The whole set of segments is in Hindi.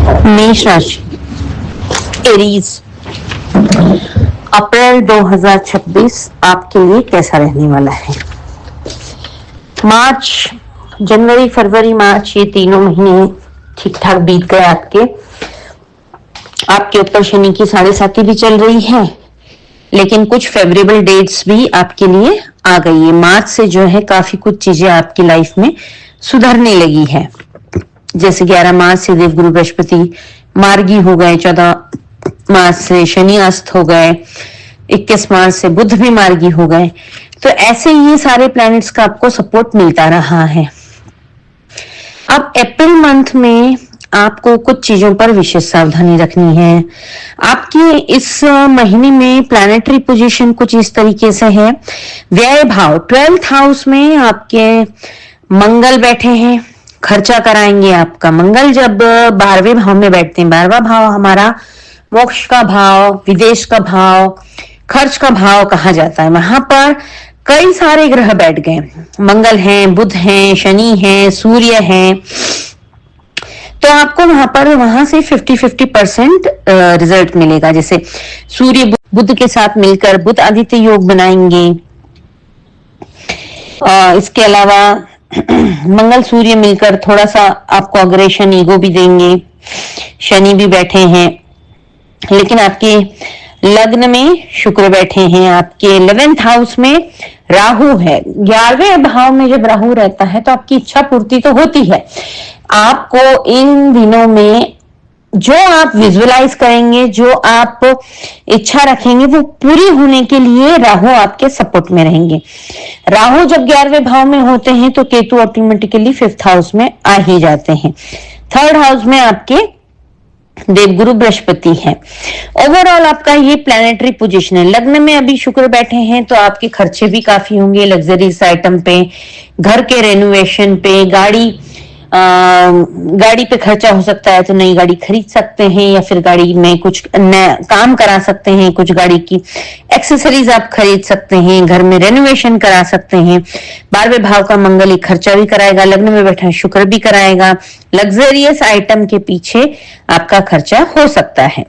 मेष राशि, एरीज, अप्रैल 2026 आपके लिए कैसा रहने वाला है। मार्च, जनवरी, फरवरी, मार्च, ये तीनों महीने ठीक ठाक बीत गए आपके ऊपर शनि की 7.5 भी चल रही है, लेकिन कुछ फेवरेबल डेट्स भी आपके लिए आ गई है। मार्च से जो है काफी कुछ चीजें आपकी लाइफ में सुधरने लगी है। जैसे 11 मार्च से देवगुरु बृहस्पति मार्गी हो गए, 14 मार्च से शनि अस्त हो गए, 21 मार्च से बुध भी मार्गी हो गए। तो ऐसे ये सारे प्लैनेट्स का आपको सपोर्ट मिलता रहा है। अब अप्रैल मंथ में आपको कुछ चीजों पर विशेष सावधानी रखनी है। आपके इस महीने में प्लैनेटरी पोजीशन कुछ इस तरीके से है। व्यय भाव 12th हाउस में आपके मंगल बैठे हैं, खर्चा कराएंगे आपका। मंगल जब 12वें भाव में बैठते हैं, 12वां भाव हमारा मोक्ष का भाव, विदेश का भाव, खर्च का भाव कहा जाता है। वहां पर कई सारे ग्रह बैठ गए, मंगल हैं, बुध हैं, शनि हैं, सूर्य हैं। तो आपको वहां से 50-50% रिजल्ट मिलेगा। जैसे सूर्य बुध के साथ मिलकर बुध आदित्य योग बनाएंगे। इसके अलावा मंगल सूर्य मिलकर थोड़ा सा आपको अग्रेशन, ईगो भी देंगे। शनि भी बैठे हैं, लेकिन आपके लग्न में शुक्र बैठे हैं। आपके 11th हाउस में राहु है। 11वें भाव में जब राहु रहता है तो आपकी इच्छा पूर्ति तो होती है। आपको इन दिनों में जो आप विजुअलाइज करेंगे, जो आप इच्छा रखेंगे, वो पूरी होने के लिए राहु आपके सपोर्ट में रहेंगे। राहु जब 11वें भाव में होते हैं तो केतु ऑटोमेटिकली 5th हाउस में आ ही जाते हैं। 3rd हाउस में आपके देवगुरु बृहस्पति है। ओवरऑल आपका ये प्लैनेटरी पोजीशन है। लग्न में अभी शुक्र बैठे हैं तो आपके खर्चे भी काफी होंगे, लग्जरीज आइटम पे, घर के रेनोवेशन पे, गाड़ी पे खर्चा हो सकता है तो नई गाड़ी खरीद सकते हैं, या फिर गाड़ी में कुछ नया काम करा सकते हैं, कुछ गाड़ी की एक्सेसरीज आप खरीद सकते हैं, घर में रेनोवेशन करा सकते हैं। 12वें भाव का मंगल एक खर्चा भी कराएगा, लग्न में बैठा शुक्र भी कराएगा। लग्जरियस आइटम के पीछे आपका खर्चा हो सकता है।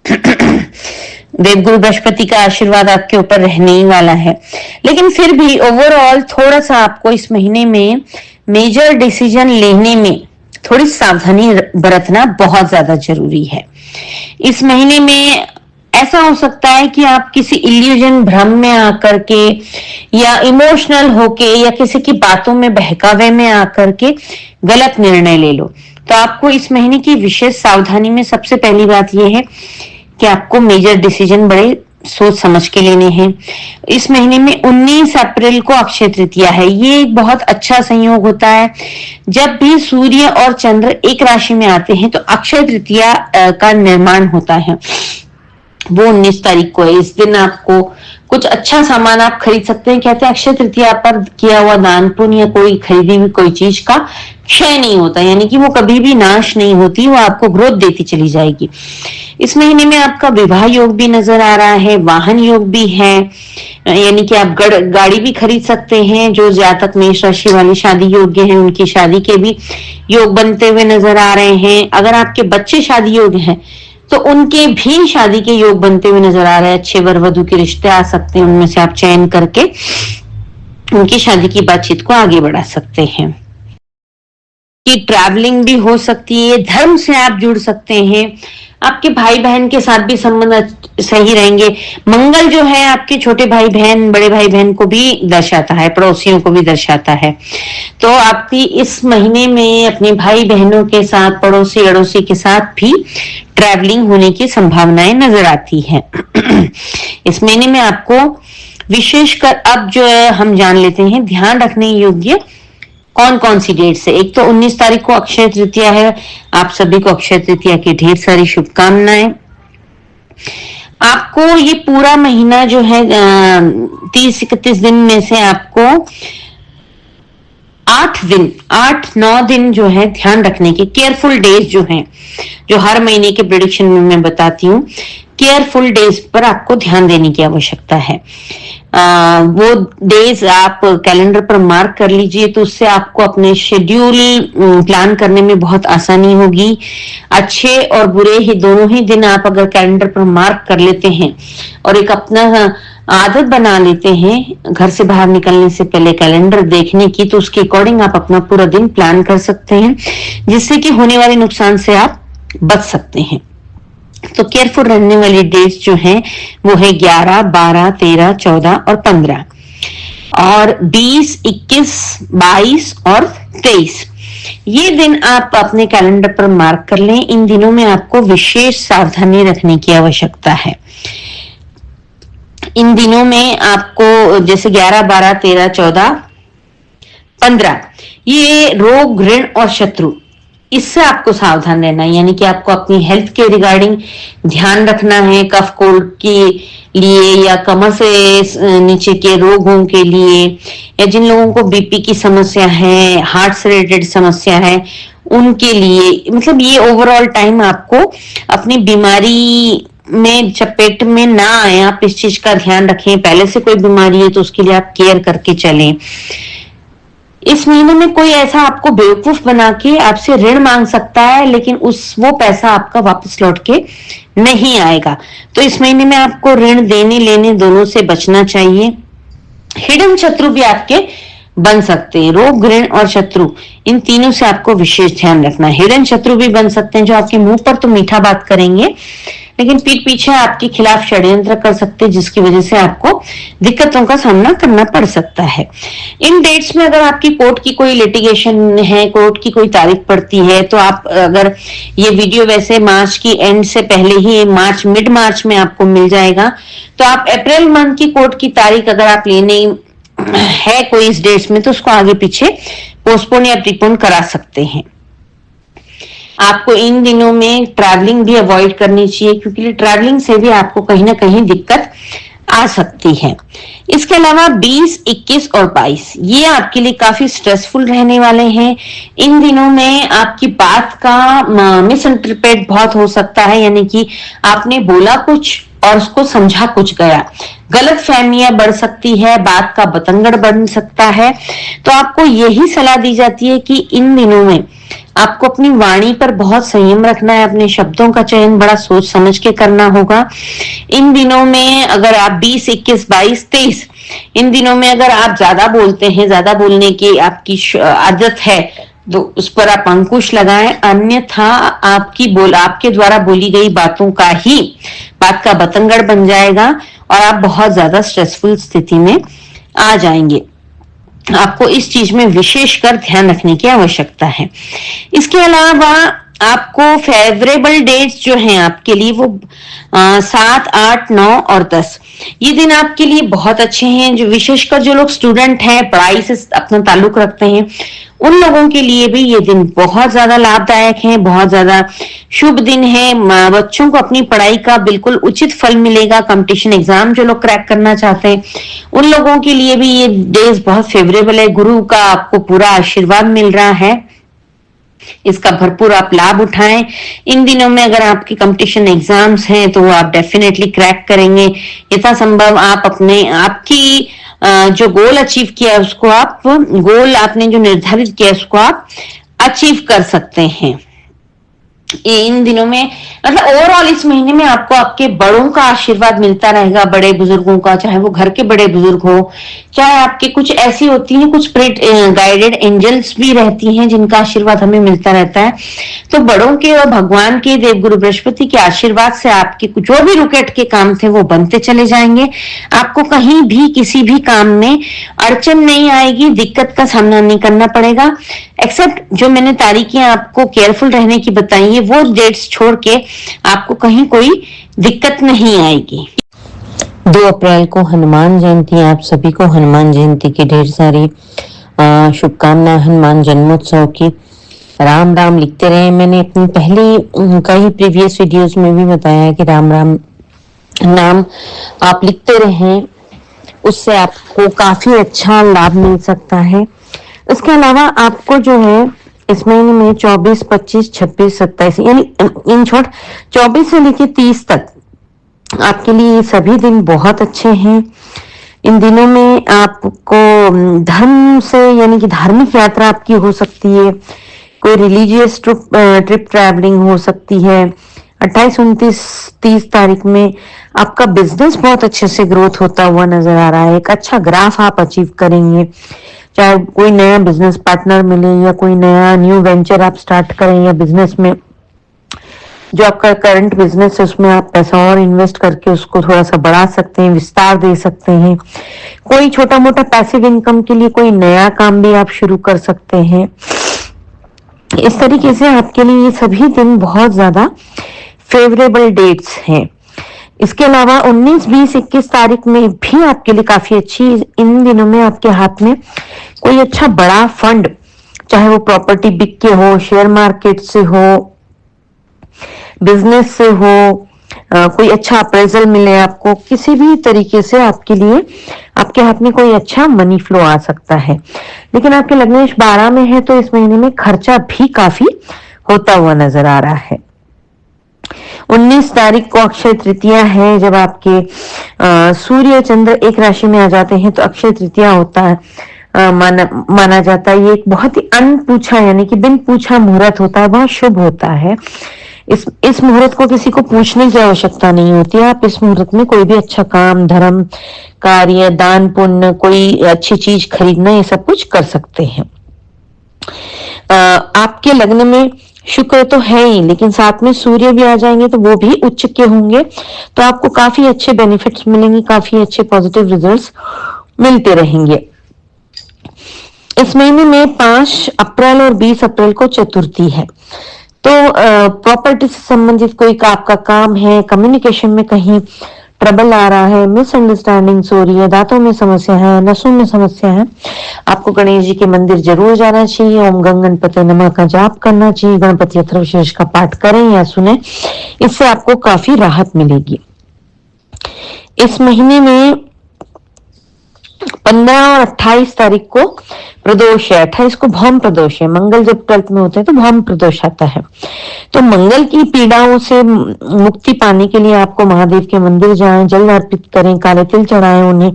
देवगुरु बृहस्पति का आशीर्वाद आपके ऊपर रहने ही वाला है, लेकिन फिर भी ओवरऑल थोड़ा सा आपको इस महीने में मेजर डिसीजन लेने में थोड़ी सावधानी बरतना बहुत ज्यादा जरूरी है। इस महीने में ऐसा हो सकता है कि आप किसी इल्यूजन, भ्रम में आकर के, या इमोशनल होके, या किसी की बातों में, बहकावे में आकर के गलत निर्णय ले लो। तो आपको इस महीने की विशेष सावधानी में सबसे पहली बात यह है कि आपको मेजर डिसीजन बड़े सोच समझ के लेने हैं। इस महीने में 19 अप्रैल को अक्षय तृतीया है। ये एक बहुत अच्छा संयोग होता है। जब भी सूर्य और चंद्र एक राशि में आते हैं तो अक्षय तृतीया का निर्माण होता है। वो 19 तारीख को है। इस दिन आपको कुछ अच्छा सामान आप खरीद सकते हैं। कहते हैं अक्षय तृतीया पर किया हुआ दान पुण्य या कोई खरीदी हुई कोई चीज का क्षय नहीं होता, यानी कि वो कभी भी नाश नहीं होती, वो आपको ग्रोथ देती चली जाएगी। इस महीने में आपका विवाह योग भी नजर आ रहा है, वाहन योग भी है, यानी कि आप गाड़ी भी खरीद सकते हैं। जो जातक मेष राशि वाले शादी योग्य हैं उनकी शादी के भी योग बनते हुए नजर आ रहे हैं। अगर आपके बच्चे शादी योग्य हैं तो उनके भी शादी के योग बनते हुए नजर आ रहे हैं। अच्छे वर वधू के रिश्ते आ सकते हैं, उनमें से आप चयन करके उनकी शादी की बातचीत को आगे बढ़ा सकते हैं। कि ट्रैवलिंग भी हो सकती है, धर्म से आप जुड़ सकते हैं, आपके भाई बहन के साथ भी संबंध सही रहेंगे। मंगल जो है आपके छोटे भाई बहन, बड़े भाई बहन को भी दर्शाता है, पड़ोसियों को भी दर्शाता है। तो आपकी इस महीने में अपने भाई बहनों के साथ, पड़ोसी अड़ोसी के साथ भी ट्रैवलिंग होने की संभावनाएं नजर आती है। इस महीने में आपको विशेषकर अब जो है हम जान लेते हैं ध्यान रखने योग्य कौन कौन सी डेट से। एक तो 19 तारीख को अक्षय तृतीया है। आप सभी को अक्षय तृतीया की ढेर सारी शुभकामनाएं। आपको ये पूरा महीना जो है 30-31 दिन में से आपको 8-9 दिन जो है ध्यान रखने के, केयरफुल डेज जो हैं, जो हर महीने के प्रेडिक्शन में मैं बताती हूँ, केयरफुल डेज पर आपको ध्यान देने की आवश्यकता है। वो डेज आप कैलेंडर पर मार्क कर लीजिए, तो उससे आपको अपने शेड्यूल प्लान करने में बहुत आसानी होगी। अच्छे और बुरे ही दोनों ही दिन आप अगर कैलेंडर पर मार्क कर लेते हैं और एक अपना आदत बना लेते हैं घर से बाहर निकलने से पहले कैलेंडर देखने की, तो उसके अकॉर्डिंग आप अपना पूरा दिन प्लान कर सकते हैं, जिससे कि होने वाले नुकसान से आप बच सकते हैं। तो केयरफुल रहने वाली डेट्स जो हैं वो है 11, 12, 13, 14 और 15 और 20, 21, 22 और 23। ये दिन आप अपने कैलेंडर पर मार्क कर लें। इन दिनों में आपको विशेष सावधानी रखने की आवश्यकता है। इन दिनों में आपको जैसे 11, 12, 13, 14, 15 ये रोग, ऋण और शत्रु, इससे आपको सावधान रहना है। यानी कि आपको अपनी हेल्थ के रिगार्डिंग ध्यान रखना है। कफ कोल्ड के लिए या कमर से नीचे के रोगों के लिए, या जिन लोगों को बीपी की समस्या है, हार्ट से रिलेटेड समस्या है, उनके लिए, मतलब ये ओवरऑल टाइम आपको अपनी बीमारी में चपेट में ना आए, आप इस चीज का ध्यान रखें। पहले से कोई बीमारी है तो उसके लिए आप केयर करके चलें। इस महीने में कोई ऐसा आपको बेवकूफ बना के आपसे ऋण मांग सकता है, लेकिन वो पैसा आपका वापस लौट के नहीं आएगा। तो इस महीने में आपको ऋण देने लेने दोनों से बचना चाहिए। हिडन शत्रु भी आपके बन सकते हैं। रोग, ऋण और शत्रु, इन तीनों से आपको विशेष ध्यान रखना है। हिडन शत्रु भी बन सकते हैं जो आपके मुंह पर तो मीठा बात करेंगे, लेकिन पीठ पीछे आपके खिलाफ षड्यंत्र कर सकते हैं, जिसकी वजह से आपको दिक्कतों का सामना करना पड़ सकता है। इन डेट्स में अगर आपकी कोर्ट की कोई लिटिगेशन है, कोर्ट की कोई तारीख पड़ती है, तो आप अगर ये वीडियो वैसे मार्च की एंड से पहले ही मिड मार्च में आपको मिल जाएगा, तो आप अप्रैल मंथ की कोर्ट की तारीख अगर आप लेने है कोई इस डेट्स में, तो उसको आगे पीछे पोस्टपोन या प्रीपोन करा सकते हैं। आपको इन दिनों में ट्रैवलिंग भी अवॉइड करनी चाहिए, क्योंकि ट्रैवलिंग से भी आपको कहीं ना कहीं दिक्कत आ सकती है। इसके अलावा 20, 21 और 22 ये आपके लिए काफी स्ट्रेसफुल रहने वाले हैं। इन दिनों में आपकी बात का मिस इंटरप्रेट बहुत हो सकता है, यानी कि आपने बोला कुछ और उसको समझा कुछ गया, गलत फहमियां बढ़ सकती है, बात का बतंगड़ बन सकता है। तो आपको यही सलाह दी जाती है कि इन दिनों में आपको अपनी वाणी पर बहुत संयम रखना है, अपने शब्दों का चयन बड़ा सोच समझ के करना होगा। इन दिनों में अगर आप 20, 21, 22, 23 इन दिनों में अगर आप ज्यादा बोलते हैं, ज्यादा बोलने की आपकी आदत है, तो उस पर आप अंकुश लगाएं, अन्यथा आपके द्वारा बोली गई बातों का ही बात का बतंगड़ बन जाएगा और आप बहुत ज्यादा स्ट्रेसफुल स्थिति में आ जाएंगे। आपको इस चीज में विशेषकर ध्यान रखने की आवश्यकता है। इसके अलावा आपको फेवरेबल डेट्स जो हैं आपके लिए वो 7, 8, 9 और 10 ये दिन आपके लिए बहुत अच्छे हैं। जो विशेषकर जो लोग स्टूडेंट हैं, पढ़ाई से अपना ताल्लुक रखते हैं, उन लोगों के लिए भी ये दिन बहुत ज्यादा लाभदायक है, बहुत ज्यादा शुभ दिन है। बच्चों को अपनी पढ़ाई का बिल्कुल उचित फल मिलेगा। कंपटीशन एग्जाम जो लोग क्रैक करना चाहते हैं उन लोगों के लिए भी ये डेज बहुत फेवरेबल है। गुरु का आपको पूरा आशीर्वाद मिल रहा है, इसका भरपूर आप लाभ उठाएं। इन दिनों में अगर आपके कंपटीशन एग्जाम्स हैं तो वो आप डेफिनेटली क्रैक करेंगे। यथासंभव आप आपकी जो गोल अचीव किया उसको गोल आपने जो निर्धारित किया उसको आप अचीव कर सकते हैं। इन दिनों में मतलब ओवरऑल इस महीने में आपको आपके बड़ों का आशीर्वाद मिलता रहेगा, बड़े बुजुर्गों का, चाहे वो घर के बड़े बुजुर्ग हो, चाहे आपके कुछ ऐसी होती हैं, कुछ गाइडेड एंजल्स भी रहती हैं जिनका आशीर्वाद हमें मिलता रहता है। तो बड़ों के और भगवान के, देवगुरु बृहस्पति के आशीर्वाद से आपके जो भी रुकेट के काम थे वो बनते चले जाएंगे। आपको कहीं भी किसी भी काम में अड़चन नहीं आएगी, दिक्कत का सामना नहीं करना पड़ेगा। एक्सेप्ट जो मैंने तारीखें आपको केयरफुल रहने की बताई है, वो डेट्स छोड़ के आपको कहीं कोई दिक्कत नहीं आएगी। 2 अप्रैल को हनुमान जयंती, आप सभी को हनुमान जयंती की ढेर सारी शुभकामनाएं। हनुमान जन्मोत्सव की राम राम लिखते रहे। मैंने अपनी पहली कई प्रीवियस वीडियोस में भी बताया है कि राम राम नाम आप लिखते रहें, उससे आपको काफी अच्छा लाभ मिल सकता है। इसके अलावा आपको जो है इस महीने में 24, 25, 26, 27 यानी इन शॉर्ट 24 से लेकर 30 तक आपके लिए ये सभी दिन बहुत अच्छे हैं। इन दिनों में आपको धर्म से यानी कि धार्मिक यात्रा आपकी हो सकती है, कोई रिलीजियस ट्रिप ट्रैवलिंग हो सकती है। 28, 29, 30 तारीख में आपका बिजनेस बहुत अच्छे से ग्रोथ होता हुआ नजर आ रहा है। एक अच्छा ग्राफ आप अचीव करेंगे, चाहे कोई नया बिजनेस पार्टनर मिले या कोई नया न्यू वेंचर आप स्टार्ट करें, या बिजनेस में जो आपका करंट बिजनेस है उसमें आप पैसा और इन्वेस्ट करके उसको थोड़ा सा बढ़ा सकते हैं, विस्तार दे सकते हैं। कोई छोटा मोटा पैसिव इनकम के लिए कोई नया काम भी आप शुरू कर सकते हैं। इस तरीके से आपके लिए ये सभी दिन बहुत ज्यादा फेवरेबल डेट्स हैं। इसके अलावा 19, 20, 21 तारीख में भी आपके लिए काफी अच्छी। इन दिनों में आपके हाथ में कोई अच्छा बड़ा फंड, चाहे वो प्रॉपर्टी बिक के हो, शेयर मार्केट से हो, बिजनेस से हो, कोई अच्छा अप्रेजल मिले आपको, किसी भी तरीके से आपके लिए आपके हाथ में कोई अच्छा मनी फ्लो आ सकता है। लेकिन आपके लग्नेश 12 में है तो इस महीने में खर्चा भी काफी होता हुआ नजर आ रहा है। 19 तारीख को अक्षय तृतीया है। जब आपके सूर्य चंद्र एक राशि में आ जाते हैं तो अक्षय तृतीया होता है, माना जाता है। ये एक बहुत ही अनपूछा यानी कि बिन पूछा मुहूर्त होता है, बहुत शुभ होता है। इस मुहूर्त को किसी को पूछने की आवश्यकता नहीं होती है। आप इस मुहूर्त में कोई भी अच्छा काम, धर्म कार्य, दान पुण्य, कोई अच्छी चीज खरीदना, ये सब कुछ कर सकते हैं। आपके लग्न में शुक्र तो है ही, लेकिन साथ में सूर्य भी आ जाएंगे तो वो भी उच्च के होंगे, तो आपको काफी अच्छे बेनिफिट्स मिलेंगे, काफी अच्छे पॉजिटिव रिजल्ट्स मिलते रहेंगे। इस महीने में 5 अप्रैल और 20 अप्रैल को चतुर्थी है, तो प्रॉपर्टी से संबंधित कोई आपका काम है, कम्युनिकेशन में कहीं ट्रबल आ रहा है, मिसअंडरस्टैंडिंग्स हो रही है, दांतों में समस्या है, नसों में समस्या है, आपको गणेश जी के मंदिर जरूर जाना चाहिए। ओम गंग गणपति नमः का जाप करना चाहिए, गणपति अथर्वशीर्ष का पाठ करें या सुने, इससे आपको काफी राहत मिलेगी। इस महीने में 15 और 28 तारीख को प्रदोष है। 28 को भौम प्रदोष है। मंगल जब 12th में होते हैं तो भौम प्रदोष आता है। तो मंगल की पीड़ाओं से मुक्ति पाने के लिए आपको महादेव के मंदिर जाएं, जल अर्पित करें, काले तिल चढ़ाएं, उन्हें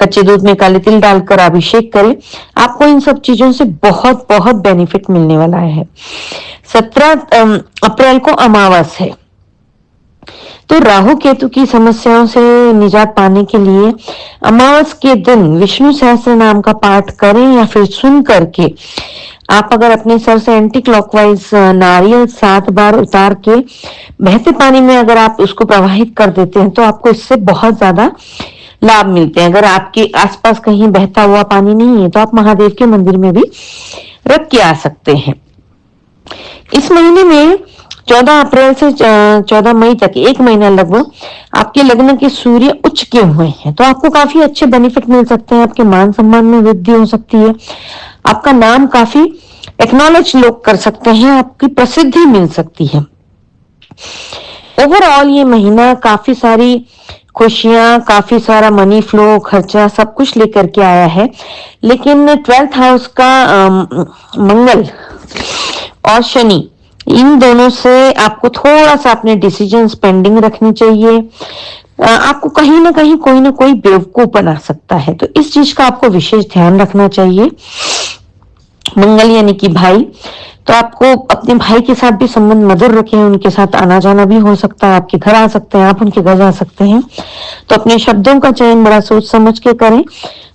कच्चे दूध में काले तिल डालकर अभिषेक करें। आपको इन सब चीजों से बहुत बहुत बेनिफिट मिलने वाला है। 17 अप्रैल को अमावस है, तो राहु केतु की समस्याओं से निजात पाने के लिए अमावस के दिन विष्णु सहस्त्र नाम का पाठ करें, या फिर सुन करके आप अगर अपने सर से एंटी क्लॉकवाइज नारियल 7 बार उतार के बहते पानी में अगर आप उसको प्रवाहित कर देते हैं तो आपको इससे बहुत ज्यादा लाभ मिलते हैं। अगर आपके आसपास कहीं बहता हुआ पानी नहीं है तो आप महादेव के मंदिर में भी रख के आ सकते हैं। इस महीने में 14 अप्रैल से 14 मई तक 1 महीना लगभग आपके लग्न के सूर्य उच्च के हुए हैं, तो आपको काफी अच्छे बेनिफिट मिल सकते हैं। आपके मान सम्मान में वृद्धि हो सकती है, आपका नाम काफी एक्नॉलेज लोग कर सकते हैं, आपकी प्रसिद्धि मिल सकती है। ओवरऑल ये महीना काफी सारी खुशियां, काफी सारा मनी फ्लो, खर्चा सब कुछ लेकर के आया है। लेकिन 12th हाउस का मंगल और शनि, इन दोनों से आपको थोड़ा सा अपने डिसीजन पेंडिंग रखने चाहिए। आपको कहीं ना कहीं कोई ना कोई बेवकूफ बना सकता है, तो इस चीज का आपको विशेष ध्यान रखना चाहिए। मंगल यानी कि भाई, तो आपको अपने भाई के साथ भी संबंध मधुर रखें, उनके साथ आना जाना भी हो सकता है, आपके घर आ सकते हैं, आप उनके घर जा सकते हैं। तो अपने शब्दों का चयन बड़ा सोच समझ के करें,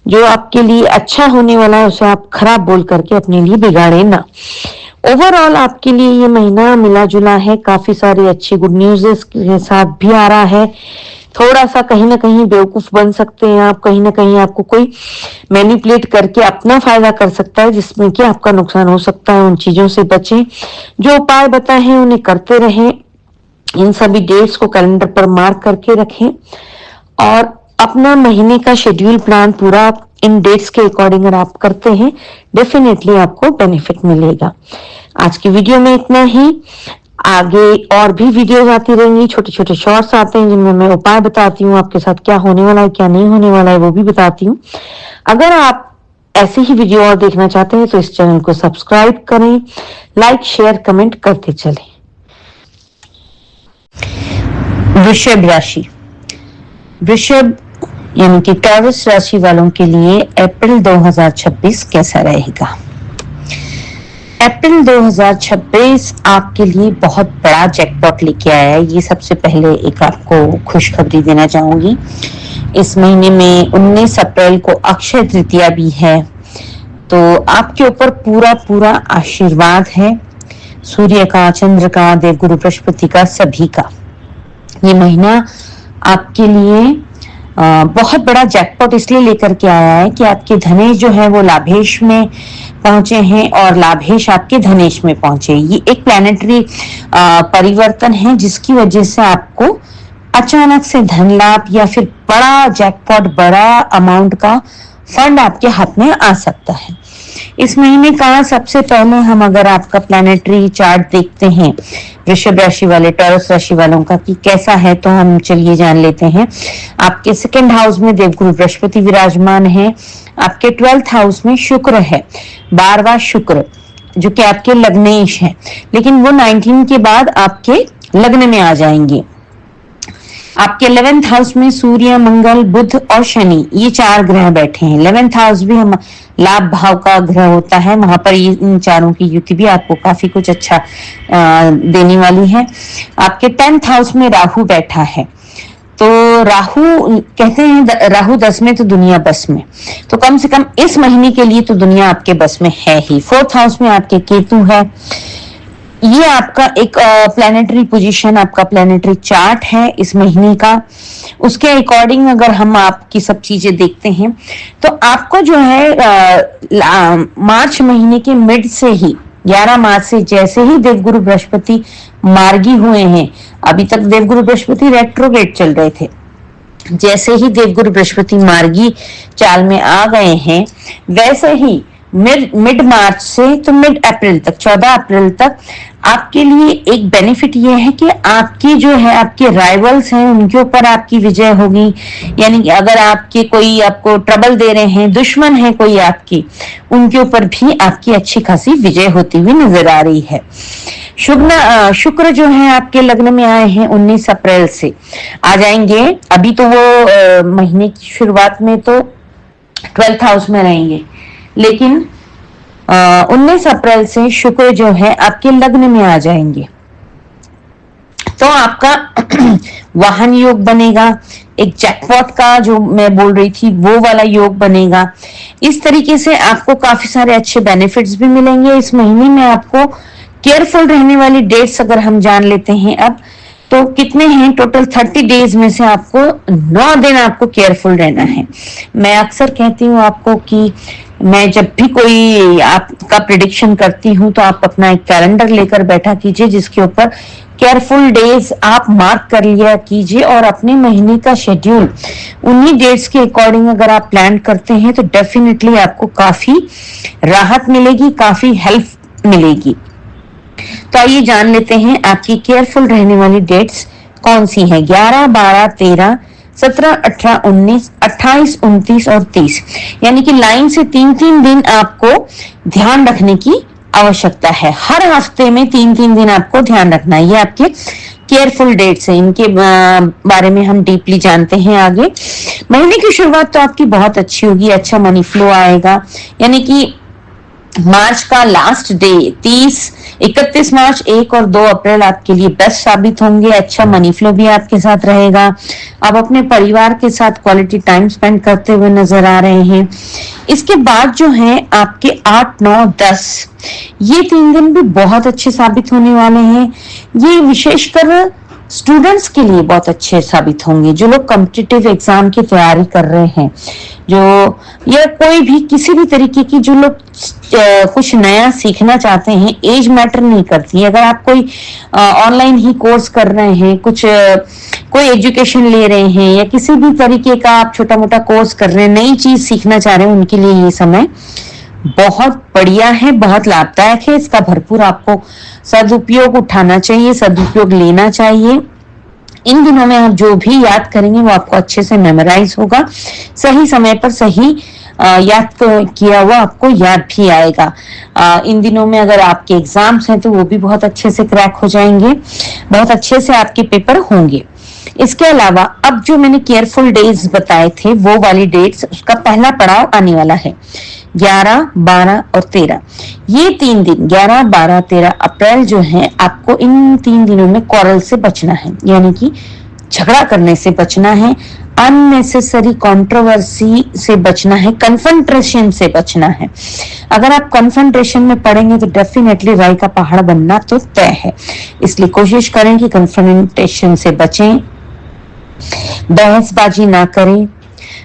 जो आपके लिए अच्छा होने वाला है उसे आप खराब बोल करके अपने लिए बिगाड़े ना। ओवरऑल आपके लिए ये महीना मिला जुला है, काफी सारी अच्छी गुड न्यूज के साथ भी आ रहा है। थोड़ा सा कहीं ना कहीं बेवकूफ बन सकते हैं आप, कहीं ना कहीं आपको कोई मैनिपुलेट करके अपना फायदा कर सकता है जिसमें कि आपका नुकसान हो सकता है। उन चीजों से बचें, जो उपाय बताए हैं उन्हें करते रहें। इन सभी डेट्स को कैलेंडर पर मार्क करके रखें और अपना महीने का शेड्यूल प्लान पूरा इन डेट्स के अकॉर्डिंग अगर आप करते हैं, डेफिनेटली आपको बेनिफिट मिलेगा। आज की वीडियो में इतना ही। आगे और भी वीडियोस आती रहेंगी, छोटे छोटे शॉर्ट्स आते हैं जिनमें मैं उपाय बताती हूँ, आपके साथ क्या होने वाला है क्या नहीं होने वाला है वो भी बताती हूँ। अगर आप ऐसे ही वीडियो और देखना चाहते हैं तो इस चैनल को सब्सक्राइब करें, लाइक शेयर कमेंट करते चलें। वृषभ राशि। वृषभ यानी कि टॉरस राशि वालों के लिए अप्रैल 2026 कैसा रहेगा। अप्रैल 2026 आपके लिए बहुत बड़ा जैकपॉट लेके आया है। ये सबसे पहले एक आपको खुशखबरी देना चाहूंगी। इस महीने में 19 अप्रैल को अक्षय तृतीया भी है, तो आपके ऊपर पूरा पूरा आशीर्वाद है सूर्य का, चंद्र का, देवगुरु बृहस्पति का, सभी का। ये महीना आपके लिए बहुत बड़ा जैकपॉट इसलिए लेकर के आया है कि आपके धनेश जो है वो लाभेश में पहुंचे हैं और लाभेश आपके धनेश में पहुंचे। ये एक प्लैनेटरी परिवर्तन है जिसकी वजह से आपको अचानक से धन लाभ या फिर बड़ा जैकपॉट, बड़ा अमाउंट का फंड आपके हाथ में आ सकता है। इस महीने का सबसे पहले हम अगर आपका प्लैनेटरी चार्ट देखते हैं वृषभ राशि वाले, टॉरस राशि वालों का कि कैसा है, तो हम चलिए जान लेते हैं। आपके सेकंड हाउस में देवगुरु बृहस्पति विराजमान है, आपके 12th हाउस में शुक्र है, 12वां शुक्र जो कि आपके लग्नेश है, लेकिन वो 19 के बाद आपके लग्न में आ जाएंगे। आपके 11th हाउस में सूर्य, मंगल, बुध और शनि, ये 4 ग्रह बैठे हैं। 11th हाउस भी हम लाभ भाव का ग्रह होता है, वहां पर इन चारों की युति भी आपको काफी कुछ अच्छा देने वाली है। आपके 10th हाउस में राहु बैठा है, तो राहु कहते हैं राहु 10 में तो दुनिया बस में, तो कम से कम इस महीने के लिए तो दुनिया आपके बस में है ही। 4th हाउस में आपके केतु है। ये आपका एक प्लैनेटरी पोजीशन, आपका प्लैनेटरी चार्ट है इस महीने का। उसके अकॉर्डिंग अगर हम आपकी सब चीजें देखते हैं तो आपको जो है मार्च महीने के मिड से ही 11 मार्च से जैसे ही देवगुरु बृहस्पति मार्गी हुए हैं, अभी तक देवगुरु बृहस्पति रेट्रोग्रेड चल रहे थे, जैसे ही देवगुरु बृहस्पति मार्गी चाल में आ गए हैं वैसे ही मिड मार्च से तो मिड अप्रैल तक, 14 अप्रैल तक आपके लिए एक बेनिफिट ये है कि आपकी जो है आपके राइवल्स हैं उनके ऊपर आपकी विजय होगी। यानी कि अगर आपके कोई आपको ट्रबल दे रहे हैं, दुश्मन है कोई आपकी, उनके ऊपर भी आपकी अच्छी खासी विजय होती हुई नजर आ रही है। शुक्र जो है आपके लग्न में आए हैं 19 अप्रैल से आ जाएंगे। अभी तो वो महीने की शुरुआत में तो 12th हाउस में रहेंगे, लेकिन 19 अप्रैल से शुक्र जो है आपके लग्न में आ जाएंगे, तो आपका वाहन योग बनेगा, एक जैकपॉट का जो मैं बोल रही थी वो वाला योग बनेगा। इस तरीके से आपको काफी सारे अच्छे बेनिफिट्स भी मिलेंगे। इस महीने में आपको केयरफुल रहने वाली डेट्स अगर हम जान लेते हैं अब, तो कितने हैं टोटल 30 डेज में से आपको 9 दिन आपको केयरफुल रहना है। मैं अक्सर कहती हूँ आपको कि मैं जब भी कोई आपका प्रिडिक्शन करती हूँ तो आप अपना एक कैलेंडर लेकर बैठा कीजिए जिसके ऊपर केयरफुल डेज आप मार्क कर लिया कीजिए और अपने महीने का शेड्यूल उन्हीं डेट्स के अकॉर्डिंग अगर आप प्लान करते हैं तो डेफिनेटली आपको काफी राहत मिलेगी, काफी हेल्प मिलेगी। तो आइए जान लेते हैं आपकी केयरफुल रहने वाली डेट्स कौन सी हैं। 11, 12, 13, 17, 18, 19, 28, 29 और 30, यानी कि लाइन से 3-3 दिन आपको ध्यान रखने की आवश्यकता है। हर हफ्ते में 3-3 दिन आपको ध्यान रखना है। ये आपके केयरफुल डेट्स हैं, इनके बारे में हम डीपली जानते हैं आगे। महीने की शुरुआत तो आपकी बहुत अच्छी होगी, अच्छा मनी फ्लो आएगा। यानी कि मार्च का लास्ट डे 31 मार्च, 1 और 2 अप्रैल आपके लिए बेस्ट साबित होंगे। अच्छा मनी फ्लो भी आपके साथ रहेगा। आप अपने परिवार के साथ क्वालिटी टाइम स्पेंड करते हुए नजर आ रहे हैं। इसके बाद जो है आपके 8, 9, 10 ये 3 दिन भी बहुत अच्छे साबित होने वाले हैं। ये विशेषकर स्टूडेंट्स के लिए बहुत अच्छे साबित होंगे, जो लोग कॉम्पिटिटिव एग्जाम की तैयारी कर रहे हैं, जो या कोई भी किसी भी तरीके की जो लोग कुछ नया सीखना चाहते हैं। एज मैटर नहीं करती है। अगर आप कोई ऑनलाइन ही कोर्स कर रहे हैं, कोई एजुकेशन ले रहे हैं या किसी भी तरीके का आप छोटा मोटा कोर्स कर रहे हैं, नई चीज सीखना चाह रहे हैं, उनके लिए ये समय बहुत बढ़िया है, बहुत लाभदायक है। इसका भरपूर आपको सदुपयोग उठाना चाहिए, सदुपयोग लेना चाहिए। इन दिनों में आप जो भी याद करेंगे वो आपको अच्छे से मेमोराइज होगा, सही समय पर सही याद किया हुआ आपको याद भी आएगा। इन दिनों में अगर आपके एग्जाम्स हैं तो वो भी बहुत अच्छे से क्रैक हो जाएंगे, बहुत अच्छे से आपके पेपर होंगे। इसके अलावा अब जो मैंने केयरफुल डेज बताए थे वो वाली डेट्स, उसका पहला पड़ाव आने वाला है 11, 12 और 13। ये 3 दिन 11, 12, 13 अप्रैल जो है, आपको इन 3 दिनों में क्वारल से बचना है, यानी कि झगड़ा करने से बचना है, अननेसेसरी कंट्रोवर्सी से बचना है, कन्फ्रंटेशन से बचना है। अगर आप कन्फ्रंटेशन में पड़ेंगे तो डेफिनेटली राई का पहाड़ बनना तो तय है। इसलिए कोशिश करें कि कन्फ्रंटेशन से बचें, बहसबाजी ना करें।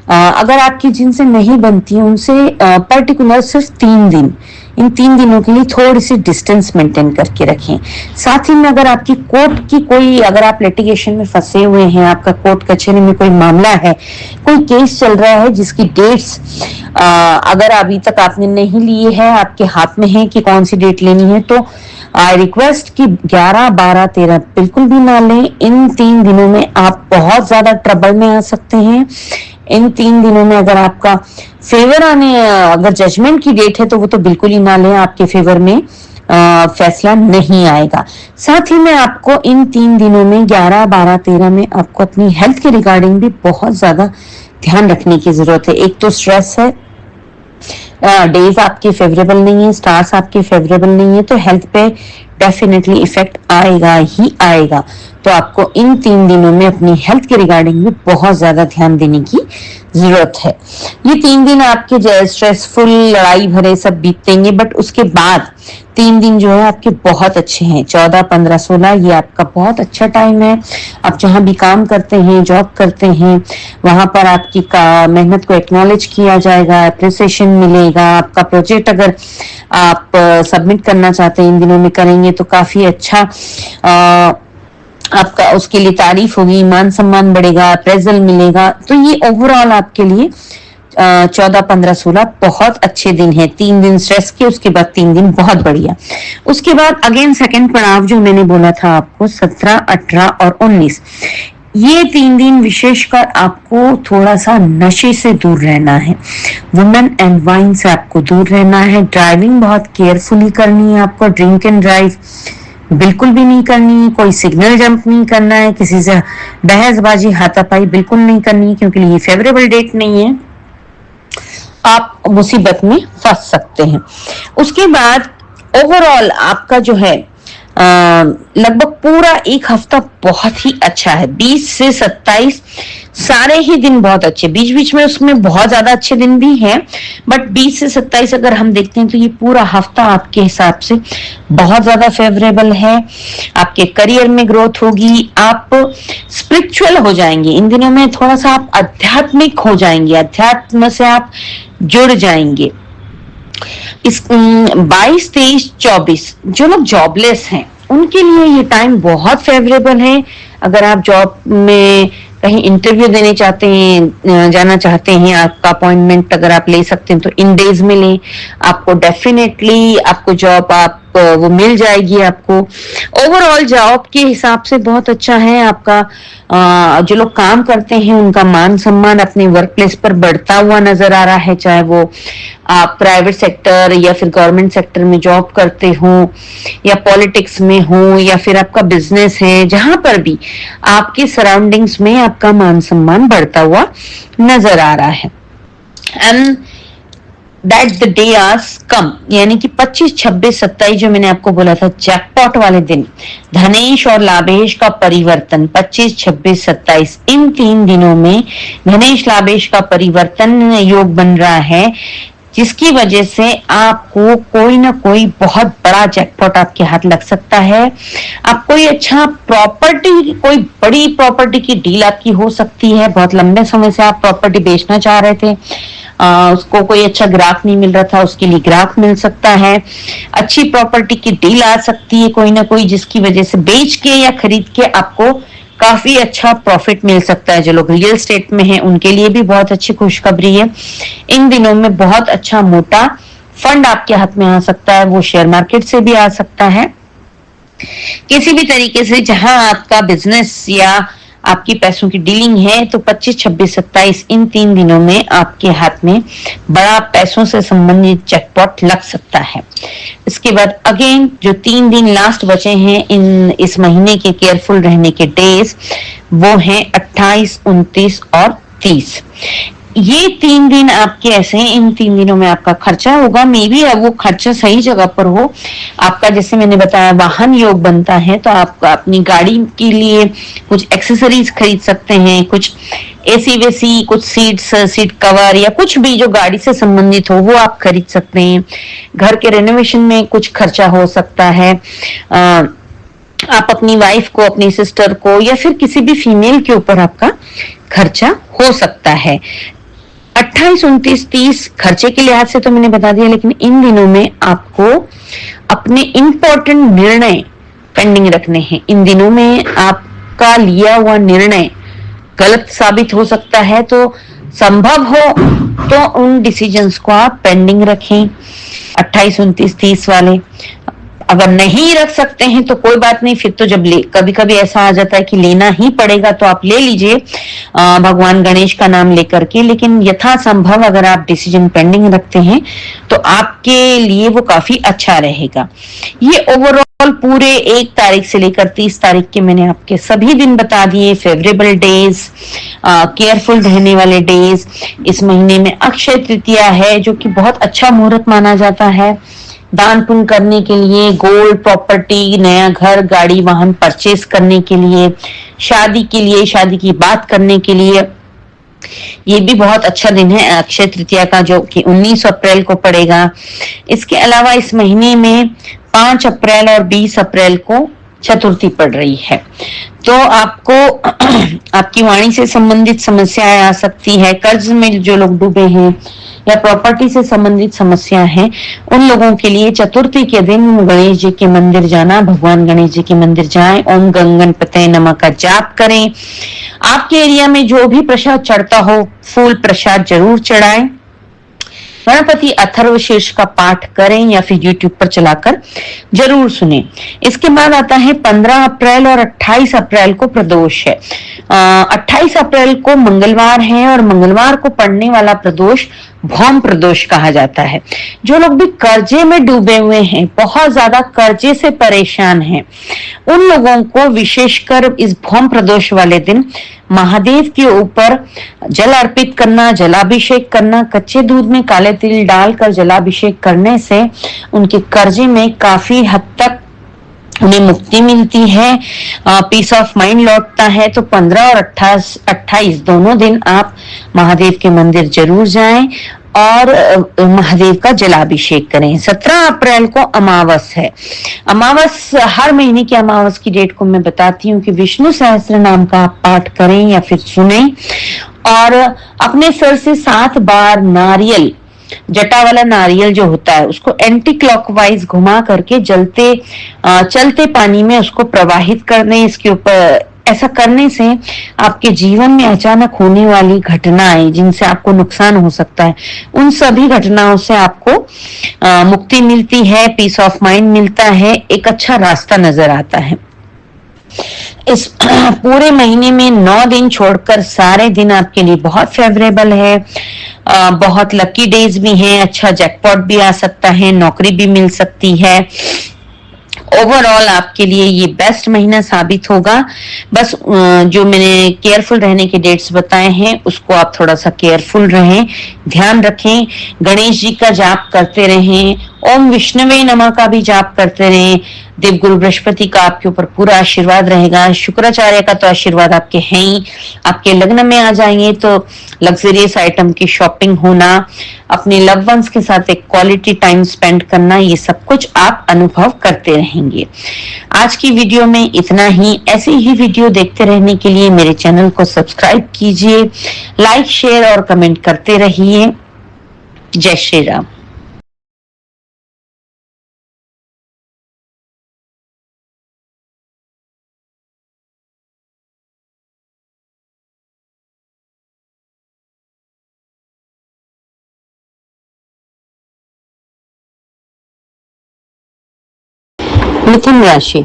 अगर आपकी जिनसे नहीं बनती है उनसे पर्टिकुलर सिर्फ 3 दिन, इन 3 दिनों के लिए थोड़ी सी डिस्टेंस मेंटेन करके रखें। साथ ही में अगर आपकी कोर्ट की कोई, अगर आप लिटिगेशन में फंसे हुए हैं, आपका कोर्ट कचहरी में कोई मामला है, कोई केस चल रहा है जिसकी डेट्स अगर अभी तक आपने नहीं ली है, आपके हाथ में है कि कौन सी डेट लेनी है, तो आई रिक्वेस्ट कि 11, 12, 13 बिल्कुल भी ना लें। इन 3 दिनों में आप बहुत ज्यादा ट्रबल में आ सकते हैं। इन 3 दिनों में अगर आपका फेवर आने, अगर जजमेंट की डेट है तो वो तो बिल्कुल ही ना लें, आपके फेवर में फैसला नहीं आएगा। साथ ही में आपको इन 3 दिनों में 11, 12, 13 में आपको अपनी हेल्थ के रिगार्डिंग भी बहुत ज्यादा ध्यान रखने की जरूरत है। एक तो स्ट्रेस है, डेज आपके फेवरेबल नहीं है, स्टार्स आपके फेवरेबल नहीं है, तो हेल्थ पे डेफिनेटली इफेक्ट आएगा ही आएगा। तो आपको इन 3 दिनों में अपनी हेल्थ के रिगार्डिंग भी बहुत ज्यादा ध्यान देने की जरूरत है। ये 3 दिन आपके स्ट्रेसफुल, लड़ाई भरे सब बीतेंगे, बट उसके बाद 3 दिन जो है आपके बहुत अच्छे हैं। 14, 15, 16 ये आपका बहुत अच्छा टाइम है। आप जहां भी काम करते हैं, जॉब करते हैं, वहां पर आपकी मेहनत को एक्नॉलेज किया जाएगा, अप्रिसिएशन मिलेगा। आपका प्रोजेक्ट अगर आप सबमिट करना चाहते हैं, इन दिनों में करेंगे तो काफी अच्छा आपका उसके लिए तारीफ होगी, मान सम्मान बढ़ेगा, अप्रेजल मिलेगा। तो ये ओवरऑल आपके लिए 14, 15, 16 बहुत अच्छे दिन है। 3 दिन स्ट्रेस के, उसके बाद 3 दिन बहुत बढ़िया। उसके बाद अगेन सेकंड पड़ाव जो मैंने बोला था आपको 17, 18 और 19, ये 3 दिन विशेषकर आपको थोड़ा सा नशे से दूर रहना है, वुमेन एंड वाइन से आपको दूर रहना है। ड्राइविंग बहुत केयरफुली करनी है आपको, ड्रिंक एंड ड्राइव बिल्कुल भी नहीं करनी, कोई सिग्नल जंप नहीं करना है, किसी से बहसबाजी, हाथापाई बिल्कुल नहीं करनी, क्योंकि ये फेवरेबल डेट नहीं है, आप मुसीबत में फंस सकते हैं। उसके बाद ओवरऑल आपका जो है लगभग पूरा 1 हफ्ता बहुत ही अच्छा है। 20 से 27 सारे ही दिन बहुत अच्छे, बीच बीच में उसमें बहुत ज्यादा अच्छे दिन भी हैं, बट 20 से 27 अगर हम देखते हैं तो ये पूरा हफ्ता आपके हिसाब से बहुत ज्यादा फेवरेबल है। आपके करियर में ग्रोथ होगी, आप स्पिरिचुअल हो जाएंगे इन दिनों में, थोड़ा सा आप आध्यात्मिक हो जाएंगे, अध्यात्म से आप जुड़ जाएंगे। इस 22, 23, 24 जो लोग जॉबलेस हैं उनके लिए ये टाइम बहुत फेवरेबल है। अगर आप जॉब में कहीं इंटरव्यू देने चाहते हैं, जाना चाहते हैं, आपका अपॉइंटमेंट अगर आप ले सकते हैं तो इन डेज में लें, आपको डेफिनेटली आपको जॉब वो मिल जाएगी। आपको ओवरऑल जॉब के हिसाब से बहुत अच्छा है। आपका जो लोग काम करते हैं उनका मान सम्मान अपने वर्क प्लेस पर बढ़ता हुआ नजर आ रहा है, चाहे वो आप प्राइवेट सेक्टर या फिर गवर्नमेंट सेक्टर में जॉब करते हो, या पॉलिटिक्स में हो, या फिर आपका बिजनेस है, जहां पर भी आपके सराउंडिंग्स में आपका मान सम्मान बढ़ता हुआ नजर आ रहा है। And that the day ours come, यानी कि 25, 26, 27 जो मैंने आपको बोला था जैकपॉट वाले दिन, धनेश और लाभेश का परिवर्तन 25, 26, 27 इन 3 दिनों में धनेश लाभेश का परिवर्तन योग बन रहा है, जिसकी वजह से आपको कोई ना कोई बहुत बड़ा जैकपॉट आपके हाथ लग सकता है। आप कोई अच्छा प्रॉपर्टी, कोई बड़ी प्रॉपर्टी की डील आपकी हो सकती है। बहुत लंबे समय से आप प्रॉपर्टी बेचना चाह रहे थे, उसको कोई अच्छा ग्राहक नहीं मिल रहा था, उसके लिए ग्राहक मिल सकता है। अच्छी प्रॉपर्टी की डील आ सकती है कोई ना कोई, जिसकी वजह से बेच के या खरीद के आपको काफी अच्छा प्रॉफिट मिल सकता है। जो लोग रियल एस्टेट में हैं उनके लिए भी बहुत अच्छी खुशखबरी है। इन दिनों में बहुत अच्छा मोटा फंड आपके हाथ में आ सकता है, वो शेयर मार्केट से भी आ सकता है। किसी भी तरीके से जहां आपका बिजनेस या आपकी पैसों की डीलिंग है तो 25, 26, 27 इन 3 दिनों में आपके हाथ में बड़ा पैसों से संबंधित जैकपॉट लग सकता है। इसके बाद अगेन जो 3 दिन लास्ट बचे हैं इस महीने के केयरफुल रहने के डेज, वो हैं 28, 29 और 30। ये 3 दिन आपके ऐसे हैं, इन 3 दिनों में आपका खर्चा होगा, मे बी अब वो खर्चा सही जगह पर हो। आपका जैसे मैंने बताया वाहन योग बनता है, तो आप अपनी गाड़ी के लिए कुछ एक्सेसरीज खरीद सकते हैं, कुछ एसी वेसी, कुछ सीट कवर या कुछ भी जो गाड़ी से संबंधित हो वो आप खरीद सकते हैं। घर के रेनोवेशन में कुछ खर्चा हो सकता है। आप अपनी वाइफ को, अपनी सिस्टर को या फिर किसी भी फीमेल के ऊपर आपका खर्चा हो सकता है। 28, 29, 30 खर्चे के लिहाज से तो मैंने बता दिया, लेकिन इन दिनों में आपको अपने इंपॉर्टेंट निर्णय पेंडिंग रखने हैं। इन दिनों में आपका लिया हुआ निर्णय गलत साबित हो सकता है, तो संभव हो तो उन डिसीजंस को आप पेंडिंग रखें। 28, 29, 30 वाले अगर नहीं रख सकते हैं तो कोई बात नहीं, फिर तो जब कभी कभी ऐसा आ जाता है कि लेना ही पड़ेगा तो आप ले लीजिए भगवान गणेश का नाम लेकर के। लेकिन यथासंभव अगर आप डिसीजन पेंडिंग रखते हैं तो आपके लिए वो काफी अच्छा रहेगा। ये ओवरऑल पूरे 1 तारीख से लेकर 30 तारीख के मैंने आपके सभी दिन बता दिए, फेवरेबल डेज, केयरफुल रहने वाले डेज। इस महीने में अक्षय तृतीया है जो कि बहुत अच्छा मुहूर्त माना जाता है दान पुण्य करने के लिए, गोल्ड प्रॉपर्टी, नया घर, गाड़ी, वाहन परचेस करने के लिए, शादी के लिए, शादी की बात करने के लिए। ये भी बहुत अच्छा दिन है अक्षय तृतीया का, जो कि 19 अप्रैल को पड़ेगा। इसके अलावा इस महीने में 5 अप्रैल और 20 अप्रैल को चतुर्थी पड़ रही है, तो आपको आपकी वाणी से संबंधित समस्याएं आ सकती है। कर्ज में जो लोग डूबे हैं या प्रॉपर्टी से संबंधित समस्या है, उन लोगों के लिए चतुर्थी के दिन गणेश जी के मंदिर जाना, भगवान गणेश जी के मंदिर जाएं, ओम गंगणपतये नमः का जाप करें। आपके एरिया में जो भी प्रसाद चढ़ता हो, फूल प्रसाद जरूर चढ़ाएं। गणपति अथर्वशीर्ष का पाठ करें या फिर यूट्यूब पर चलाकर जरूर सुने। इसके बाद आता है 15 अप्रैल और 28 अप्रैल को प्रदोष है। 28 अप्रैल को मंगलवार है और मंगलवार को पड़ने वाला प्रदोष भौम प्रदोष कहा जाता है। जो लोग भी कर्जे में डूबे हुए हैं, बहुत ज्यादा कर्जे से परेशान हैं, उन लोगों को विशेषकर इस भौम प्रदोष वाले दिन महादेव के ऊपर जल अर्पित करना, जलाभिषेक करना, कच्चे दूध में काले तिल डालकर जलाभिषेक करने से उनके कर्जे में काफी हद तक उन्हें मुक्ति मिलती है, पीस ऑफ माइंड लौटता है। तो 15 और 28 दोनों दिन आप महादेव के मंदिर जरूर जाएं और महादेव का जलाभिषेक करें। 17 अप्रैल को अमावस है। अमावस, हर महीने की अमावस की डेट को मैं बताती हूँ कि विष्णु सहस्त्र नाम का आप पाठ करें या फिर सुने और अपने सर से 7 बार नारियल, जटा वाला नारियल जो होता है, उसको एंटी क्लॉकवाइज घुमा करके चलते पानी में उसको प्रवाहित कर दें। इसके ऊपर ऐसा करने से आपके जीवन में अचानक होने वाली घटनाएं जिनसे आपको नुकसान हो सकता है, उन सभी घटनाओं से आपको मुक्ति मिलती है, पीस ऑफ माइंड मिलता है, एक अच्छा रास्ता नजर आता है। इस पूरे महीने में 9 दिन छोड़कर सारे दिन आपके लिए बहुत फेवरेबल है। बहुत लकी डेज भी हैं, अच्छा जैकपॉट भी आ सकता है, नौकरी भी मिल सकती है। ओवरऑल आपके लिए ये बेस्ट महीना साबित होगा। बस जो मैंने केयरफुल रहने के डेट्स बताए हैं उसको आप थोड़ा सा केयरफुल रहें, ध्यान रखें। गणेश जी का जाप करते रहें, ओम विष्णवे नमः का भी जाप करते रहें। देवगुरु बृहस्पति का आपके ऊपर पूरा आशीर्वाद रहेगा, शुक्राचार्य का तो आशीर्वाद आपके हैं ही। आपके लग्न में आ जाएंगे तो लग्जरियस आइटम की शॉपिंग होना, अपने लव वंस के साथ एक क्वालिटी टाइम स्पेंड करना, ये सब कुछ आप अनुभव करते रहेंगे। आज की वीडियो में इतना ही। ऐसे ही वीडियो देखते रहने के लिए मेरे चैनल को सब्सक्राइब कीजिए, लाइक, शेयर और कमेंट करते रहिए। जय श्री राम। मिथुन राशि,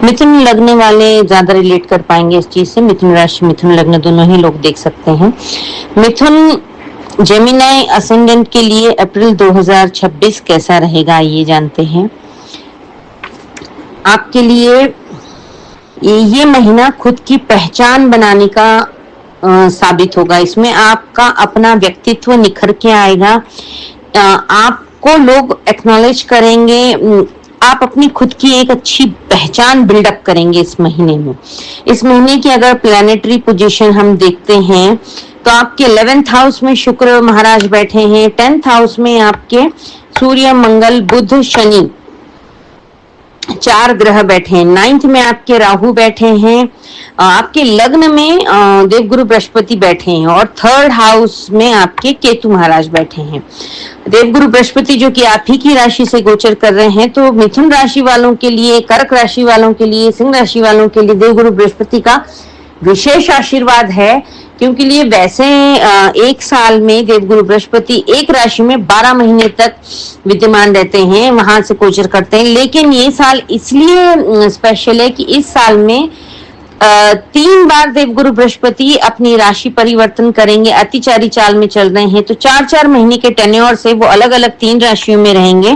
मिथुन लग्न वाले ज्यादा रिलेट कर पाएंगे इस चीज से। मिथुन राशि, मिथुन लग्न दोनों ही लोग देख सकते हैं। मिथुन जेमिनी असेंडेंट के लिए अप्रैल 2026 कैसा रहेगा ये जानते हैं। आपके लिए ये महीना खुद की पहचान बनाने का साबित होगा। इसमें आपका अपना व्यक्तित्व निखर के आएगा। आपको लोग एक्नॉलेज करेंगे। आप अपनी खुद की एक अच्छी पहचान बिल्डअप करेंगे इस महीने में। इस महीने की अगर प्लैनेटरी पोजीशन हम देखते हैं तो आपके 11th हाउस में शुक्र महाराज बैठे हैं। 10th हाउस में आपके सूर्य, मंगल, बुध, शनि 4 ग्रह बैठे हैं। 9th में आपके राहु बैठे हैं। आपके लग्न में देवगुरु बृहस्पति बैठे हैं और 3rd हाउस में आपके केतु महाराज बैठे हैं। देवगुरु बृहस्पति जो कि आप ही की राशि से गोचर कर रहे हैं, तो मिथुन राशि वालों के लिए, कर्क राशि वालों के लिए, सिंह राशि वालों के लिए देवगुरु बृहस्पति का विशेष आशीर्वाद है। क्योंकि लिए वैसे एक साल में देवगुरु बृहस्पति एक राशि में 12 महीने तक विद्यमान रहते हैं, वहां से गोचर करते हैं। लेकिन ये साल इसलिए स्पेशल है कि इस साल में 3 बार देवगुरु बृहस्पति अपनी राशि परिवर्तन करेंगे। अतिचारी चाल में चल रहे हैं, तो 4-4 महीने के टेन्योर से वो अलग अलग 3 राशियों में रहेंगे।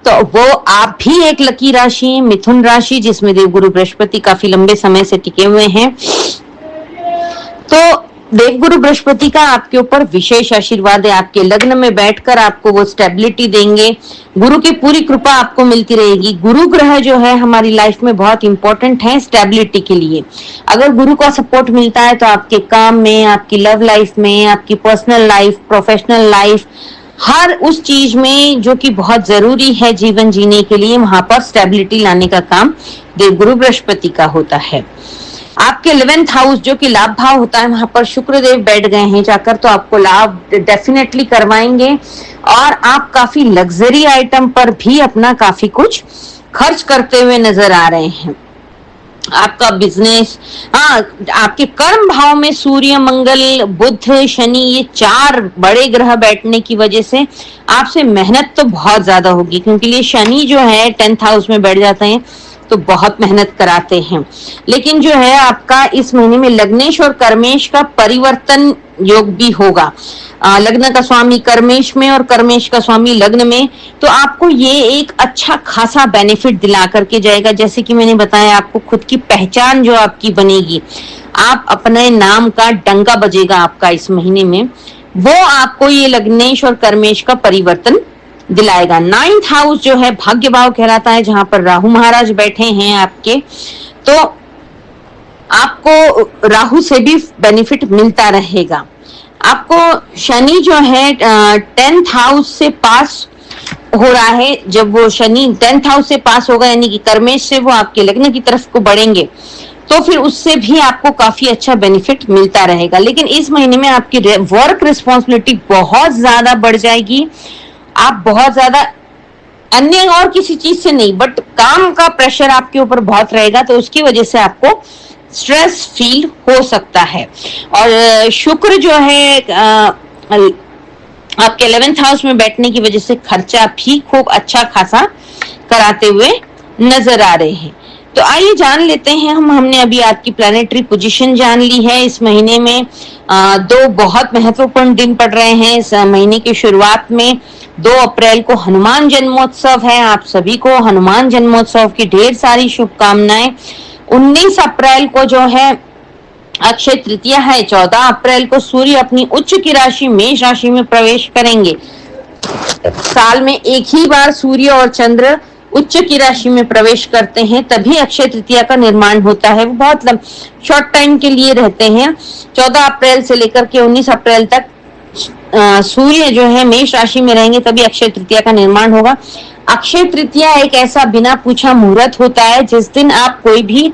तो वो आप भी एक लकी राशि मिथुन राशि, जिसमें देवगुरु बृहस्पति काफी लंबे समय से टिके हुए हैं। तो देवगुरु बृहस्पति का आपके ऊपर विशेष आशीर्वाद है। आपके लग्न में बैठकर आपको वो स्टेबिलिटी देंगे। गुरु की पूरी कृपा आपको मिलती रहेगी। गुरु ग्रह जो है हमारी लाइफ में बहुत इंपॉर्टेंट है स्टेबिलिटी के लिए। अगर गुरु का सपोर्ट मिलता है तो आपके काम में, आपकी लव लाइफ में, आपकी पर्सनल लाइफ, प्रोफेशनल लाइफ, हर उस चीज में जो कि बहुत जरूरी है जीवन जीने के लिए, वहां पर स्टेबिलिटी लाने का काम देवगुरु बृहस्पति का होता है। आपके 11th हाउस जो कि लाभ भाव होता है, वहां पर शुक्रदेव बैठ गए हैं जाकर, तो आपको लाभ डेफिनेटली करवाएंगे। और आप काफी लग्जरी आइटम पर भी अपना काफी कुछ खर्च करते हुए नजर आ रहे हैं। आपका बिजनेस, आपके कर्म भाव में सूर्य, मंगल, बुध, शनि, ये 4 बड़े ग्रह बैठने की वजह से आपसे मेहनत तो बहुत ज्यादा होगी। क्योंकि ये शनि जो है 10th हाउस में बैठ जाते हैं तो बहुत मेहनत कराते हैं। लेकिन जो है आपका इस महीने में लग्नेश और कर्मेश का परिवर्तन योग भी होगा। लग्न का स्वामी कर्मेश में और कर्मेश का स्वामी लग्न में, तो आपको ये एक अच्छा खासा बेनिफिट दिला करके जाएगा। जैसे कि मैंने बताया, आपको खुद की पहचान जो आपकी बनेगी, आप अपने नाम का डंका बजेगा आपका इस महीने में, वो आपको ये लग्नेश और कर्मेश का परिवर्तन दिलाएगा। 9th हाउस जो है भाग्य भाव कहलाता है, जहां पर राहु महाराज बैठे हैं आपके, तो आपको राहु से भी बेनिफिट मिलता रहेगा। आपको शनि जो है 10th हाउस से पास हो रहा है। जब वो शनि 10th हाउस से पास होगा, यानी कि कर्मेश से वो आपके लग्न की तरफ को बढ़ेंगे, तो फिर उससे भी आपको काफी अच्छा बेनिफिट मिलता रहेगा। लेकिन इस महीने में आपकी वर्क रिस्पॉन्सिबिलिटी बहुत ज्यादा बढ़ जाएगी। आप बहुत ज्यादा, अन्य और किसी चीज से नहीं, बट काम का प्रेशर आपके ऊपर बहुत रहेगा, तो उसकी वजह से आपको स्ट्रेस फील हो सकता है। और शुक्र जो है आपके 11th हाउस में बैठने की वजह से खर्चा भी खूब अच्छा खासा कराते हुए नजर आ रहे हैं। तो आइए जान लेते हैं हमने अभी आपकी प्लैनेटरी पोजीशन जान ली है। इस महीने में 2 बहुत महत्वपूर्ण दिन पड़ रहे हैं। इस महीने की शुरुआत में 2 अप्रैल को हनुमान जन्मोत्सव है। आप सभी को हनुमान जन्मोत्सव की ढेर सारी शुभकामनाएं। 19 अप्रैल को जो है अक्षय तृतीया है। 14 अप्रैल को सूर्य अपनी उच्च की राशि मेष राशि में प्रवेश करेंगे। साल में एक ही बार सूर्य और चंद्र उच्च की राशि में प्रवेश करते हैं, तभी अक्षय तृतीया का निर्माण होता है। वो बहुत शॉर्ट टाइम के लिए रहते हैं। 14 अप्रैल से लेकर के 19 अप्रैल तक सूर्य जो है मेष राशि में रहेंगे, तभी अक्षय तृतीया का निर्माण होगा। अक्षय तृतीया एक ऐसा बिना पूछा मुहूर्त होता है जिस दिन आप कोई भी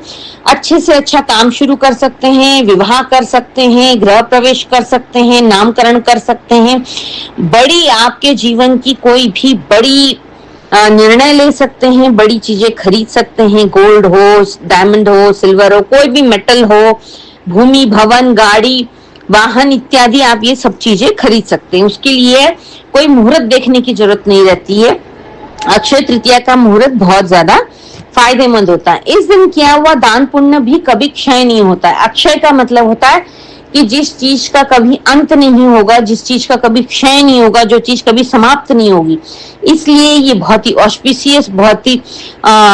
अच्छे से अच्छा काम शुरू कर सकते हैं, विवाह कर सकते हैं, गृह प्रवेश कर सकते हैं, नामकरण कर सकते हैं, बड़ी आपके जीवन की कोई भी बड़ी निर्णय ले सकते हैं, बड़ी चीजें खरीद सकते हैं, गोल्ड हो, डायमंड हो, सिल्वर हो, कोई भी मेटल हो, भूमि, भवन, गाड़ी, वाहन इत्यादि, आप ये सब चीजें खरीद सकते हैं। उसके लिए कोई मुहूर्त देखने की जरूरत नहीं रहती है। अक्षय तृतीया का मुहूर्त बहुत ज्यादा फायदेमंद होता है। इस दिन किया हुआ दान पुण्य भी कभी क्षय नहीं होता है। अक्षय का मतलब होता है कि जिस चीज का कभी अंत नहीं होगा, जिस चीज का कभी क्षय नहीं होगा, जो चीज कभी समाप्त नहीं होगी। इसलिए ये बहुत ही ऑस्पिशियस, बहुत ही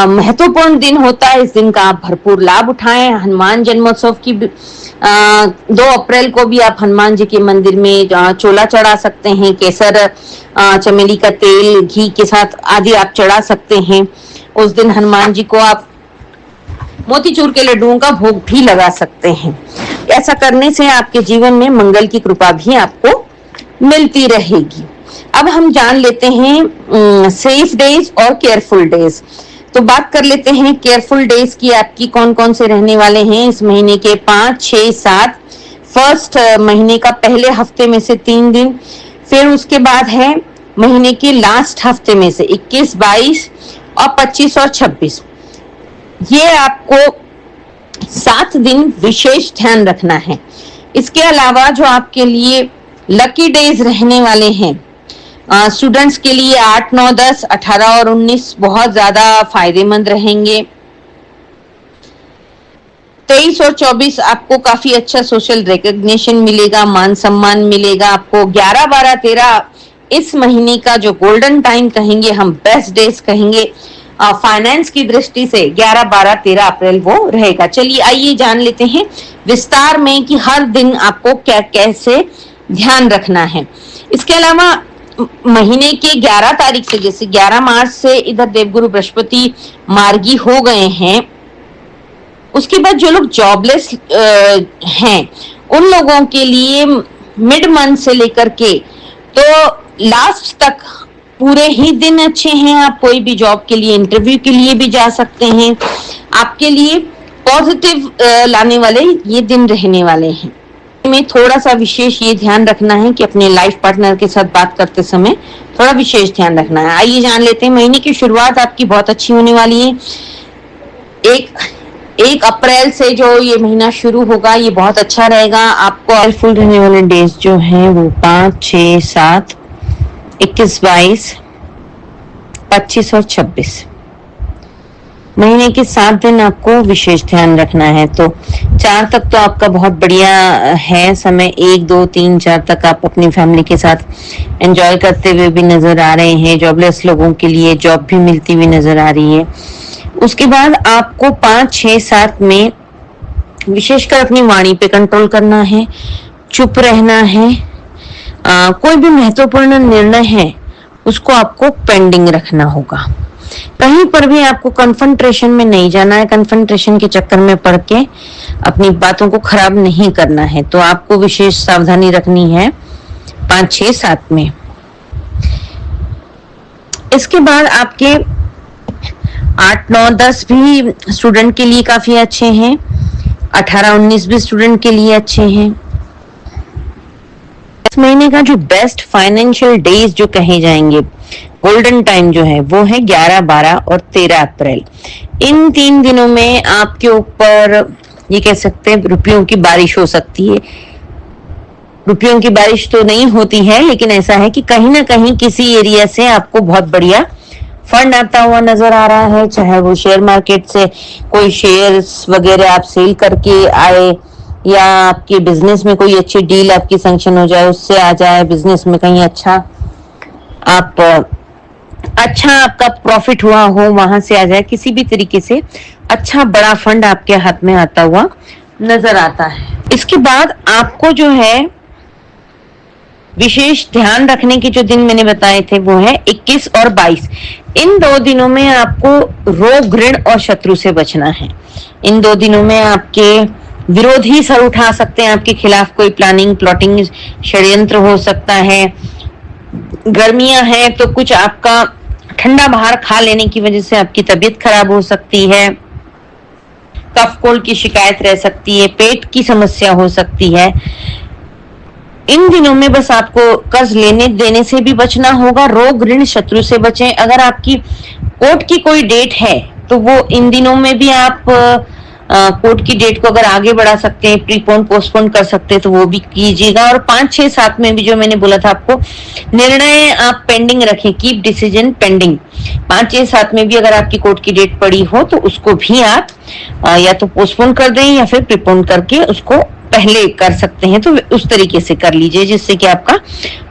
महत्वपूर्ण दिन होता है। इस दिन का आप भरपूर लाभ उठाएं। हनुमान जन्मोत्सव की 2 अप्रैल को भी आप हनुमान जी के मंदिर में चोला चढ़ा सकते हैं, केसर, चमेली का तेल, घी के साथ आदि आप चढ़ा सकते हैं। उस दिन हनुमान जी को आप मोतीचूर के लड्डुओं का भोग भी लगा सकते हैं। ऐसा करने से आपके जीवन में मंगल की कृपा भी आपको मिलती रहेगी। अब हम जान लेते हैं सेफ डेज और केयरफुल डेज। तो बात कर लेते हैं केयरफुल डेज की, आपकी कौन कौन से रहने वाले हैं इस महीने के 5, 6, 7। फर्स्ट महीने का पहले हफ्ते में से 3 दिन, फिर उसके बाद है महीने के लास्ट हफ्ते में से 21, 22 और 25 और 26। ये आपको 7 दिन विशेष ध्यान रखना है। इसके अलावा जो आपके लिए लकी डेज रहने वाले हैं स्टूडेंट्स के लिए 8, 9, 10, 18 और 19 बहुत ज्यादा फायदेमंद रहेंगे। 23 और 24 आपको काफी अच्छा सोशल रिकॉग्निशन मिलेगा, मान सम्मान मिलेगा आपको। 11, 12, 13 इस महीने का जो गोल्डन टाइम कहेंगे हम, बेस्ट डेज कहेंगे फाइनेंस की दृष्टि से 11, 12, 13 अप्रैल वो रहेगा। चलिए आइए जान लेते हैं विस्तार में कि हर दिन आपको क्या कैसे ध्यान रखना है। इसके अलावा महीने के 11 तारीख से, जैसे 11 मार्च से इधर देवगुरु बृहस्पति मार्गी हो गए हैं, उसके बाद जो लोग जॉबलेस हैं उन लोगों के लिए मिड मंथ से लेकर के तो लास्ट तक पूरे ही दिन अच्छे हैं। आप कोई भी जॉब के लिए, इंटरव्यू के लिए भी जा सकते हैं। आपके लिए पॉजिटिव लाने वाले ये दिन रहने वाले हैं। में थोड़ा सा विशेष ये ध्यान रखना है कि अपने लाइफ पार्टनर के साथ बात करते समय थोड़ा विशेष ध्यान रखना है। आइए जान लेते हैं महीने की शुरुआत आपकी बहुत अच्छी होने वाली है। 1 अप्रैल से जो ये महीना शुरू होगा ये बहुत अच्छा रहेगा। आपको हेल्पफुल रहने वाले डेज जो हैं वो 5, 6, 7, 21, 22, 25 और 26 महीने के 7 दिन आपको विशेष ध्यान रखना है। तो 4 तक तो आपका बहुत बढ़िया है समय। 1, 2, 3, 4 तक आप अपनी फैमिली के साथ एंजॉय करते हुए भी नजर आ रहे हैं। जॉबलेस लोगों के लिए जॉब भी मिलती हुई नजर आ रही है। उसके बाद आपको 5, 6, 7 में विशेषकर अपनी वाणी पे कंट्रोल करना है, चुप रहना है। कोई भी महत्वपूर्ण निर्णय है उसको आपको पेंडिंग रखना होगा। कहीं पर भी आपको कन्फ्रंट्रेशन में नहीं जाना है, कन्फ्रंट्रेशन के चक्कर में पड़ के अपनी बातों को खराब नहीं करना है। तो आपको विशेष सावधानी रखनी है 5, 6, 7 में। इसके बाद आपके 8, 9, 10 भी स्टूडेंट के लिए काफी अच्छे हैं। 18, 19 भी स्टूडेंट के लिए अच्छे हैं। इस महीने का जो बेस्ट फाइनेंशियल डेज जो कहे जाएंगे, गोल्डन टाइम जो है वो है 11, 12 और 13 अप्रैल। इन 3 दिनों में आपके ऊपर ये कह सकते हैं रुपयों की बारिश हो सकती है। रुपयों की बारिश तो नहीं होती है, लेकिन ऐसा है कि कहीं ना कहीं किसी एरिया से आपको बहुत बढ़िया फंड आता हुआ नजर आ रहा है। चाहे वो शेयर मार्केट से कोई शेयर्स वगैरह आप सेल करके आए, या आपके बिजनेस में कोई अच्छी डील आपकी सैंक्शन हो जाए, उससे आ जाए, बिजनेस में कहीं अच्छा आपका प्रॉफिट हुआ हो वहां से आ जाए। किसी भी तरीके से अच्छा बड़ा फंड आपके हाथ में आता हुआ नजर आता है। इसके बाद आपको जो है विशेष ध्यान रखने के जो दिन मैंने बताए थे वो है 21 और 22। इन 2 दिनों में आपको रोग, ऋण और शत्रु से बचना है। इन 2 दिनों में आपके विरोधी सर उठा सकते हैं आपके खिलाफ। कोई प्लानिंग, प्लॉटिंग, षड्यंत्र हो सकता है। गर्मियां हैं तो कुछ आपका ठंडा बाहर खा लेने की वजह से आपकी तबीयत खराब हो सकती है। कफ कोल्ड की शिकायत रह सकती है, पेट की समस्या हो सकती है। इन दिनों में बस आपको कर्ज लेने देने से भी बचना होगा। रोग, ऋण, शत्रु से बचें। अगर आपकी कोर्ट की कोई डेट है तो वो इन दिनों में भी आप कोर्ट की डेट को अगर आगे बढ़ा सकते हैं, प्रीपोन पोस्टपोन कर सकते हैं तो वो भी कीजिएगा। और 5, 6, 7 में भी जो मैंने बोला था आपको, निर्णय आप पेंडिंग रखें, कीप डिसीजन पेंडिंग। 5, 6, 7 में भी अगर आपकी कोर्ट की डेट पड़ी हो तो उसको भी आप या तो पोस्टपोन कर दें या फिर प्रीपोन करके उसको पहले कर सकते हैं, तो उस तरीके से कर लीजिए जिससे कि आपका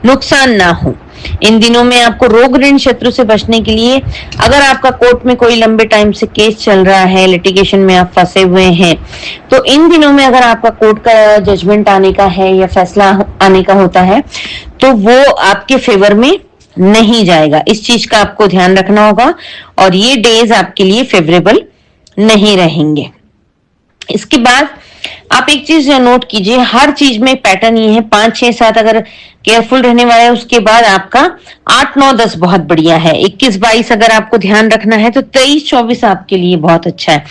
नुकसान ना हो। इन दिनों में आपको रोग ऋण शत्रु से बचने के लिए, अगर आपका कोर्ट में कोई लंबे टाइम से केस चल रहा है, लिटिगेशन में आप फंसे हुए हैं, तो इन दिनों में अगर आपका कोर्ट का जजमेंट आने का है या फैसला आने का होता है तो वो आपके फेवर में नहीं जाएगा। इस चीज का आपको ध्यान रखना होगा और ये डेज आपके लिए फेवरेबल नहीं रहेंगे। इसके बाद आप एक चीज नोट कीजिए, हर चीज में पैटर्न ये है, 5, 6, 7 अगर केयरफुल रहने वाला है, उसके बाद आपका 8, 9, 10 बहुत बढ़िया है। 21, 22 अगर आपको ध्यान रखना है तो 23, 24 आपके लिए बहुत अच्छा है।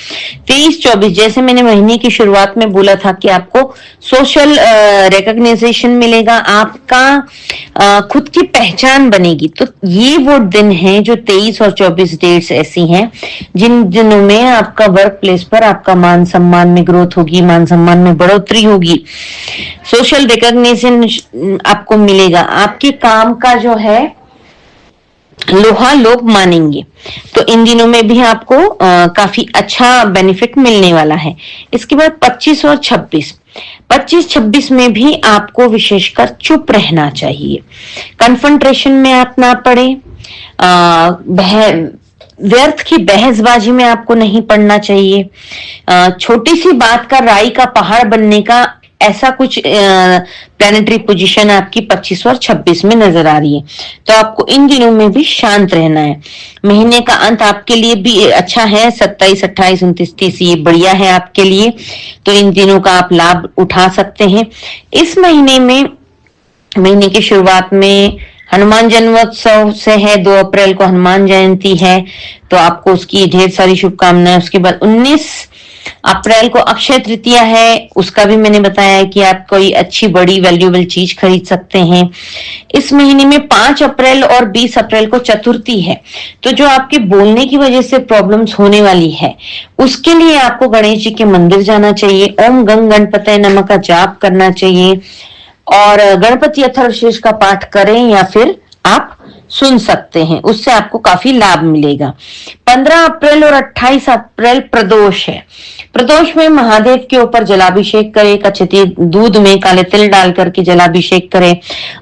23, 24 जैसे मैंने महीने की शुरुआत में बोला था कि आपको सोशल रिकॉग्नाइजेशन मिलेगा, आपका खुद की पहचान बनेगी, तो ये वो दिन है जो 23 और 24 डेट्स ऐसी हैं जिन दिनों में आपका वर्क प्लेस पर आपका मान सम्मान में ग्रोथ होगी, मान सम्मान में बढ़ोतरी होगी, सोशल रिकॉग्निशन आपको मिलेगा, आपके काम का जो है लोहा लोग मानेंगे। तो इन दिनों में भी आपको काफी अच्छा बेनिफिट मिलने वाला है। इसके बाद 25 और 26, 25, 26 में भी आपको विशेषकर चुप रहना चाहिए, कन्फ्रंटेशन में आप ना पड़े, व्यर्थ की बहसबाजी में आपको नहीं पड़ना चाहिए। छोटी सी बात का राई का पहाड़ बनने का ऐसा कुछ प्लैनेटरी पोजीशन आपकी 25 और 26 में नजर आ रही है, तो आपको इन दिनों में भी शांत रहना है। महीने का अंत आपके लिए भी अच्छा है, 27, 28, 29, 30 ये बढ़िया है आपके लिए, तो इन दिनों का आप लाभ उठा सकते हैं। इस महीने में, महीने की शुरुआत में हनुमान जन्मोत्सव से है, 2 अप्रैल को हनुमान जयंती है, तो आपको उसकी ढेर सारी शुभकामनाएं। उसके बाद 19 अप्रैल को अक्षय तृतीया है, उसका भी मैंने बताया है कि आप कोई अच्छी बड़ी वैल्यूएबल चीज खरीद सकते हैं। इस महीने में 5 अप्रैल और 20 अप्रैल को चतुर्थी है, तो जो आपके बोलने की वजह से प्रॉब्लम्स होने वाली है उसके लिए आपको गणेश जी के मंदिर जाना चाहिए, ओम गंग गणपतये नमः का जाप करना चाहिए और गणपति अथर्वशीर्ष का पाठ करें या फिर आप सुन सकते हैं, उससे आपको काफी लाभ मिलेगा। 15 अप्रैल और 28 अप्रैल प्रदोष है। प्रदोष में महादेव के ऊपर जलाभिषेक करें, कचती दूध में काले तिल डाल करके जलाभिषेक करें।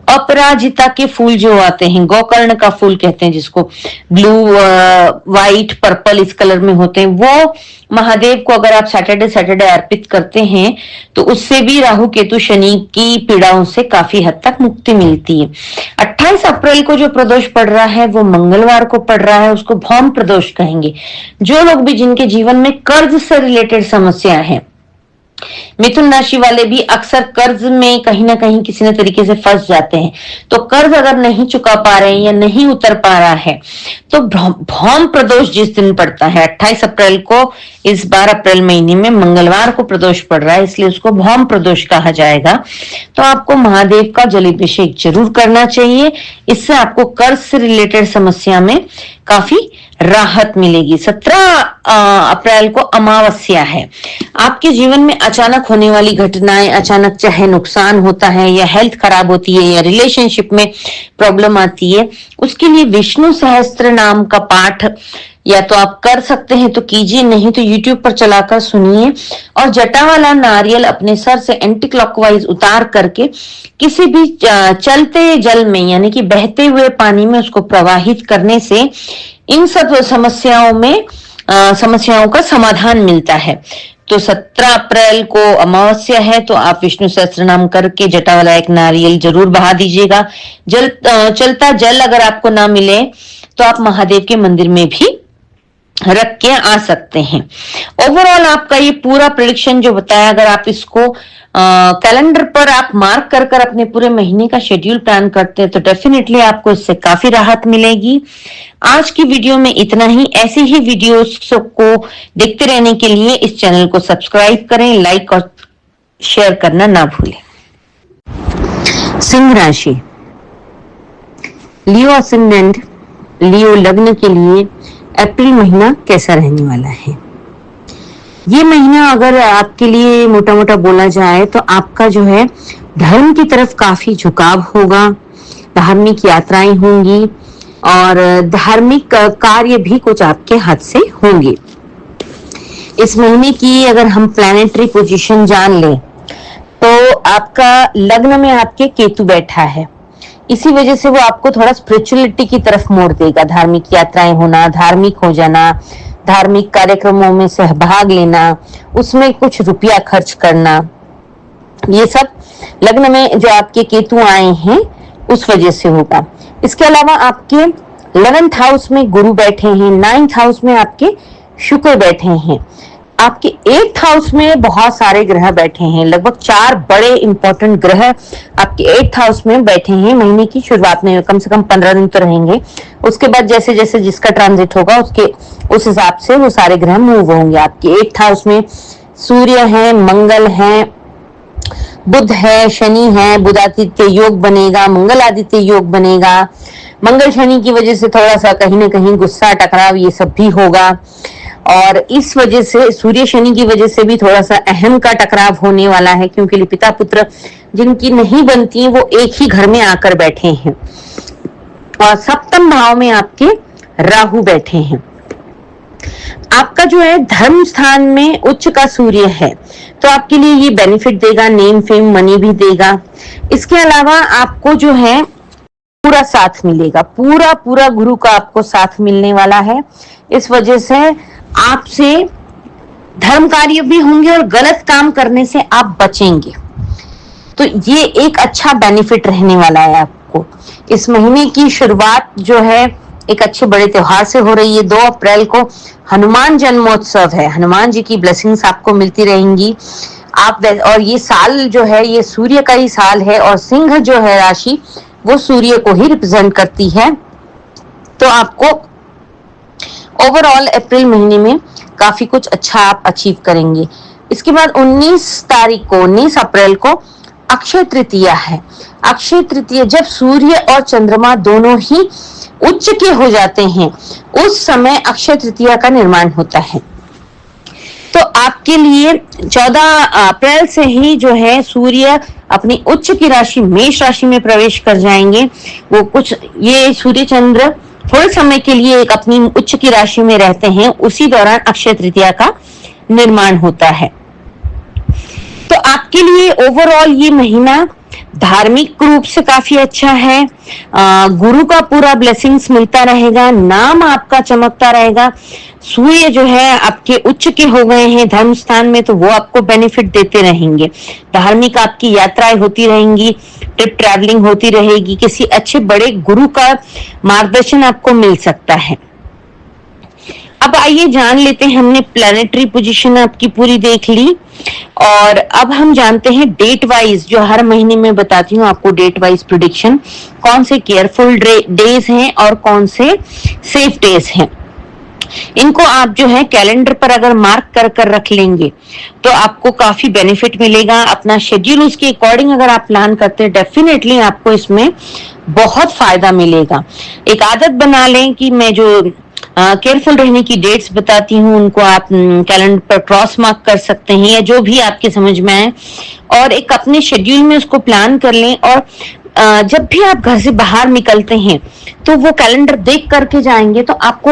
अपराजिता के फूल जो आते हैं, गोकर्ण का फूल कहते हैं जिसको, ब्लू, व्हाइट, पर्पल इस कलर में होते हैं, वो महादेव को अगर आप सैटरडे अर्पित करते हैं तो उससे भी राहु केतु शनि की पीड़ाओं से काफी हद तक मुक्ति मिलती है। 28 अप्रैल को जो प्रदोष पड़ रहा है वो मंगलवार को पड़ रहा है, उसको भौम प्रदोष कहेंगे। जो लोग भी जिनके जीवन में कर्ज से रिलेटेड समस्या है, मिथुन राशि वाले भी अक्सर कर्ज में कहीं ना कहीं किसी न तरीके से फंस जाते हैं, तो कर्ज अगर नहीं चुका पा रहे हैं या नहीं उतर पा रहा है तो भौम प्रदोष जिस दिन पड़ता है 28 अप्रैल को, इस बार अप्रैल महीने में मंगलवार को प्रदोष पड़ रहा है, इसलिए उसको भौम प्रदोष कहा जाएगा। तो आपको महादेव का जलाभिषेक जरूर करना चाहिए, इससे आपको कर्ज से रिलेटेड समस्या में काफी राहत मिलेगी। 17 अप्रैल को अमावस्या है। आपके जीवन में अचानक होने वाली घटनाएं, अचानक चाहे नुकसान होता है या हेल्थ खराब होती है या रिलेशनशिप में प्रॉब्लम आती है, उसके लिए विष्णु सहस्त्र नाम का पाठ या तो आप कर सकते हैं तो कीजिए, नहीं तो YouTube पर चलाकर सुनिए और जटा वाला नारियल अपने सर से एंटी क्लॉकवाइज उतार करके किसी भी चलते जल में यानी कि बहते हुए पानी में उसको प्रवाहित करने से इन सब समस्याओं का समाधान मिलता है। तो 17 अप्रैल को अमावस्या है, तो आप विष्णु सहस्त्र नाम करके जटा वाला एक नारियल जरूर बहा दीजिएगा। चलता जल अगर आपको ना मिले तो आप महादेव के मंदिर में भी रख के आ सकते हैं। ओवरऑल आपका ये पूरा प्रेडिक्शन जो बताया, अगर आप इसको कैलेंडर पर आप मार्क कर कर अपने पूरे महीने का शेड्यूल प्लान करते हैं तो डेफिनेटली आपको इससे काफी राहत मिलेगी। आज की वीडियो में इतना ही। ऐसी ही वीडियोस को देखते रहने के लिए इस चैनल को सब्सक्राइब करें, लाइक और शेयर करना ना भूलें। सिंह राशि, लियो असेंडेंट, लियो लग्न के लिए अप्रैल महीना कैसा रहने वाला है? ये महीना अगर आपके लिए मोटा मोटा बोला जाए तो आपका जो है धर्म की तरफ काफी झुकाव होगा, धार्मिक यात्राएं होंगी और धार्मिक कार्य भी कुछ आपके हाथ से होंगे। इस महीने की अगर हम प्लैनेटरी पोजीशन जान लें तो आपका लग्न में आपके केतु बैठा है, इसी वजह से वो आपको थोड़ा स्पिरिचुअलिटी की तरफ मोड़ देगा। धार्मिक यात्राएं होना, धार्मिक हो जाना, धार्मिक कार्यक्रमों में सहभाग लेना, उसमें कुछ रुपया खर्च करना, ये सब लग्न में जो आपके केतु आए हैं उस वजह से होगा। इसके अलावा आपके 11th हाउस में गुरु बैठे हैं, 9th हाउस में आपके शुक्र बैठे हैं, आपके 8th हाउस में बहुत सारे ग्रह बैठे हैं, लगभग 4 बड़े इंपॉर्टेंट ग्रह आपके 8th हाउस में बैठे हैं। महीने की शुरुआत में कम से कम 15 दिन तो रहेंगे, उसके बाद जैसे जैसे जिसका ट्रांजिट होगा उस हिसाब से वो सारे ग्रह मूव होंगे। आपके 8th हाउस में सूर्य है, मंगल है, बुध है, शनि है, बुध आदित्य योग बनेगा, मंगल आदित्य योग बनेगा। मंगल शनि की वजह से थोड़ा सा कहीं ना कहीं गुस्सा, टकराव ये सब भी होगा और इस वजह से सूर्य शनि की वजह से भी थोड़ा सा अहम का टकराव होने वाला है, क्योंकि पिता पुत्र जिनकी नहीं बनती वो एक ही घर में आकर बैठे हैं। और सप्तम भाव में आपके राहु बैठे हैं। आपका जो है धर्म स्थान में उच्च का सूर्य है, तो आपके लिए ये बेनिफिट देगा, नेम फेम मनी भी देगा। इसके अलावा आपको जो है पूरा साथ मिलेगा, पूरा गुरु का आपको साथ मिलने वाला है। इस वजह से आपसे धर्म कार्य भी होंगे और गलत काम करने से आप बचेंगे। तो ये एक अच्छा बेनिफिट रहने वाला है आपको। इस महीने की शुरुआत जो है एक अच्छे बड़े त्योहार से हो रही है। 2 अप्रैल को हनुमान जन्मोत्सव है, हनुमान जी की ब्लेसिंग्स आपको मिलती रहेंगी। और ये साल जो है ये सूर्य का ही साल है और सिंह जो है राशि वो सूर्य को ही रिप्रेजेंट करती है। तो आपको ओवरऑल अप्रैल महीने में काफी कुछ अच्छा आप अचीव करेंगे। इसके बाद 19 अप्रैल को अक्षय तृतीया है। अक्षय तृतीया जब सूर्य और चंद्रमा दोनों ही उच्च के हो जाते हैं उस समय अक्षय तृतीया का निर्माण होता है। तो आपके लिए 14 अप्रैल से ही जो है सूर्य अपनी उच्च की राशि मेष राशि में प्रवेश कर जाएंगे। वो कुछ ये सूर्य चंद्र थोड़े समय के लिए एक अपनी उच्च की राशि में रहते हैं, उसी दौरान अक्षय तृतीया का निर्माण होता है। तो आपके लिए ओवरऑल ये महीना धार्मिक रूप से काफी अच्छा है। गुरु का पूरा ब्लेसिंग्स मिलता रहेगा, नाम आपका चमकता रहेगा। सूर्य जो है आपके उच्च के हो गए हैं धर्म स्थान में, तो वो आपको बेनिफिट देते रहेंगे। धार्मिक आपकी यात्राएं होती रहेंगी, ट्रिप ट्रैवलिंग होती रहेगी, किसी अच्छे बड़े गुरु का मार्गदर्शन आपको मिल सकता है। अब आइए जान लेते हैं, हमने प्लैनेटरी पोजीशन आपकी पूरी देख ली और अब हम जानते हैं डेट वाइज, जो हर महीने में बताती हूँ आपको डेट वाइज प्रेडिक्शन, कौन से केयरफुल डेज हैं और कौन से सेफ डेज हैं। इनको आप जो है कैलेंडर पर अगर मार्क कर रख लेंगे तो आपको काफी बेनिफिट मिलेगा। अपना शेड्यूल उसके अकॉर्डिंग अगर आप प्लान करते हैं डेफिनेटली आपको इसमें बहुत फायदा मिलेगा। एक आदत बना लें कि मैं जो केयरफुल रहने की डेट्स बताती हूँ उनको आप कैलेंडर पर क्रॉस मार्क कर सकते हैं या जो भी आपके समझ में आए, और एक अपने शेड्यूल में उसको प्लान कर लें। और जब भी आप घर से बाहर निकलते हैं तो वो कैलेंडर देख करके जाएंगे तो आपको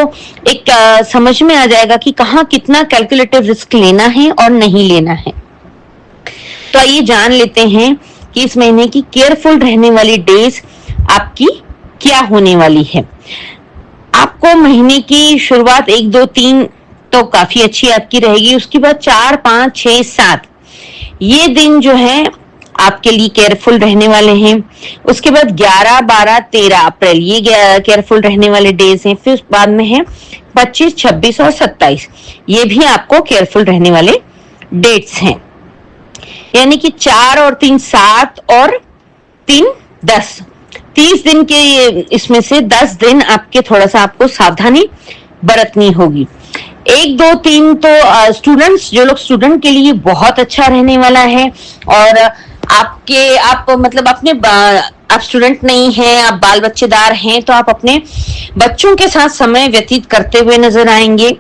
एक समझ में आ जाएगा कि कहाँ कितना कैलकुलेटिव रिस्क लेना है और नहीं लेना है। तो आइए जान लेते हैं कि इस महीने की केयरफुल रहने वाली डेज आपकी क्या होने वाली है। आपको महीने की शुरुआत 1, 2, 3 तो काफी अच्छी आपकी रहेगी। उसके बाद 4, 5, 6, 7 ये दिन जो है आपके लिए केयरफुल रहने वाले हैं। उसके बाद 11, 12, 13 अप्रैल ये केयरफुल रहने वाले डेज हैं। फिर बाद में है 25, 26 और 27, ये भी आपको केयरफुल रहने वाले डेट्स हैं। यानी कि 4 और 3 7 और 3 10, 30 दिन के इसमें से 10 दिन आपके थोड़ा सा आपको सावधानी बरतनी होगी। 1, 2, 3 तो स्टूडेंट्स, जो लोग स्टूडेंट के लिए बहुत अच्छा रहने वाला है। और आप मतलब अपने आप स्टूडेंट नहीं हैं, आप बाल बच्चेदार हैं, तो आप अपने बच्चों के साथ समय व्यतीत करते हुए नजर आएंगे।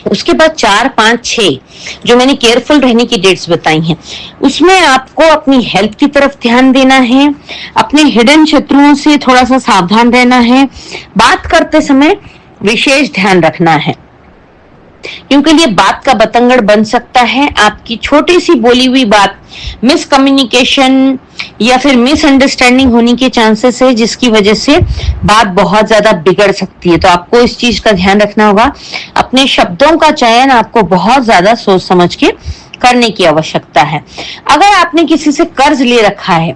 उसके बाद 4, 5, 6 जो मैंने केयरफुल रहने की डेट्स बताई हैं, उसमें आपको अपनी हेल्थ की तरफ ध्यान देना है, अपने हिडन शत्रुओं से थोड़ा सा सावधान रहना है, बात करते समय विशेष ध्यान रखना है, क्योंकि ये बात का बतंगड़ बन सकता है। आपकी छोटी सी बोली हुई बात मिसकम्युनिकेशन या फिर मिसअंडरस्टैंडिंग होने के चांसेस है, जिसकी वजह से बात बहुत ज्यादा बिगड़ सकती है। तो आपको इस चीज का ध्यान रखना होगा। अपने शब्दों का चयन आपको बहुत ज्यादा सोच समझ के करने की आवश्यकता है। अगर आपने किसी से कर्ज ले रखा है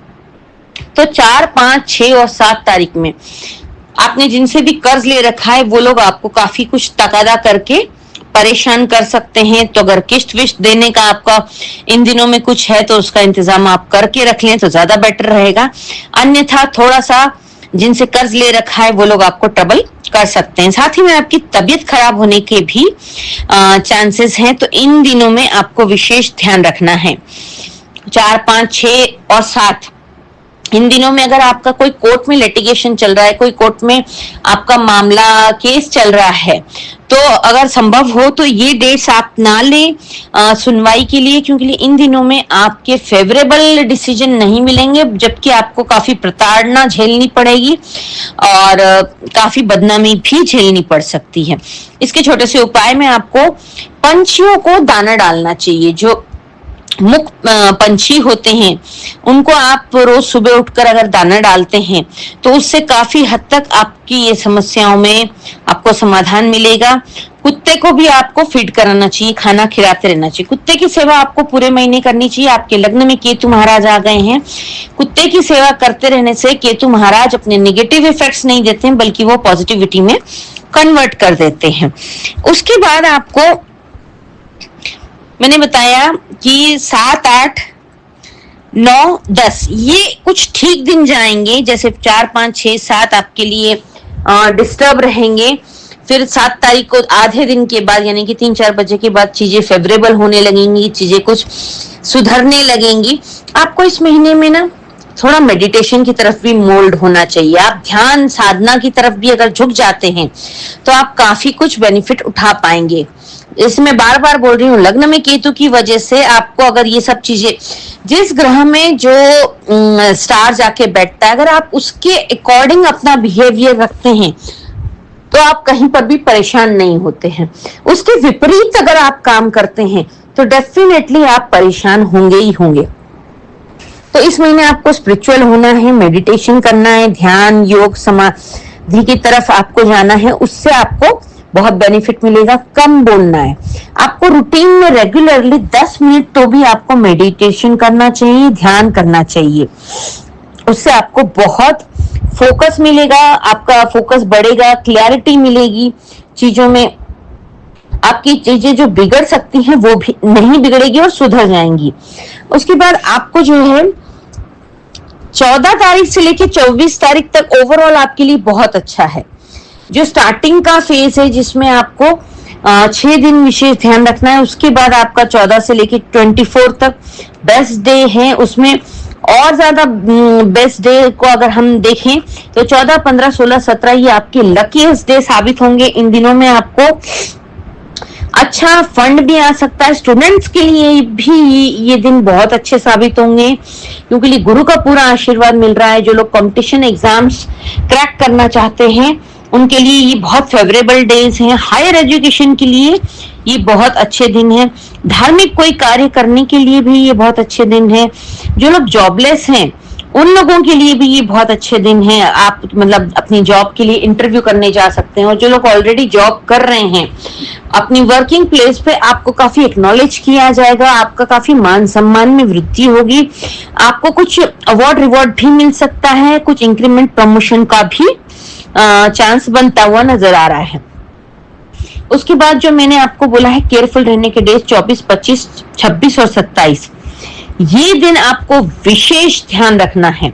तो 4, 5, 6 और 7 तारीख में आपने जिनसे भी कर्ज ले रखा है वो लोग आपको काफी कुछ तकादा करके परेशान कर सकते हैं। तो अगर किस्त विस्त देने का आपका इन दिनों में कुछ है तो उसका इंतजाम आप करके रख लें तो ज्यादा बेटर रहेगा। अन्यथा थोड़ा सा जिनसे कर्ज ले रखा है वो लोग आपको ट्रबल कर सकते हैं। साथ ही में आपकी तबीयत खराब होने के भी चांसेस हैं, तो इन दिनों में आपको विशेष ध्यान रखना है। 4, 5, 6 और 7 इन दिनों में अगर आपका कोई कोर्ट में लिटिगेशन चल रहा है, कोई कोर्ट में आपका मामला केस चल रहा है, तो अगर संभव हो तो ये डेट्स आप ना लें सुनवाई के लिए, क्योंकि इन दिनों में आपके फेवरेबल डिसीजन नहीं मिलेंगे, जबकि आपको काफी प्रताड़ना झेलनी पड़ेगी और काफी बदनामी भी झेलनी पड़ सकती है। इसके छोटे से उपाय में आपको पंछियों को दाना डालना चाहिए। जो मुख पंछी होते हैं उनको आप रोज सुबह उठकर अगर दाना डालते हैं तो उससे काफी हद तक आपकी ये समस्याओं में आपको समाधान मिलेगा। कुत्ते को भी आपको फीड कराना चाहिए, खाना खिलाते रहना चाहिए। कुत्ते की सेवा आपको पूरे महीने करनी चाहिए। आपके लग्न में केतु महाराज आ गए हैं, कुत्ते की सेवा करते रहने से केतु महाराज अपने नेगेटिव इफेक्ट्स नहीं देते हैं बल्कि वो पॉजिटिविटी में कन्वर्ट कर देते हैं। उसके बाद आपको मैंने बताया कि 7, 8, 9, 10 ये कुछ ठीक दिन जाएंगे। जैसे 4, 5, 6, 7 आपके लिए डिस्टर्ब रहेंगे। फिर 7 तारीख को आधे दिन के बाद यानी कि 3-4 बजे के बाद चीजें फेवरेबल होने लगेंगी, चीजें कुछ सुधरने लगेंगी। आपको इस महीने में ना थोड़ा मेडिटेशन की तरफ भी मोल्ड होना चाहिए। आप ध्यान साधना की तरफ भी अगर झुक जाते हैं तो आप काफी कुछ बेनिफिट उठा पाएंगे। इसमें बार बार बोल रही हूँ, लग्न में केतु की वजह से आपको अगर ये सब चीजें, जिस ग्रह में जो स्टार जाके बैठता है, अगर आप उसके अकॉर्डिंग अपना बिहेवियर रखते हैं तो आप कहीं पर भी परेशान नहीं होते हैं। उसके विपरीत अगर आप काम करते हैं तो डेफिनेटली आप परेशान होंगे ही होंगे। तो इस महीने आपको स्पिरिचुअल होना है, मेडिटेशन करना है, ध्यान योग समाधि की तरफ आपको जाना है। उससे आपको बहुत बेनिफिट मिलेगा। कम बोलना है आपको। रूटीन में रेगुलरली 10 मिनट तो भी आपको मेडिटेशन करना चाहिए, ध्यान करना चाहिए। उससे आपको बहुत फोकस मिलेगा, आपका फोकस बढ़ेगा, क्लैरिटी मिलेगी चीजों में। आपकी चीजें जो बिगड़ सकती हैं वो भी नहीं बिगड़ेगी और सुधर जाएंगी। उसके बाद आपको जो है 14 तारीख से लेकर 24 तारीख तक ओवरऑल आपके लिए बहुत अच्छा है। जो स्टार्टिंग का फेज है जिसमें आपको 6 दिन विशेष ध्यान रखना है, उसके बाद आपका 14 से लेकर 24 तक बेस्ट डे है। उसमें और ज्यादा बेस्ट डे को अगर हम देखें तो 14, 15, 16, 17 ये आपके लकीस्ट डे साबित होंगे। इन दिनों में आपको अच्छा फंड भी आ सकता है। स्टूडेंट्स के लिए भी ये दिन बहुत अच्छे साबित होंगे क्योंकि गुरु का पूरा आशीर्वाद मिल रहा है। जो लोग कंपटीशन एग्जाम्स क्रैक करना चाहते हैं उनके लिए ये बहुत फेवरेबल डेज हैं। हायर एजुकेशन के लिए ये बहुत अच्छे दिन हैं। धार्मिक कोई कार्य करने के लिए भी ये बहुत अच्छे दिन हैं। जो लोग जॉबलेस हैं उन लोगों के लिए भी ये बहुत अच्छे दिन हैं। आप मतलब अपनी जॉब के लिए इंटरव्यू करने जा सकते हैं। और जो लोग ऑलरेडी जॉब कर रहे हैं अपनी वर्किंग प्लेस पे आपको काफी एक्नॉलेज किया जाएगा, आपका काफी मान सम्मान में वृद्धि होगी, आपको कुछ अवार्ड रिवॉर्ड भी मिल सकता है, कुछ इंक्रीमेंट प्रमोशन का भी चांस बनता हुआ नजर आ रहा है। उसके बाद जो मैंने आपको बोला है केयरफुल रहने के डेज 24, 25, 26 और 27 ये दिन आपको विशेष ध्यान रखना है।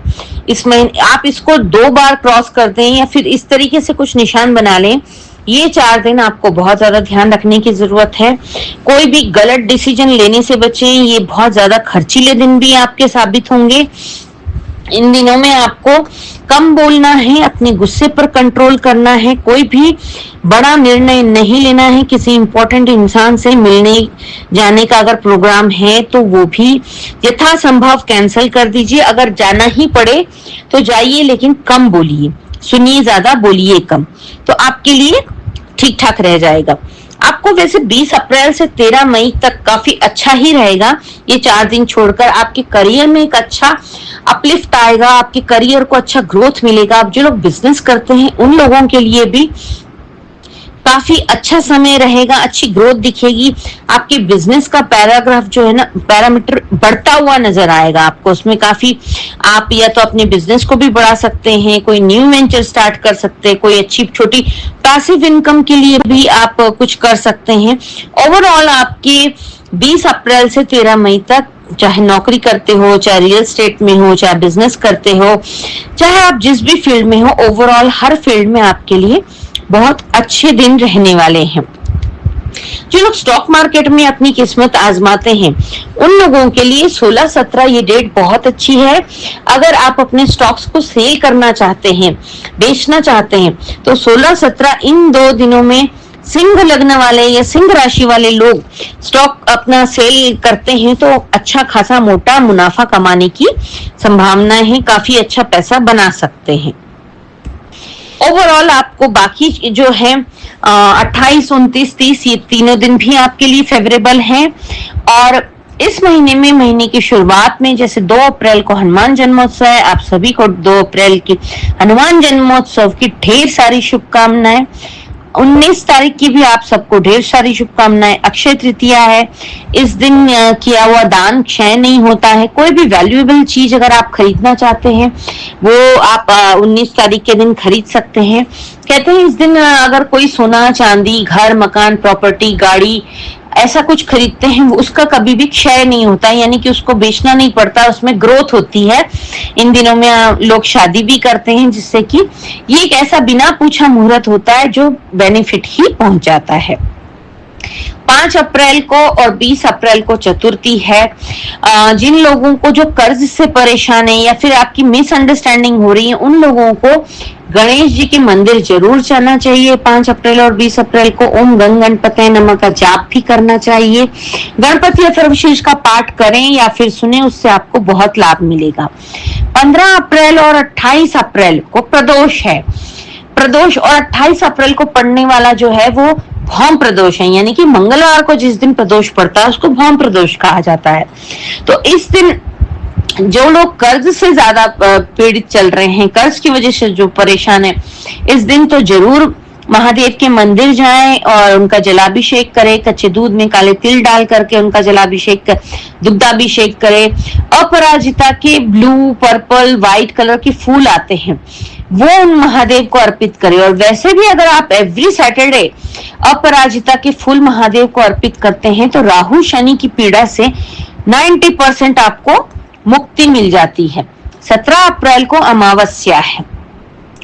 इसमें आप इसको 2 बार क्रॉस कर दें या फिर इस तरीके से कुछ निशान बना लें। ये 4 दिन आपको बहुत ज्यादा ध्यान रखने की जरूरत है। कोई भी गलत डिसीजन लेने से बचें। ये बहुत ज्यादा खर्चीले दिन भी आपके साबित होंगे। इन दिनों में आपको कम बोलना है, अपने गुस्से पर कंट्रोल करना है, कोई भी बड़ा निर्णय नहीं लेना है। किसी इंपॉर्टेंट इंसान से मिलने जाने का अगर प्रोग्राम है तो वो भी यथासंभव कैंसिल कर दीजिए। अगर जाना ही पड़े तो जाइए, लेकिन कम बोलिए, सुनिए ज्यादा, बोलिए कम, तो आपके लिए ठीक ठाक रह जाएगा। आपको वैसे 20 अप्रैल से 13 मई तक काफी अच्छा ही रहेगा। ये 4 दिन छोड़कर आपके करियर में एक अच्छा अपलिफ्ट आएगा, आपके करियर को अच्छा ग्रोथ मिलेगा। आप जो लोग बिजनेस करते हैं उन लोगों के लिए भी काफी अच्छा समय रहेगा, अच्छी ग्रोथ दिखेगी। आपके बिजनेस का पैराग्राफ जो है ना, पैरामीटर बढ़ता हुआ नजर आएगा आपको। उसमें काफी आप या तो अपने बिजनेस को भी बढ़ा सकते हैं, कोई न्यू वेंचर स्टार्ट कर सकते हैं, कोई अच्छी छोटी पैसिव इनकम के लिए भी आप कुछ कर सकते हैं। ओवरऑल आपके 20 अप्रैल से 13 मई तक, चाहे नौकरी करते हो, चाहे रियल एस्टेट में हो, चाहे बिजनेस करते हो, चाहे आप जिस भी फील्ड में हो, ओवरऑल हर फील्ड में आपके लिए बहुत अच्छे दिन रहने वाले हैं। जो लोग स्टॉक मार्केट में अपनी किस्मत आजमाते हैं उन लोगों के लिए 16-17 ये डेट बहुत अच्छी है। अगर आप अपने स्टॉक्स को सेल करना चाहते हैं, बेचना चाहते हैं, तो 16-17 इन 2 दिनों में सिंह लग्न वाले या सिंह राशि वाले लोग स्टॉक अपना सेल करते हैं तो अच्छा खासा मोटा मुनाफा कमाने की संभावना है, काफी अच्छा पैसा बना सकते हैं। ओवरऑल आपको बाकी जो है 28, 29, 30 ये तीनों दिन भी आपके लिए फेवरेबल हैं। और इस महीने में, महीने की शुरुआत में, जैसे 2 अप्रैल को हनुमान जन्मोत्सव है, आप सभी को 2 अप्रैल की हनुमान जन्मोत्सव की ढेर सारी शुभकामनाएं। 19 तारीख की भी आप सबको ढेर सारी शुभकामनाएं। अक्षय तृतीया है, इस दिन किया हुआ दान क्षय नहीं होता है। कोई भी वैल्यूएबल चीज अगर आप खरीदना चाहते हैं वो आप 19 तारीख के दिन खरीद सकते हैं। कहते हैं इस दिन अगर कोई सोना चांदी, घर मकान, प्रॉपर्टी, गाड़ी ऐसा कुछ खरीदते हैं, उसका कभी भी क्षय नहीं होता, यानी कि उसको बेचना नहीं पड़ता, उसमें ग्रोथ होती है। इन दिनों में लोग शादी भी करते हैं, जिससे कि ये एक ऐसा बिना पूछा मुहूर्त होता है जो बेनिफिट ही पहुंचाता है। 5 अप्रैल को और 20 अप्रैल को चतुर्थी है। जिन लोगों को जो कर्ज से परेशान है या फिर आपकी मिसअंडरस्टैंडिंग हो रही है, उन लोगों को गणेश जी के मंदिर जरूर जाना चाहिए। 5 अप्रैल और 20 अप्रैल को ओम गंग गणपते नमः का जाप भी करना चाहिए। गणपति अथर्वशीर्ष का पाठ करें या फिर सुने, उससे आपको बहुत लाभ मिलेगा। 15 अप्रैल और 28 अप्रैल को प्रदोष है। प्रदोष और 28 अप्रैल को पड़ने वाला जो है वो भौम प्रदोष है, यानी कि मंगलवार को जिस दिन प्रदोष पड़ता है उसको भौम प्रदोष कहा जाता है। तो इस दिन जो लोग कर्ज से ज्यादा पीड़ित चल रहे हैं, कर्ज की वजह से जो परेशान है, इस दिन तो जरूर महादेव के मंदिर जाएं और उनका जलाभिषेक करें। कच्चे दूध में काले तिल डाल करके उनका जलाभिषेक, दुग्धाभिषेक करें। अपराजिता के ब्लू, पर्पल, व्हाइट कलर के फूल आते हैं, वो उन महादेव को अर्पित करें। और वैसे भी अगर आप एवरी सैटरडे अपराजिता के फूल महादेव को अर्पित करते हैं तो राहु शनि की पीड़ा से 90% आपको मुक्ति मिल जाती है। 17 अप्रैल को अमावस्या है।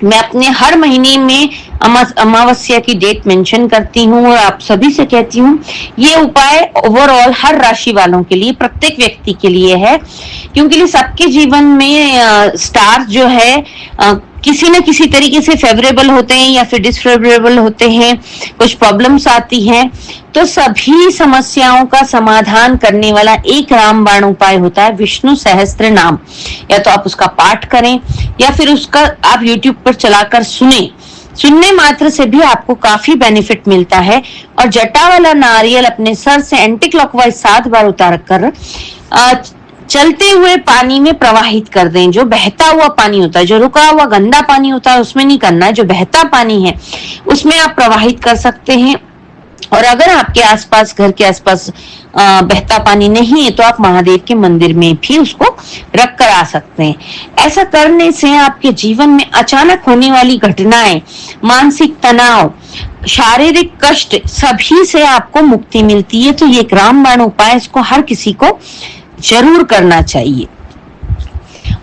मैं अपने हर महीने में अमावस्या की डेट मेंशन करती हूँ और आप सभी से कहती हूँ ये उपाय ओवरऑल हर राशि वालों के लिए, प्रत्येक व्यक्ति के लिए है, क्योंकि सबके जीवन में स्टार जो है किसी न किसी तरीके से फेवरेबल होते हैं या फिर डिसफेवरेबल होते हैं, कुछ प्रॉब्लम्स आती हैं। तो सभी समस्याओं का समाधान करने वाला एक रामबाण उपाय होता है विष्णु सहस्त्र नाम। या तो आप उसका पाठ करें या फिर उसका आप YouTube पर चलाकर सुनने मात्र से भी आपको काफी बेनिफिट मिलता है। और जटा वाला नारियल अपने सर से एंटी क्लॉकवाइज 7 बार उतार कर चलते हुए पानी में प्रवाहित कर दें। जो बहता हुआ पानी होता है, जो रुका हुआ गंदा पानी होता है उसमें नहीं करना है, जो बहता पानी है उसमें आप प्रवाहित कर सकते हैं। और अगर आपके आसपास, घर के आसपास बहता पानी नहीं है तो आप महादेव के मंदिर में भी उसको रख कर आ सकते हैं। ऐसा करने से आपके जीवन में अचानक होने वाली घटनाएं, मानसिक तनाव, शारीरिक कष्ट, सभी से आपको मुक्ति मिलती है। तो ये एक रामबाण उपाय, इसको हर किसी को जरूर करना चाहिए।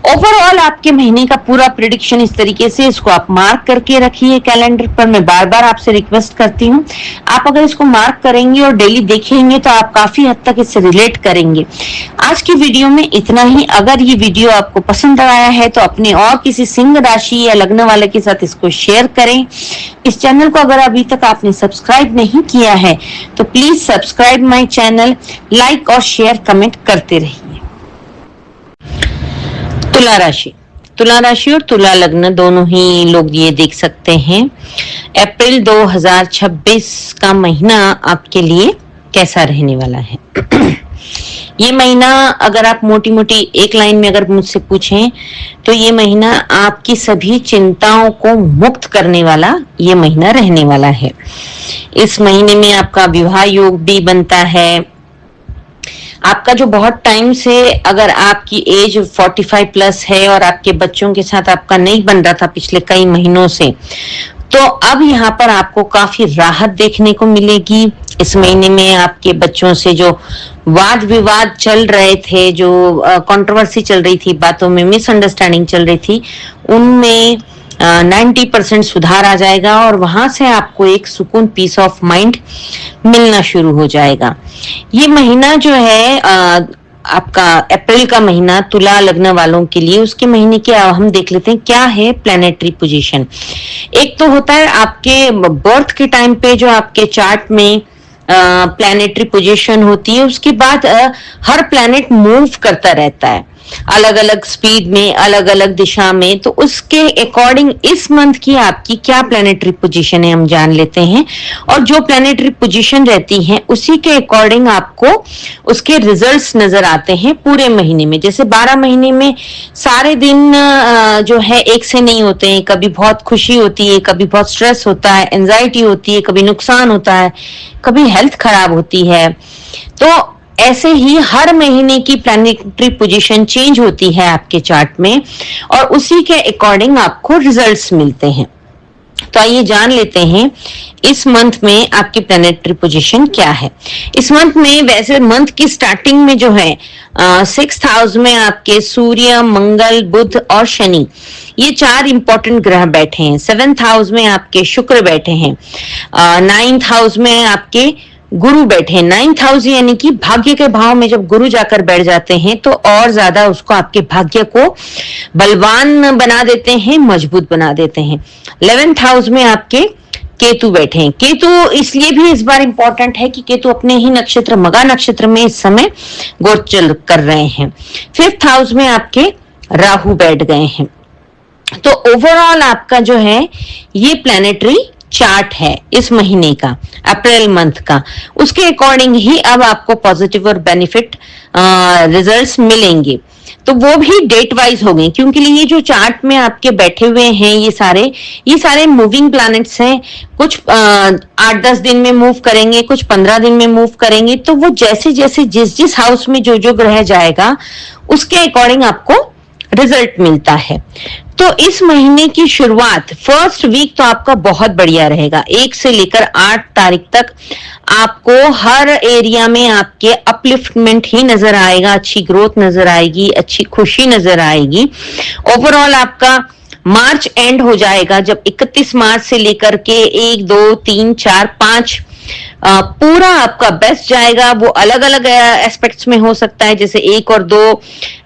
ओवरऑल आपके महीने का पूरा प्रिडिक्शन इस तरीके से, इसको आप मार्क करके रखिए कैलेंडर पर। मैं बार बार आपसे रिक्वेस्ट करती हूँ, आप अगर इसको मार्क करेंगे और डेली देखेंगे तो आप काफी हद तक इससे रिलेट करेंगे। आज की वीडियो में इतना ही। अगर ये वीडियो आपको पसंद आया है तो अपने और किसी सिंह राशि या लग्न वाले के साथ इसको शेयर करें। इस चैनल को अगर अभी तक आपने सब्सक्राइब नहीं किया है तो please subscribe my channel, like और शेयर कमेंट करते रहिए। तुला राशि, तुला राशि और तुला लग्न दोनों ही लोग ये देख सकते हैं अप्रैल 2026 का महीना आपके लिए कैसा रहने वाला है। ये महीना अगर आप मोटी मोटी एक लाइन में अगर मुझसे पूछें तो ये महीना आपकी सभी चिंताओं को मुक्त करने वाला ये महीना रहने वाला है। इस महीने में आपका विवाह योग भी बनता है। आपका जो बहुत टाइम से अगर आपकी एज 45 प्लस है और आपके बच्चों के साथ आपका नहीं बन रहा था पिछले कई महीनों से, तो अब यहाँ पर आपको काफी राहत देखने को मिलेगी। इस महीने में आपके बच्चों से जो वाद विवाद चल रहे थे, जो कंट्रोवर्सी चल रही थी, बातों में मिसअंडरस्टैंडिंग चल रही थी, उनमें 90% सुधार आ जाएगा और वहां से आपको एक सुकून, पीस ऑफ माइंड मिलना शुरू हो जाएगा। ये महीना जो है आपका अप्रैल का महीना तुला लग्न वालों के लिए, उसके महीने के हम देख लेते हैं क्या है प्लैनेटरी पोजीशन। एक तो होता है आपके बर्थ के टाइम पे जो आपके चार्ट में प्लैनेटरी पोजीशन होती है, उसके बाद हर प्लैनेट मूव करता रहता है अलग अलग स्पीड में, अलग अलग दिशा में। तो उसके अकॉर्डिंग इस मंथ की आपकी क्या प्लैनेटरी पोजीशन है हम जान लेते हैं, और जो प्लैनेटरी पोजीशन रहती है उसी के अकॉर्डिंग आपको उसके रिजल्ट्स नजर आते हैं पूरे महीने में। जैसे 12 महीने में सारे दिन जो है एक से नहीं होते हैं, कभी बहुत खुशी होती है, कभी बहुत स्ट्रेस होता है, एंजाइटी होती है, कभी नुकसान होता है, कभी हेल्थ खराब होती है। तो ऐसे ही हर महीने की प्लैनेटरी पोजीशन चेंज होती है आपके चार्ट में और उसी के अकॉर्डिंग आपको रिजल्ट्स मिलते हैं। तो आइए जान लेते हैं इस मंथ में आपकी प्लैनेटरी पोजीशन क्या है। इस मंथ में वैसे मंथ की स्टार्टिंग में जो है 6th हाउस में आपके सूर्य, मंगल, बुध और शनि, ये 4 इंपॉर्टेंट ग्रह बैठे हैं। 7th हाउस में आपके शुक्र बैठे हैं। 9th हाउस में आपके गुरु बैठे। 9th हाउस यानी कि भाग्य के भाव में जब गुरु जाकर बैठ जाते हैं तो और ज्यादा उसको आपके भाग्य को बलवान बना देते हैं, मजबूत बना देते हैं। 11th हाउस में आपके केतु बैठे हैं। केतु इसलिए भी इस बार इंपॉर्टेंट है कि केतु अपने ही नक्षत्र मगा नक्षत्र में इस समय गोचर कर रहे हैं। 5th हाउस में आपके राहु बैठ गए हैं। तो ओवरऑल आपका जो है ये प्लैनेटरी चार्ट है इस महीने का, अप्रैल मंथ का। उसके अकॉर्डिंग ही अब आपको पॉजिटिव और बेनिफिट रिजल्ट्स मिलेंगे। तो वो भी डेट वाइज हो गए, क्योंकि ये जो चार्ट में आपके बैठे हुए हैं ये सारे मूविंग प्लैनेट्स हैं। कुछ 8-10 दिन में मूव करेंगे, कुछ 15 दिन में मूव करेंगे। तो वो जैसे जैसे जिस हाउस में जो ग्रह जाएगा उसके अकॉर्डिंग आपको रिजल्ट मिलता है। तो इस महीने की शुरुआत फर्स्ट वीक तो आपका बहुत बढ़िया रहेगा। 1 से लेकर 8 तारीख तक आपको हर एरिया में आपके अपलिफ्टमेंट ही नजर आएगा, अच्छी ग्रोथ नजर आएगी, अच्छी खुशी नजर आएगी। ओवरऑल आपका मार्च एंड हो जाएगा जब 31 मार्च से लेकर के 1, 2, 3, 4, 5 पूरा आपका बेस्ट जाएगा। वो अलग अलग एस्पेक्ट्स में हो सकता है, जैसे 1 और 2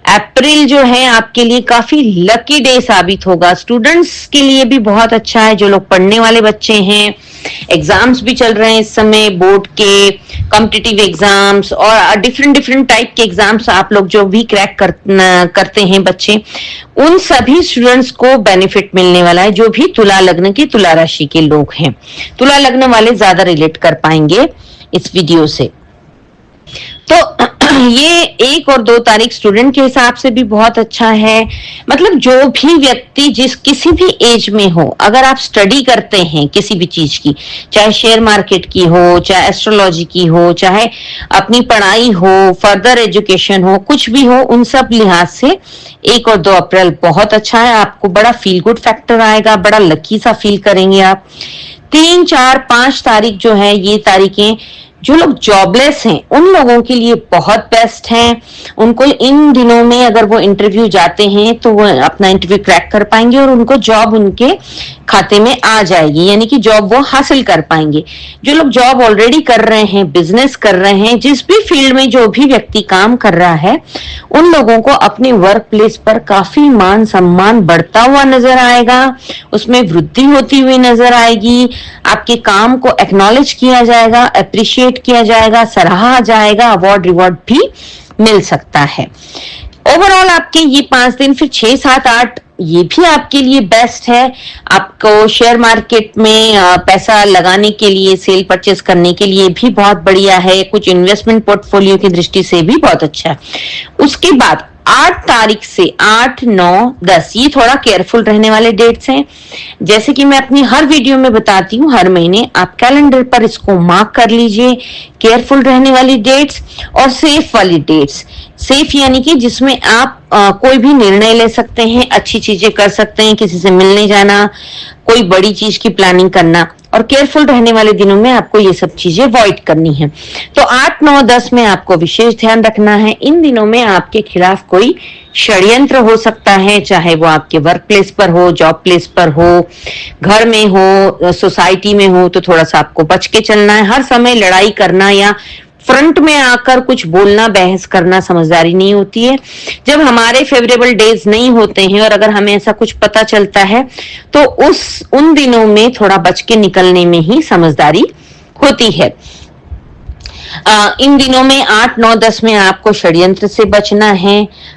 अप्रैल जो है आपके लिए काफी लकी डे साबित होगा। स्टूडेंट्स के लिए भी बहुत अच्छा है, जो लोग पढ़ने वाले बच्चे हैं। एग्जाम्स भी चल रहे हैं इस समय, बोर्ड के, कॉम्पिटिटिव एग्जाम्स और डिफरेंट टाइप के एग्जाम्स आप लोग जो भी क्रैक करते हैं बच्चे, उन सभी स्टूडेंट्स को बेनिफिट मिलने वाला है जो भी तुला लग्न की, तुला राशि के लोग हैं। तुला लग्न वाले ज्यादा रिलेट कर पाएंगे इस वीडियो से। तो ये 1 और 2 तारीख स्टूडेंट के हिसाब से भी बहुत अच्छा है। मतलब जो भी व्यक्ति किसी भी एज में हो, अगर आप स्टडी करते हैं किसी भी चीज की, चाहे शेयर मार्केट की हो, चाहे एस्ट्रोलॉजी की हो, चाहे अपनी पढ़ाई हो, फर्दर एजुकेशन हो, कुछ भी हो, उन सब लिहाज से 1 और 2 अप्रैल बहुत अच्छा है। आपको बड़ा फील गुड फैक्टर आएगा, बड़ा लकी सा फील करेंगे आप। 3, 4, 5 तारीख जो है ये तारीखें जो लोग जॉबलेस हैं उन लोगों के लिए बहुत बेस्ट है। उनको इन दिनों में अगर वो इंटरव्यू जाते हैं तो वो अपना इंटरव्यू क्रैक कर पाएंगे और उनको जॉब उनके खाते में आ जाएगी, यानी कि जॉब वो हासिल कर पाएंगे। जो लोग जॉब ऑलरेडी कर रहे हैं, बिजनेस कर रहे हैं, जिस भी फील्ड में जो भी व्यक्ति काम कर रहा है, उन लोगों को अपने वर्क प्लेस पर काफी मान सम्मान बढ़ता हुआ नजर आएगा, उसमें वृद्धि होती हुई नजर आएगी। आपके काम को एक्नॉलेज किया जाएगा, अप्रिशिएट किया जाएगा, सराहा जाएगा, अवार्ड रिवॉर्ड भी मिल सकता है। ओवरऑल आपके ये 5 दिन, फिर 6, 7, 8 ये भी आपके लिए बेस्ट है। आपको शेयर मार्केट में पैसा लगाने के लिए, सेल परचेस करने के लिए भी बहुत बढ़िया है। कुछ इन्वेस्टमेंट पोर्टफोलियो की दृष्टि से भी बहुत अच्छा है। उसके बाद 8 तारीख से 8, 9, 10 ये थोड़ा केयरफुल रहने वाले डेट्स हैं। जैसे कि मैं अपनी हर वीडियो में बताती हूँ, हर महीने आप कैलेंडर पर इसको मार्क कर लीजिए, केयरफुल रहने वाली डेट्स और सेफ वाली डेट्स। सेफ यानी कि जिसमें आप कोई भी निर्णय ले सकते हैं, अच्छी चीजें कर सकते हैं, किसी से मिलने जाना, कोई बड़ी चीज की प्लानिंग करना। और केयरफुल रहने वाले दिनों में आपको ये सब चीजें अवॉइड करनी है। तो 8, 9, 10 में आपको विशेष ध्यान रखना है। इन दिनों में आपके खिलाफ कोई षड्यंत्र हो सकता है, चाहे वो आपके वर्क प्लेस पर हो, जॉब प्लेस पर हो, घर में हो, सोसाइटी में हो, तो थोड़ा सा आपको बच के चलना है। हर समय लड़ाई करना या फ्रंट में आकर कुछ बोलना, बहस करना समझदारी नहीं होती है। जब हमारे फेवरेबल डेज नहीं होते हैं और अगर हमें ऐसा कुछ पता चलता है तो उन दिनों में थोड़ा बच के निकलने में ही समझदारी होती है। इन दिनों में 8, 9, 10 में आपको षड्यंत्र से बचना है।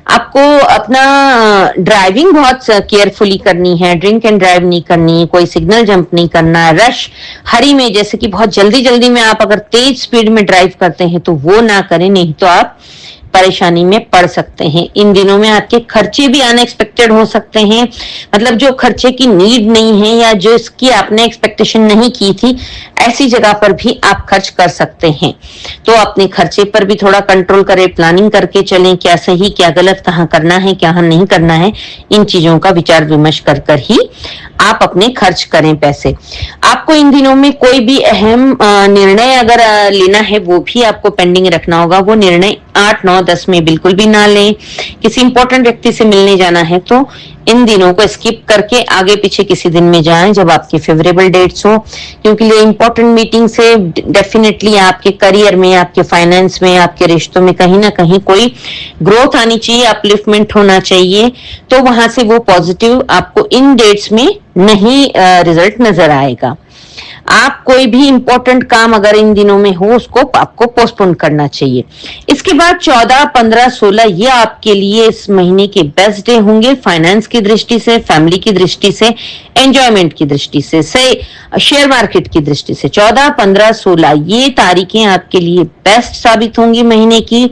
आपको अपना ड्राइविंग बहुत केयरफुली करनी है, ड्रिंक एंड ड्राइव नहीं करनी, कोई सिग्नल जंप नहीं करना, रश हरी में जैसे कि बहुत जल्दी जल्दी में आप अगर तेज स्पीड में ड्राइव करते हैं तो वो ना करें, नहीं तो आप परेशानी में पड़ सकते हैं। इन दिनों में आपके खर्चे भी अनएक्सपेक्टेड हो सकते हैं, मतलब जो खर्चे की नीड नहीं है या जो इसकी आपने एक्सपेक्टेशन नहीं की थी, ऐसी जगह पर भी आप खर्च कर सकते हैं। तो अपने खर्चे पर भी थोड़ा कंट्रोल करें, प्लानिंग करके चलें, क्या सही क्या गलत, कहाँ करना है क्या नहीं करना है, इन चीजों का विचार विमर्श कर कर ही आप अपने खर्च करें पैसे। आपको इन दिनों में कोई भी अहम निर्णय अगर लेना है वो भी आपको पेंडिंग रखना होगा। वो निर्णय 8, 9, 10 में बिल्कुल भी ना लें। किसी इंपॉर्टेंट व्यक्ति से मिलने जाना है तो इन दिनों को स्किप करके आगे पीछे किसी दिन में जाएं जब आपके फेवरेबल डेट्स हो, क्योंकि ये इंपॉर्टेंट मीटिंग से डेफिनेटली आपके करियर में, आपके फाइनेंस में, आपके रिश्तों में कहीं ना कहीं कोई ग्रोथ आनी चाहिए, अपलिफ्टमेंट होना चाहिए। तो वहां से वो पॉजिटिव आपको इन डेट्स में नहीं रिजल्ट नजर आएगा। आप कोई भी इंपॉर्टेंट काम अगर इन दिनों में हो उसको आपको पोस्टपोन करना चाहिए। इसके बाद 14, 15, 16 ये आपके लिए इस महीने के बेस्ट डे होंगे, फाइनेंस की दृष्टि से, फैमिली की दृष्टि से, एंजॉयमेंट की दृष्टि से, शेयर मार्केट की दृष्टि से। 14, 15, 16 ये तारीखें आपके लिए बेस्ट साबित होंगी महीने की।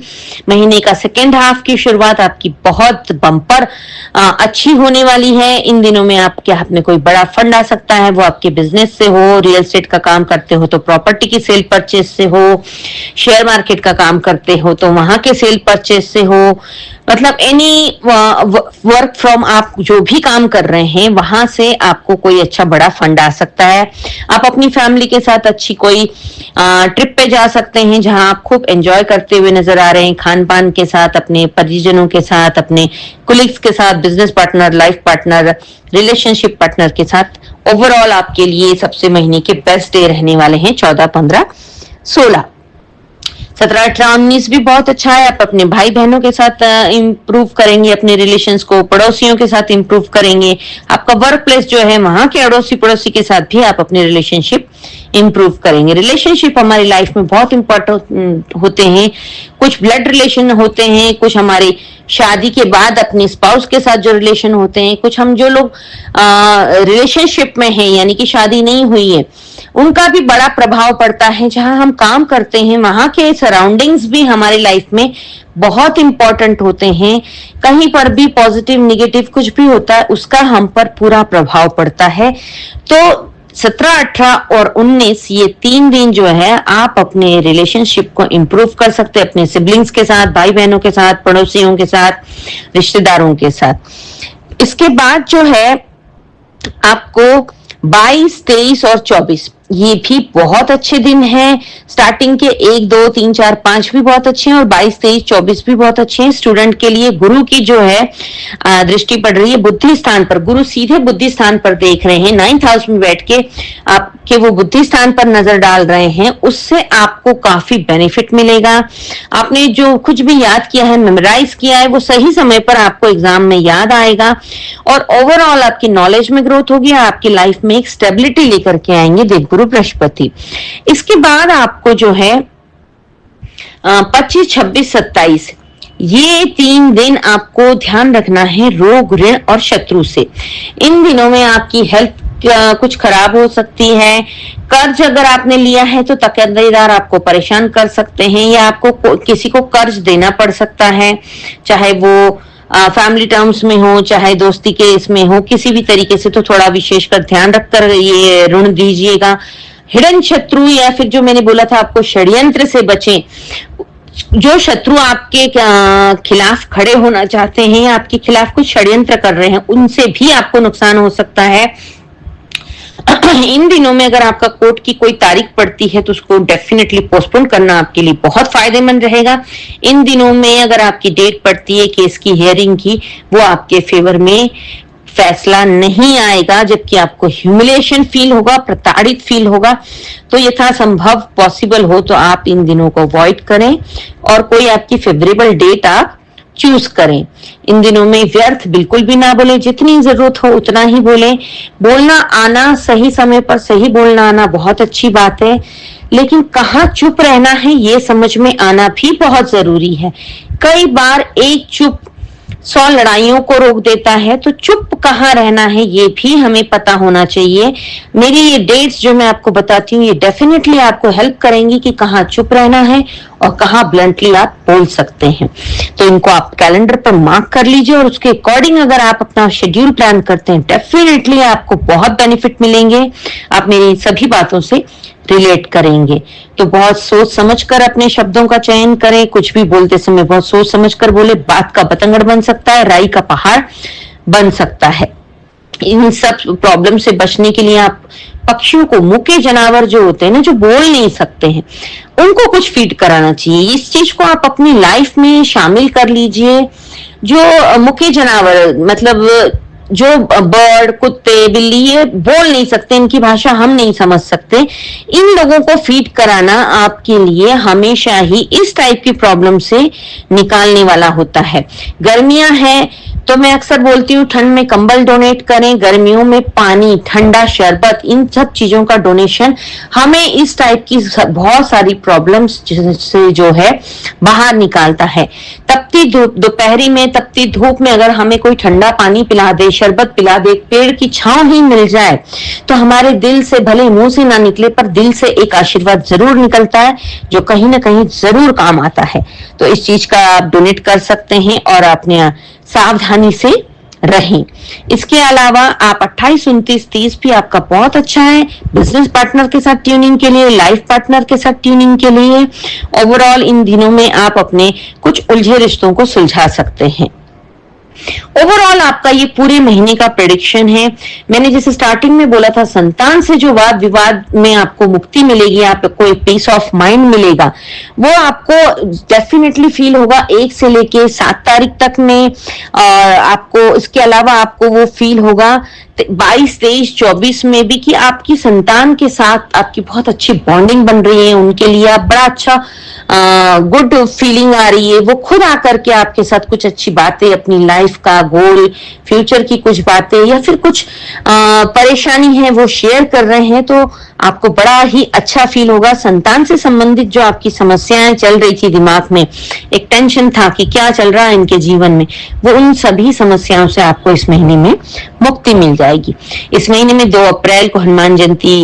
महीने का सेकेंड हाफ की शुरुआत आपकी बहुत बम्पर अच्छी होने वाली है। इन दिनों में आपके हाथ में कोई बड़ा फंड आ सकता है, वो आपके बिजनेस से हो, रियल एस्टेट का काम करते हो तो प्रॉपर्टी की सेल परचेस से हो, शेयर मार्केट का काम करते हो तो वहां के सेल परचेस से हो, मतलब एनी वर्क फ्रॉम आप जो भी काम कर रहे हैं वहां से आपको कोई अच्छा बड़ा फंड आ सकता है। आप अपनी फैमिली के साथ अच्छी कोई ट्रिप पे जा सकते हैं जहां आप खूब एंजॉय करते हुए नजर आ रहे हैं, खान पान के साथ, अपने परिजनों के साथ, अपने कोलिग्स के साथ, business partner, life partner, relationship partner के साथ। ओवरऑल आपके लिए सबसे महीने के बेस्ट डे रहने वाले हैं 14, 15, 16। 17, 18, 19 भी बहुत अच्छा है। आप अपने भाई बहनों के साथ इंप्रूव करेंगे, अपने रिलेशंस को पड़ोसियों के साथ इंप्रूव करेंगे। आपका वर्क प्लेस जो है वहां के अड़ोसी पड़ोसी के साथ भी आप अपने रिलेशनशिप इंप्रूव करेंगे। रिलेशनशिप हमारी लाइफ में बहुत इंपॉर्टेंट होते हैं। कुछ ब्लड रिलेशन होते हैं, कुछ हमारी शादी के बाद अपने स्पाउस के साथ जो रिलेशन होते हैं, कुछ हम जो लोग रिलेशनशिप में हैं यानी कि शादी नहीं हुई है, उनका भी बड़ा प्रभाव पड़ता है। जहां हम काम करते हैं वहां के सराउंडिंग्स भी हमारी लाइफ में बहुत इंपॉर्टेंट होते हैं। कहीं पर भी पॉजिटिव निगेटिव कुछ भी होता है उसका हम पर पूरा प्रभाव पड़ता है। तो 17, 18 और 19 ये 3 दिन जो है आप अपने रिलेशनशिप को इंप्रूव कर सकते हैं, अपने सिबलिंग्स के साथ, भाई बहनों के साथ, पड़ोसियों के साथ, रिश्तेदारों के साथ। इसके बाद जो है आपको 22, 23 और 24 ये भी बहुत अच्छे दिन हैं। स्टार्टिंग के 1, 2, 3, 4, 5 भी बहुत अच्छे हैं और 22, 23, 24 भी बहुत अच्छे हैं। स्टूडेंट के लिए गुरु की जो है दृष्टि पड़ रही है बुद्धि स्थान पर। गुरु सीधे बुद्धि स्थान पर देख रहे हैं, 9th हाउस में बैठ के आपके वो बुद्धि स्थान पर नजर डाल रहे हैं। उससे आपको काफी बेनिफिट मिलेगा। आपने जो कुछ भी याद किया है, मेमोराइज किया है, वो सही समय पर आपको एग्जाम में याद आएगा और ओवरऑल आपकी नॉलेज में ग्रोथ होगी। आपकी लाइफ में एक स्टेबिलिटी लेकर के आएंगे देवगुरु बृहस्पति। इसके बाद आपको जो है 25, 26, 27 ये 3 दिन आपको ध्यान रखना है रोग, ऋण और शत्रु से। इन दिनों में आपकी हेल्थ कुछ खराब हो सकती है। कर्ज अगर आपने लिया है तो तकदीरदार आपको परेशान कर सकते हैं या आपको किसी को कर्ज देना पड़ सकता है, चाहे वो फैमिली टर्म्स में हो चाहे दोस्ती के इसमें हो, किसी भी तरीके से। तो थोड़ा विशेषकर ध्यान रखकर ये ऋण दीजिएगा। हिडन शत्रु या फिर जो मैंने बोला था आपको षड्यंत्र से बचें। जो शत्रु आपके खिलाफ खड़े होना चाहते हैं या आपके खिलाफ कुछ षड्यंत्र कर रहे हैं, उनसे भी आपको नुकसान हो सकता है। इन दिनों में अगर आपका कोर्ट की कोई तारीख पड़ती है तो उसको डेफिनेटली पोस्टपोन करना आपके लिए बहुत फायदेमंद रहेगा। इन दिनों में अगर आपकी डेट पड़ती है केस की हियरिंग की, वो आपके फेवर में फैसला नहीं आएगा, जबकि आपको ह्यूमिलेशन फील होगा, प्रताड़ित फील होगा। तो यथासंभव पॉसिबल हो तो आप इन दिनों को अवॉइड करें और कोई आपकी फेवरेबल डेट आप चूज करें। इन दिनों में व्यर्थ बिल्कुल भी ना बोले, जितनी जरूरत हो उतना ही बोले। बोलना आना, सही समय पर सही बोलना आना बहुत अच्छी बात है, लेकिन कहाँ चुप रहना है ये समझ में आना भी बहुत जरूरी है। कई बार एक चुप 100 लड़ाइयों को रोक देता है, तो चुप कहाँ रहना है ये भी हमें पता होना चाहिए। मेरी ये डेट्स जो मैं आपको बताती हूँ ये डेफिनेटली आपको हेल्प करेंगी कि कहाँ चुप रहना है और कहाँ ब्लंटली आप बोल सकते हैं। तो इनको आप कैलेंडर पर मार्क कर लीजिए और उसके अकॉर्डिंग अगर आप अपना शेड्यूल प्लान करते हैं, डेफिनेटली आपको बहुत बेनिफिट मिलेंगे। आप मेरी सभी बातों से रिलेट करेंगे। तो बहुत सोच समझकर अपने शब्दों का चयन करें। कुछ भी बोलते समय बहुत सोच समझकर बोले। बात का बतंगड़ बन सकता है, राई का पहाड़ बन सकता है। इन सब प्रॉब्लम से बचने के लिए आप पक्षियों को, मुके जानवर जो होते हैं ना, जो बोल नहीं सकते हैं, उनको कुछ फीड कराना चाहिए। इस चीज को आप अपनी लाइफ में शामिल कर लीजिए। जो मुके जानवर मतलब जो बर्ड, कुत्ते, बिल्ली, ये बोल नहीं सकते, इनकी भाषा हम नहीं समझ सकते, इन लोगों को फीड कराना आपके लिए हमेशा ही इस टाइप की प्रॉब्लम से निकालने वाला होता है। गर्मियां हैं तो मैं अक्सर बोलती हूँ ठंड में कंबल डोनेट करें, गर्मियों में पानी, ठंडा शरबत, इन सब चीजों का डोनेशन हमें इस टाइप की बहुत सारी प्रॉब्लम्स से जो है बाहर निकालता है। तपती धूप, दोपहरी में तपती धूप में अगर हमें कोई ठंडा पानी पिला दे, शरबत पिला दे, पेड़ की छांव ही मिल जाए, तो हमारे दिल से, भले मुंह से ना निकले पर दिल से एक आशीर्वाद जरूर निकलता है, जो कहीं ना कहीं जरूर काम आता है। तो इस चीज का आप डोनेट कर सकते हैं और अपने सावधानी से रहें। इसके अलावा आप 28, 29, 30 भी आपका बहुत अच्छा है। बिजनेस पार्टनर के साथ ट्यूनिंग के लिए, लाइफ पार्टनर के साथ ट्यूनिंग के लिए, ओवरऑल इन दिनों में आप अपने कुछ उलझे रिश्तों को सुलझा सकते हैं। ओवरऑल आपका ये पूरे महीने का प्रेडिक्शन है। मैंने जैसे स्टार्टिंग में बोला था, संतान से जो वाद विवाद में आपको मुक्ति मिलेगी, आपको एक पीस ऑफ माइंड मिलेगा, वो आपको डेफिनेटली फील होगा 1 से लेके 7 तारीख तक में। और आपको इसके अलावा आपको वो फील होगा 22, 23, 24 में भी कि आपकी संतान के साथ आपकी बहुत अच्छी बॉन्डिंग बन रही है। उनके लिए आप बड़ा अच्छा गुड फीलिंग आ रही है। वो खुद आकर के आपके साथ कुछ अच्छी बातें, अपनी लाइफ का गोल, फ्यूचर की कुछ बातें या फिर कुछ परेशानी है वो शेयर कर रहे हैं, तो आपको बड़ा ही अच्छा फील होगा। संतान से संबंधित जो आपकी समस्याएं चल रही थी दिमाग में, एक टेंशन था कि क्या चल रहा है इनके जीवन में, वो उन सभी समस्याओं से आपको इस महीने में मुक्ति मिल जाएगी। इस महीने में 2 अप्रैल को हनुमान जयंती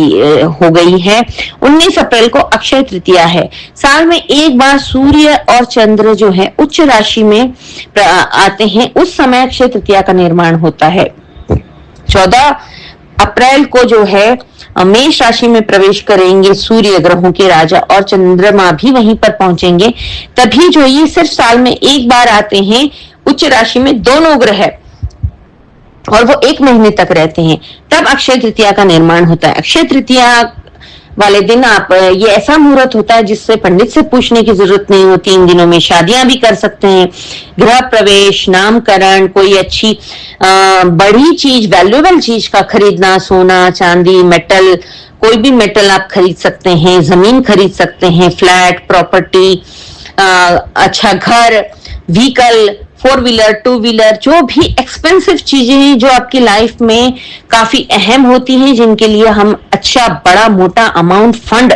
हो गई है। 19 अप्रैल को अक्षय तृतीया है। साल में एक बार सूर्य और चंद्र जो है उच्च राशि में आते हैं, उस समय अक्षय तृतीया का निर्माण होता है। 14 अप्रैल को जो है मेष राशि में प्रवेश करेंगे सूर्य, ग्रहों के राजा, और चंद्रमा भी वहीं पर पहुंचेंगे। तभी जो ये सिर्फ साल में एक बार आते हैं उच्च राशि में दोनों ग्रह, और वो 1 महीने तक रहते हैं, तब अक्षय तृतीया का निर्माण होता है। अक्षय तृतीया वाले दिन आप ये ऐसा मुहूर्त होता है जिससे पंडित से पूछने की जरूरत नहीं होती। इन दिनों में शादियां भी कर सकते हैं, गृह प्रवेश, नामकरण, कोई अच्छी बड़ी चीज, वैल्यूएबल चीज का खरीदना, सोना चांदी मेटल, कोई भी मेटल आप खरीद सकते हैं, जमीन खरीद सकते हैं, फ्लैट प्रॉपर्टी, अच्छा घर, व्हीकल, 4 व्हीलर 2 व्हीलर, जो भी एक्सपेंसिव चीजें हैं जो आपकी लाइफ में काफी अहम होती हैं, जिनके लिए हम अच्छा बड़ा मोटा अमाउंट फंड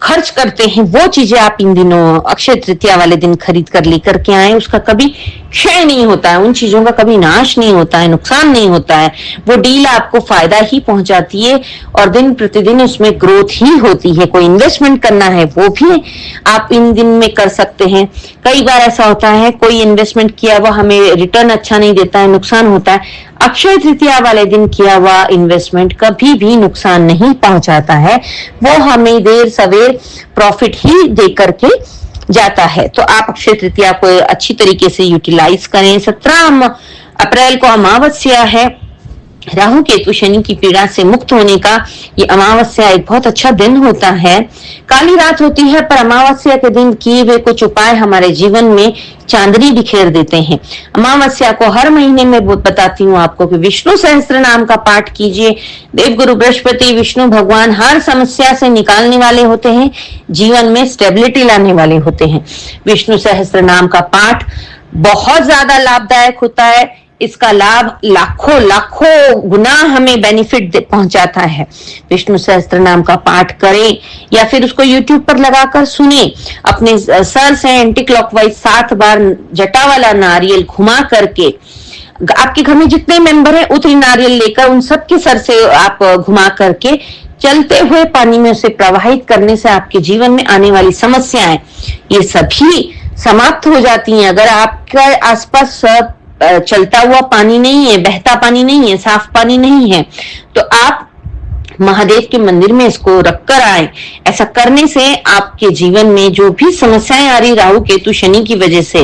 खर्च करते हैं, वो चीजें आप इन दिनों अक्षय तृतीया वाले दिन खरीद कर लेकर के आए। उसका कभी क्षय नहीं होता है, उन चीजों का कभी नाश नहीं होता है, नुकसान नहीं होता है। वो डील आपको फायदा ही पहुंचाती है और दिन प्रतिदिन उसमें ग्रोथ ही होती है। कोई इन्वेस्टमेंट करना है वो भी आप इन दिन में कर सकते हैं। कई बार ऐसा होता है कोई इन्वेस्टमेंट किया हुआ हमें रिटर्न अच्छा नहीं देता है, नुकसान होता है। अक्षय तृतीया वाले दिन किया हुआ इन्वेस्टमेंट कभी भी नुकसान नहीं पहुंचाता है, वो हमें देर सवेर प्रॉफिट ही दे करके जाता है। तो आप अक्षय तृतीया को अच्छी तरीके से यूटिलाइज करें। 17 अप्रैल को अमावस्या है। राहु केतु शनि की पीड़ा से मुक्त होने का ये अमावस्या एक बहुत अच्छा दिन होता है। काली रात होती है पर अमावस्या के दिन किए हुए कुछ उपाय हमारे जीवन में चांदनी बिखेर देते हैं। अमावस्या को हर महीने में बताती हूँ आपको कि विष्णु सहस्त्र नाम का पाठ कीजिए। देवगुरु बृहस्पति विष्णु भगवान हर समस्या से निकालने वाले होते हैं, जीवन में स्टेबिलिटी लाने वाले होते हैं। विष्णु सहस्त्र नाम का पाठ बहुत ज्यादा लाभदायक होता है। इसका लाभ लाखों लाखों गुना हमें बेनिफिट पहुंचाता है। विष्णु सहस्त्र नाम का पाठ करें या फिर उसको यूट्यूब पर लगाकर सुने। अपने सर से एंटी क्लॉकवाइज 7 बार जटा वाला नारियल घुमा करके, आपके घर में जितने मेंबर हैं उतनी नारियल लेकर उन सबके सर से आप घुमा करके चलते हुए पानी में उसे प्रवाहित करने से आपके जीवन में आने वाली समस्याएं ये सभी समाप्त हो जाती हैं। अगर आपके आसपास चलता हुआ पानी नहीं है, बहता पानी नहीं है, साफ पानी नहीं है, तो आप महादेव के मंदिर में इसको रखकर आए। ऐसा करने से आपके जीवन में जो भी समस्याएं आ रही राहु केतु शनि की वजह से,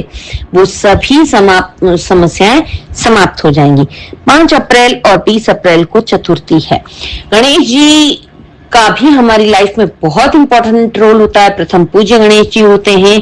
वो सभी समस्याएं समाप्त हो जाएंगी। 5 अप्रैल और 20 अप्रैल को चतुर्थी है। गणेश जी का भी हमारी लाइफ में बहुत इंपॉर्टेंट रोल होता है। प्रथम पूज्य गणेश जी होते हैं।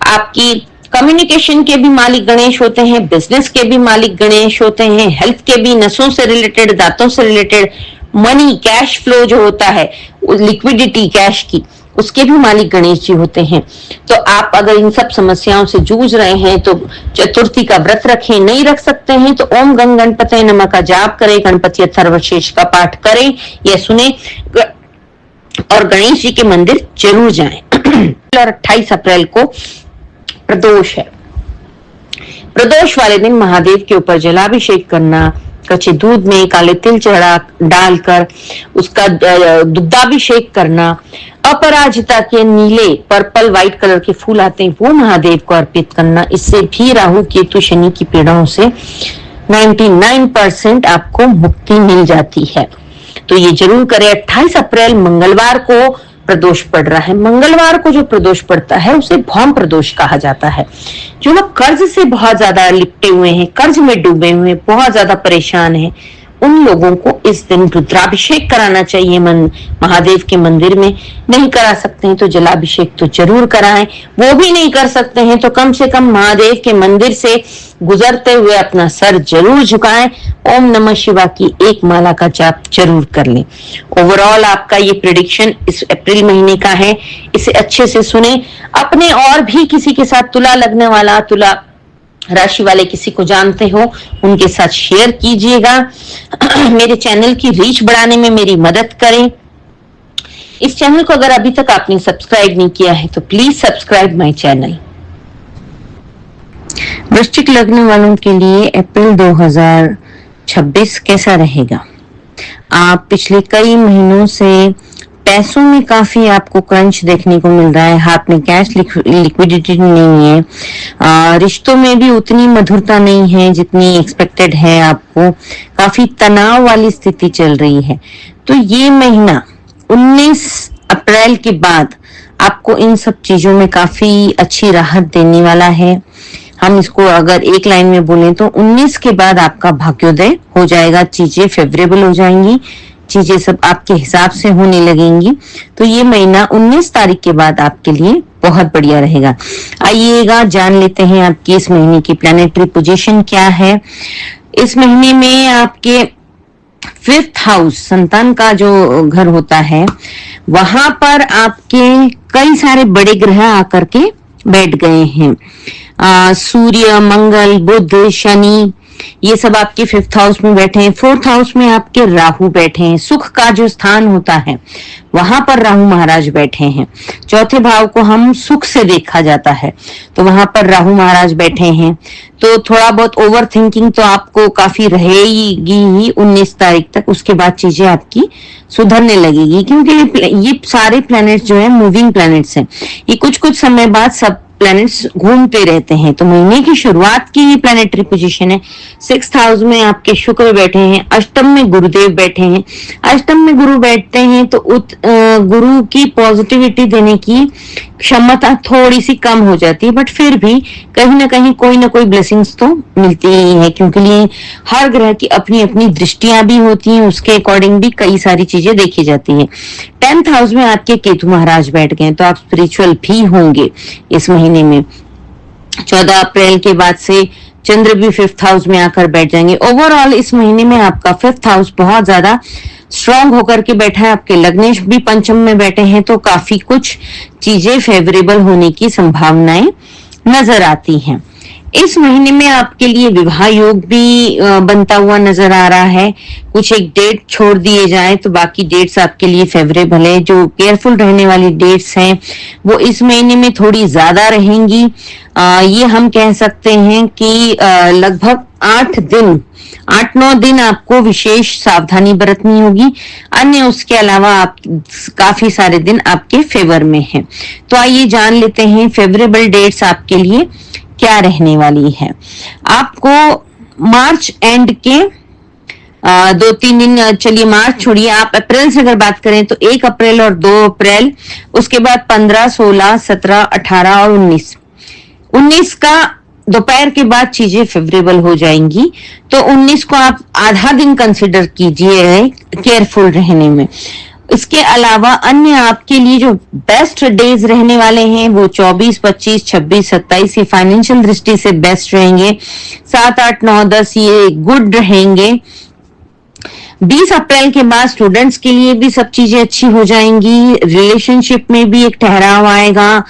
आपकी कम्युनिकेशन के भी मालिक गणेश होते हैं, बिजनेस के भी मालिक गणेश होते हैं, हेल्थ के भी, नसों से रिलेटेड, दांतों से रिलेटेड, मनी कैश फ्लो जो होता है, लिक्विडिटी कैश की, उसके भी मालिक गणेश जी होते हैं। तो आप अगर इन सब समस्याओं से जूझ रहे हैं तो चतुर्थी का व्रत रखें। नहीं रख सकते हैं तो ओम गंग गणपतये नमः का जाप करें, गणपति अथर्वशीर्ष का पाठ करें या सुने और गणेश जी के मंदिर जरूर जाएं। और 28 अप्रैल को प्रदोष है। प्रदोष वाले दिन महादेव के ऊपर जलाभिषेक करना, कच्चे दूध में काले तिल चढ़ा डालकर उसका दुग्धाभिषेक करना, अपराजिता के नीले पर्पल व्हाइट कलर के फूल आते हैं वो महादेव को अर्पित करना, इससे भी राहु केतु शनि की पीड़ाओं से 99% आपको मुक्ति मिल जाती है। तो ये जरूर करें। 28 अप्रैल मंगलवार को प्रदोष पड़ रहा है। मंगलवार को जो प्रदोष पड़ता है उसे भौम प्रदोष कहा जाता है। जो लोग कर्ज से बहुत ज्यादा लिपटे हुए हैं, कर्ज में डूबे हुए हैं, बहुत ज्यादा परेशान हैं, उन लोगों को इस दिन रुद्राभिषेक कराना चाहिए महादेव के मंदिर में। नहीं करा सकते हैं तो जलाभिषेक तो जरूर कराएं। वो भी नहीं कर सकते हैं तो कम से कम महादेव के मंदिर से गुजरते हुए अपना सर जरूर झुकाएं। ओम नमः शिवा की एक माला का जाप जरूर कर लें। ओवरऑल आपका ये प्रेडिक्शन इस अप्रैल महीने का है, इसे अच्छे से सुने। अपने और भी किसी के साथ तुला लगने वाला, तुला राशि वाले किसी को जानते हो उनके साथ शेयर कीजिएगा। मेरे चैनल की रीच बढ़ाने में मेरी मदद करें। इस चैनल को अगर अभी तक आपने सब्सक्राइब नहीं किया है तो प्लीज सब्सक्राइब माय चैनल। वृश्चिक लग्न वालों के लिए अप्रैल 2026 कैसा रहेगा? आप पिछले कई महीनों से पैसों में काफी आपको क्रंच देखने को मिल रहा है। हाथ में कैश लिक्विडिटी नहीं है। रिश्तों में भी उतनी मधुरता नहीं है जितनी एक्सपेक्टेड है। आपको काफी तनाव वाली स्थिति चल रही है। तो ये महीना 19 अप्रैल के बाद आपको इन सब चीजों में काफी अच्छी राहत देने वाला है। हम इसको अगर एक लाइन में बोलें तो 19 के बाद आपका भाग्योदय हो जाएगा, चीजें फेवरेबल हो जाएंगी। चीजें सब आपके हिसाब से होने लगेंगी। तो ये महीना 19 तारीख के बाद आपके लिए बहुत बढ़िया रहेगा। आइएगा जान लेते हैं आपकी इस महीने की प्लैनेटरी पोजीशन क्या है। इस महीने में आपके 5th हाउस, संतान का जो घर होता है, वहां पर आपके कई सारे बड़े ग्रह आकर के बैठ गए हैं। सूर्य, मंगल, बुध, शनि, ये सब आपके 5th हाउस में बैठे हैं। 4th हाउस में आपके राहु बैठे हैं। सुख का जो स्थान होता है वहां पर राहु महाराज बैठे हैं। चौथे भाव को हम सुख से देखा जाता है, तो वहां पर राहु महाराज बैठे हैं। तो थोड़ा बहुत ओवर थिंकिंग तो आपको काफी रहेगी ही 19 तारीख तक। उसके बाद चीजें आपकी सुधरने लगेगी, क्योंकि ये सारे प्लैनेट्स जो है मूविंग प्लैनेट्स हैं। ये कुछ कुछ समय बाद सब प्लैनेट्स घूमते रहते हैं। तो महीने की शुरुआत की ये प्लैनेटरी पोजीशन है। 6th हाउस में आपके शुक्र बैठे हैं, अष्टम में गुरुदेव बैठे हैं। अष्टम में गुरु बैठते हैं तो गुरु की पॉजिटिविटी देने की क्षमता थोड़ी सी कम हो जाती है, बट फिर भी कहीं ना कहीं कोई ना कोई ब्लेसिंग्स तो मिलती ही है, क्योंकि लिए हर ग्रह की अपनी अपनी दृष्टियां भी होती हैं, उसके अकॉर्डिंग भी कई सारी चीजें देखी जाती हैं। 10th हाउस में आपके केतु महाराज बैठ गए, तो आप स्पिरिचुअल भी होंगे इस महीने में। 14 अप्रैल के बाद से चंद्र भी 5th हाउस में आकर बैठ जाएंगे। ओवरऑल इस महीने में आपका 5th हाउस बहुत ज्यादा स्ट्रॉन्ग होकर के बैठा है। आपके लग्नेश भी पंचम में बैठे हैं, तो काफी कुछ चीजें फेवरेबल होने की संभावनाएं नजर आती हैं। इस महीने में आपके लिए विवाह योग भी बनता हुआ नजर आ रहा है। कुछ एक डेट छोड़ दिए जाए तो बाकी डेट्स आपके लिए फेवरेबल है। जो केयरफुल रहने वाली डेट्स हैं वो इस महीने में थोड़ी ज्यादा रहेंगी। ये हम कह सकते हैं कि लगभग 8-9 दिन आपको विशेष सावधानी बरतनी होगी। अन्य उसके अलावा आप काफी सारे दिन आपके फेवर में हैं। तो आइए जान लेते हैं फेवरेबल डेट्स आपके लिए क्या रहने वाली है। आपको मार्च एंड के 2-3 दिन, चलिए मार्च छोड़िए, आप अप्रैल से अगर बात करें तो 1 अप्रैल और 2 अप्रैल, उसके बाद 15, 16, 17, 18 और 19 का दोपहर के बाद चीजें फेवरेबल हो जाएंगी। तो 19 को आप आधा दिन कंसिडर कीजिए केयरफुल रहने में। इसके अलावा अन्य आपके लिए जो बेस्ट डेज रहने वाले हैं वो 24, 25, 26, 27 ये फाइनेंशियल दृष्टि से बेस्ट रहेंगे। 7, 8, 9, 10 ये गुड रहेंगे। 20 अप्रैल के बाद स्टूडेंट्स के लिए भी सब चीजें अच्छी हो जाएंगी। रिलेशनशिप में भी एक ठहराव आएगा।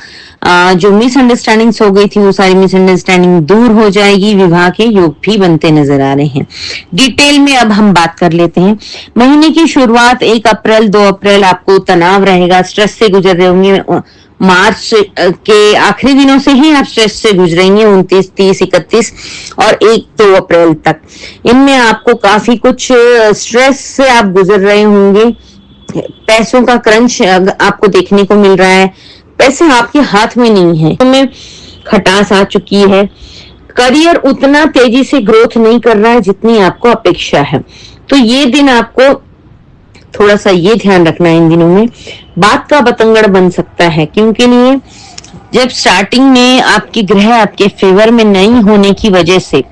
जो मिसअंडरस्टैंडिंग्स हो गई थी वो सारी मिसअंडरस्टैंडिंग दूर हो जाएगी। विवाह के योग भी बनते नजर आ रहे हैं। डिटेल में अब हम बात कर लेते हैं। महीने की शुरुआत 1 अप्रैल 2 अप्रैल आपको तनाव रहेगा, स्ट्रेस से गुजर रहे होंगे। मार्च के आखिरी दिनों से ही आप स्ट्रेस से गुजरेंगे, 29, 30, 31 और 1-2 अप्रैल तक। इनमें आपको काफी कुछ स्ट्रेस से आप गुजर रहे होंगे। पैसों का क्रंच आपको देखने को मिल रहा है। पैसे आपके हाथ में नहीं है, में खटास आ चुकी है। करियर उतना तेजी से ग्रोथ नहीं कर रहा है जितनी आपको अपेक्षा है। तो ये दिन आपको थोड़ा सा ये ध्यान रखना है, इन दिनों में बात का बतंगड़ बन सकता है, क्योंकि लिए जब स्टार्टिंग में आपके ग्रह आपके फेवर में नहीं होने की वजह से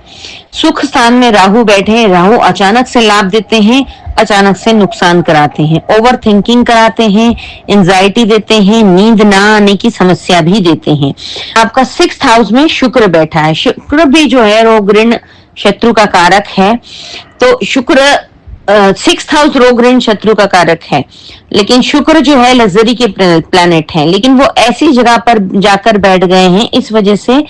सुख स्थान में राहु बैठे हैं। राहु अचानक से लाभ देते हैं, अचानक से नुकसान कराते हैं, ओवर थिंकिंग कराते हैं, एंजाइटी देते हैं, नींद ना आने की समस्या भी देते हैं। आपका 6th हाउस में शुक्र बैठा है। शुक्र भी जो है रोग ऋण शत्रु का कारक है। तो शुक्र 6th हाउस रोग ऋण शत्रु का कारक है, लेकिन शुक्र जो है लग्जरी के प्लैनेट है, लेकिन वो ऐसी जगह पर जाकर बैठ गए हैं, इस वजह से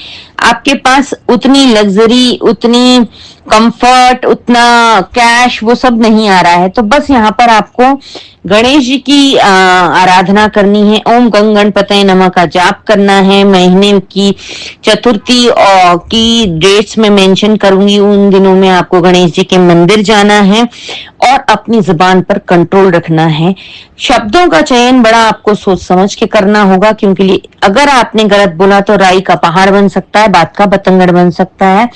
आपके पास उतनी लग्जरी, उतनी कंफर्ट, उतना कैश वो सब नहीं आ रहा है। तो बस यहाँ पर आपको गणेश जी की आराधना करनी है। ओम गंग गणपतये नमः का जाप करना है। महीने की चतुर्थी और की डेट्स में मेंशन करूंगी, उन दिनों में आपको गणेश जी के मंदिर जाना है और अपनी जुबान पर कंट्रोल रखना है। शब्दों का चयन बड़ा आपको सोच समझ के करना होगा, क्योंकि अगर आपने गलत बोला तो राई का पहाड़ बन सकता है, बात का बतंगड़ बन सकता है।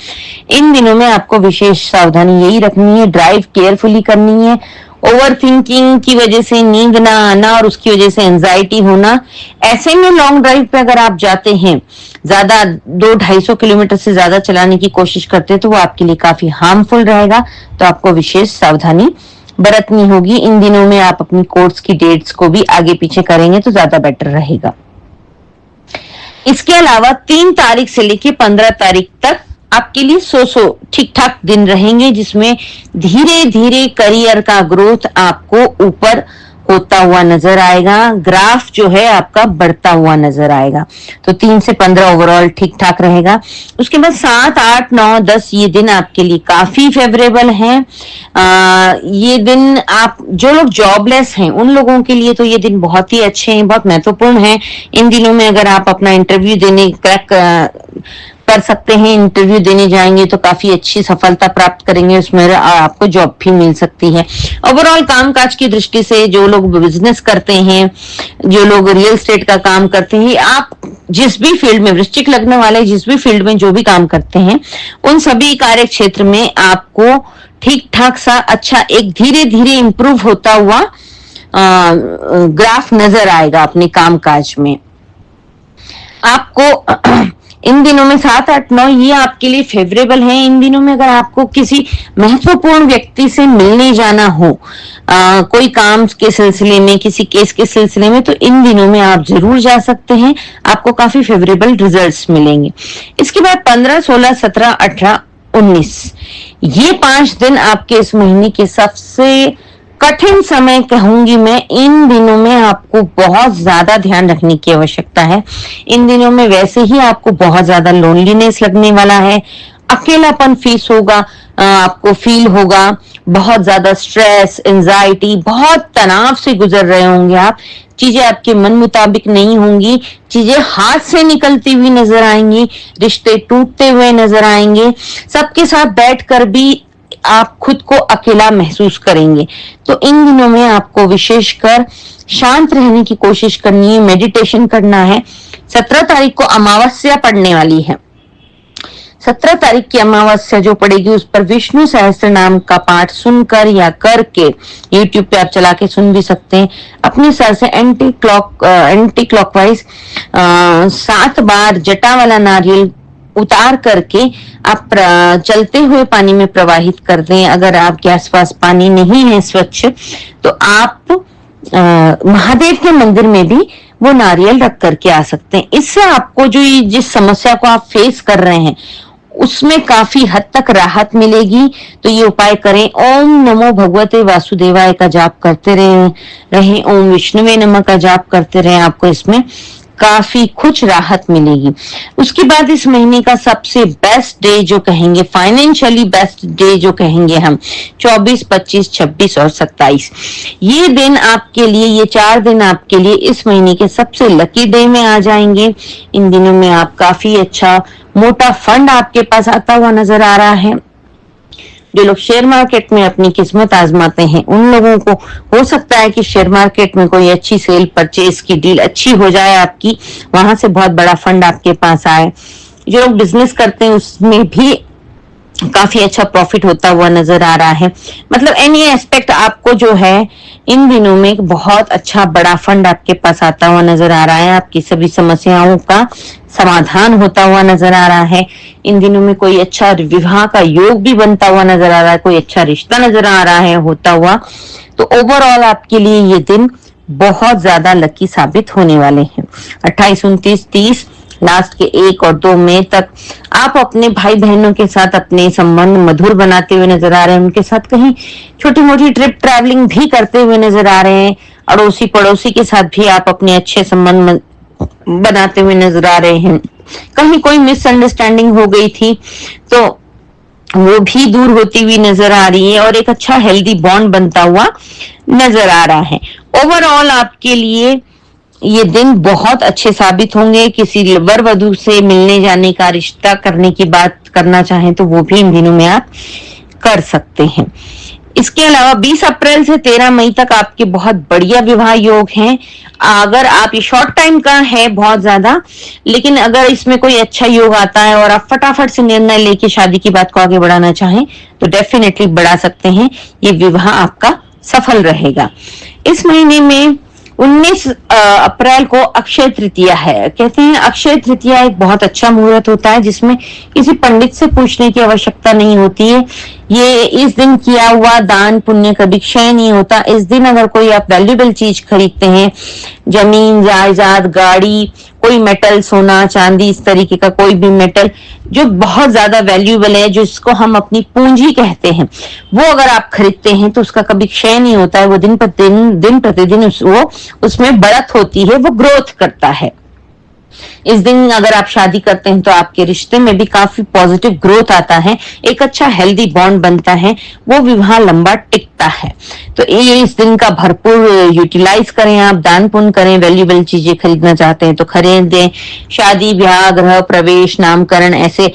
इन दिनों में आपको विशेष सावधानी यही रखनी है, ड्राइव केयरफुली करनी है। ओवर थिंकिंग की वजह से नींद ना आना और उसकी वजह से एंजाइटी होना। ऐसे में लॉन्ग ड्राइव पे अगर आप जाते हैं, ज्यादा 200-250 किलोमीटर से ज्यादा चलाने की कोशिश करते हैं, तो वो आपके लिए काफी हार्मफुल रहेगा। तो आपको विशेष सावधानी बरतनी होगी। इन दिनों में आप अपनी कोर्ट्स की डेट्स को भी आगे पीछे करेंगे तो ज्यादा बेटर रहेगा। इसके अलावा 3 तारीख से लेके 15 तारीख तक आपके लिए सो ठीक ठाक दिन रहेंगे, जिसमें धीरे धीरे करियर का ग्रोथ आपको ऊपर होता हुआ नजर आएगा, ग्राफ जो है आपका बढ़ता हुआ नजर आएगा। तो 3 से 15 ओवरऑल ठीक ठाक रहेगा। उसके बाद 7, 8, 9, 10 ये दिन आपके लिए काफी फेवरेबल हैं। ये दिन आप जो लोग जॉबलेस हैं उन लोगों के लिए तो ये दिन बहुत ही अच्छे हैं, बहुत महत्वपूर्ण हैं। इन दिनों में अगर आप अपना इंटरव्यू देने क्रैक कर सकते हैं, इंटरव्यू देने जाएंगे तो काफी अच्छी सफलता प्राप्त करेंगे, उसमें आपको जॉब भी मिल सकती है। ओवरऑल कामकाज की दृष्टि से जो लोग बिजनेस करते हैं, जो लोग रियल एस्टेट का काम करते हैं, आप जिस भी फील्ड में, वृश्चिक लग्न वाले जिस भी फील्ड में जो भी काम करते हैं, उन सभी कार्य क्षेत्र में आपको ठीक ठाक सा अच्छा एक धीरे धीरे इंप्रूव होता हुआ ग्राफ नजर आएगा अपने कामकाज में। आपको इन दिनों में 7, 8, 9 ये आपके लिए फेवरेबल है। इन दिनों में अगर आपको किसी महत्वपूर्ण व्यक्ति से मिलने जाना हो, कोई काम के सिलसिले में, किसी केस के सिलसिले में, तो इन दिनों में आप जरूर जा सकते हैं, आपको काफी फेवरेबल रिजल्ट्स मिलेंगे। इसके बाद 15, 16, 17, 18, 19 ये 5 दिन आपके इस महीने के सबसे कठिन समय कहूंगी मैं। इन दिनों में आपको बहुत ज्यादा ध्यान रखने की आवश्यकता है। इन दिनों में वैसे ही आपको बहुत ज्यादा लोनलीनेस लगने वाला है, अकेलापन फीस होगा, आपको फील होगा, बहुत ज्यादा स्ट्रेस, एंजाइटी, बहुत तनाव से गुजर रहे होंगे आप। चीजें आपके मन मुताबिक नहीं होंगी, चीजें हाथ से निकलती हुई नजर आएंगी, रिश्ते टूटते हुए नजर आएंगे, सबके साथ बैठकर भी आप खुद को अकेला महसूस करेंगे। तो इन दिनों में आपको विशेषकर शांत रहने की कोशिश करनी है, मेडिटेशन करना है। 17 तारीख को अमावस्या पड़ने वाली है। 17 तारीख की अमावस्या जो पड़ेगी उस पर विष्णु सहस्त्र नाम का पाठ सुनकर या करके, YouTube पे आप चला के सुन भी सकते हैं, अपने सर से एंटी क्लॉकवाइज 7 बार जटा वाला नारियल उतार करके आप चलते हुए पानी में प्रवाहित कर दें। अगर आपके आसपास पानी नहीं है स्वच्छ, तो आप महादेव के मंदिर में भी वो नारियल रख करके आ सकते हैं। इससे आपको जो जिस समस्या को आप फेस कर रहे हैं उसमें काफी हद तक राहत मिलेगी। तो ये उपाय करें। ओम नमो भगवते वासुदेवाय का जाप करते रहें, ओम विष्णुवे नमः का जाप करते रहें, आपको इसमें काफी कुछ राहत मिलेगी। उसके बाद इस महीने का सबसे बेस्ट डे जो कहेंगे, फाइनेंशियली बेस्ट डे जो कहेंगे हम, 24, 25, 26 और 27 ये दिन आपके लिए, ये 4 दिन आपके लिए इस महीने के सबसे लकी डे में आ जाएंगे। इन दिनों में आप काफी अच्छा मोटा फंड आपके पास आता हुआ नजर आ रहा है। जो लोग शेयर मार्केट में अपनी किस्मत आजमाते हैं उन लोगों को हो सकता है कि शेयर मार्केट में कोई अच्छी सेल परचेज की डील अच्छी हो जाए आपकी, वहां से बहुत बड़ा फंड आपके पास आए। जो लोग बिजनेस करते हैं उसमें भी काफी अच्छा प्रॉफिट होता हुआ नजर आ रहा है। मतलब एनी एस्पेक्ट आपको जो है इन दिनों में बहुत अच्छा बड़ा फंड आपके पास आता हुआ नजर आ रहा है। आपकी सभी समस्याओं का समाधान होता हुआ नजर आ रहा है। इन दिनों में कोई अच्छा विवाह का योग भी बनता हुआ नजर आ रहा है, कोई अच्छा रिश्ता नजर आ रहा है होता हुआ। तो ओवरऑल आपके लिए ये दिन बहुत ज्यादा लकी साबित होने वाले हैं। 28, 29, 30 लास्ट के 1 और 2 मई तक आप अपने भाई बहनों के साथ अपने संबंध मधुर बनाते हुए नजर आ रहे हैं। उनके साथ कहीं छोटी मोटी ट्रिप ट्रैवलिंग भी करते हुए नजर आ रहे हैं। अड़ोसी पड़ोसी के साथ भी आप अपने अच्छे संबंध बनाते हुए नजर आ रहे हैं। कहीं कोई मिसअंडरस्टैंडिंग हो गई थी तो वो भी दूर होती हुई नजर आ रही है और एक अच्छा हेल्दी बॉन्ड बनता हुआ नजर आ रहा है। ओवरऑल आपके लिए ये दिन बहुत अच्छे साबित होंगे। किसी वर वधू से मिलने जाने का, रिश्ता करने की बात करना चाहें तो वो भी इन दिनों में आप कर सकते हैं। इसके अलावा 20 अप्रैल से 13 मई तक आपके बहुत बढ़िया विवाह योग हैं। अगर आप, ये शॉर्ट टाइम का है बहुत ज्यादा, लेकिन अगर इसमें कोई अच्छा योग आता है और आप फटाफट से निर्णय लेके शादी की बात को आगे बढ़ाना चाहें तो डेफिनेटली बढ़ा सकते हैं। ये विवाह आपका सफल रहेगा। इस महीने में 19 अप्रैल को अक्षय तृतीया है। कहते हैं अक्षय तृतीया एक बहुत अच्छा मुहूर्त होता है जिसमें किसी पंडित से पूछने की आवश्यकता नहीं होती है। ये इस दिन किया हुआ दान पुण्य कभी क्षय नहीं होता। इस दिन अगर कोई आप वैल्यूएबल चीज खरीदते हैं, जमीन जायदाद गाड़ी, कोई मेटल सोना चांदी, इस तरीके का कोई भी मेटल जो बहुत ज्यादा वैल्यूएबल है, जिसको हम अपनी पूंजी कहते हैं, वो अगर आप खरीदते हैं तो उसका कभी क्षय नहीं होता है। वो दिन प्रतिदिन वो उसमें बढ़त होती है, वो ग्रोथ करता है। इस दिन अगर आप शादी करते हैं तो आपके रिश्ते में भी काफी पॉजिटिव ग्रोथ आता है, एक अच्छा हेल्दी बॉन्ड बनता है, वो विवाह लंबा टिकता है। तो ये इस दिन का भरपूर यूटिलाइज करें, आप दान पुण्य करें, वैल्यूएबल चीजें खरीदना चाहते हैं तो खरीदें। शादी ब्याह गृह प्रवेश नामकरण ऐसे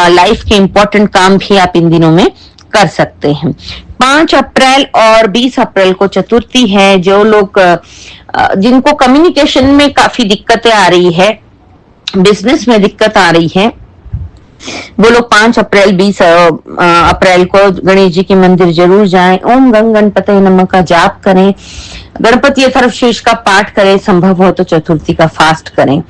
लाइफ के इंपॉर्टेंट काम भी आप इन दिनों में कर सकते हैं। 5 अप्रैल और 20 अप्रैल को चतुर्थी है। जो लोग जिनको कम्युनिकेशन में काफी दिक्कतें आ रही है, बिजनेस में दिक्कत आ रही है, वो लोग 5 अप्रैल 20 अप्रैल को गणेश जी के मंदिर जरूर जाएं। ओम गंग गणपते नमः का जाप करें, गणपति अथर्वशीर्ष का पाठ करें, संभव हो तो चतुर्थी का फास्ट करें।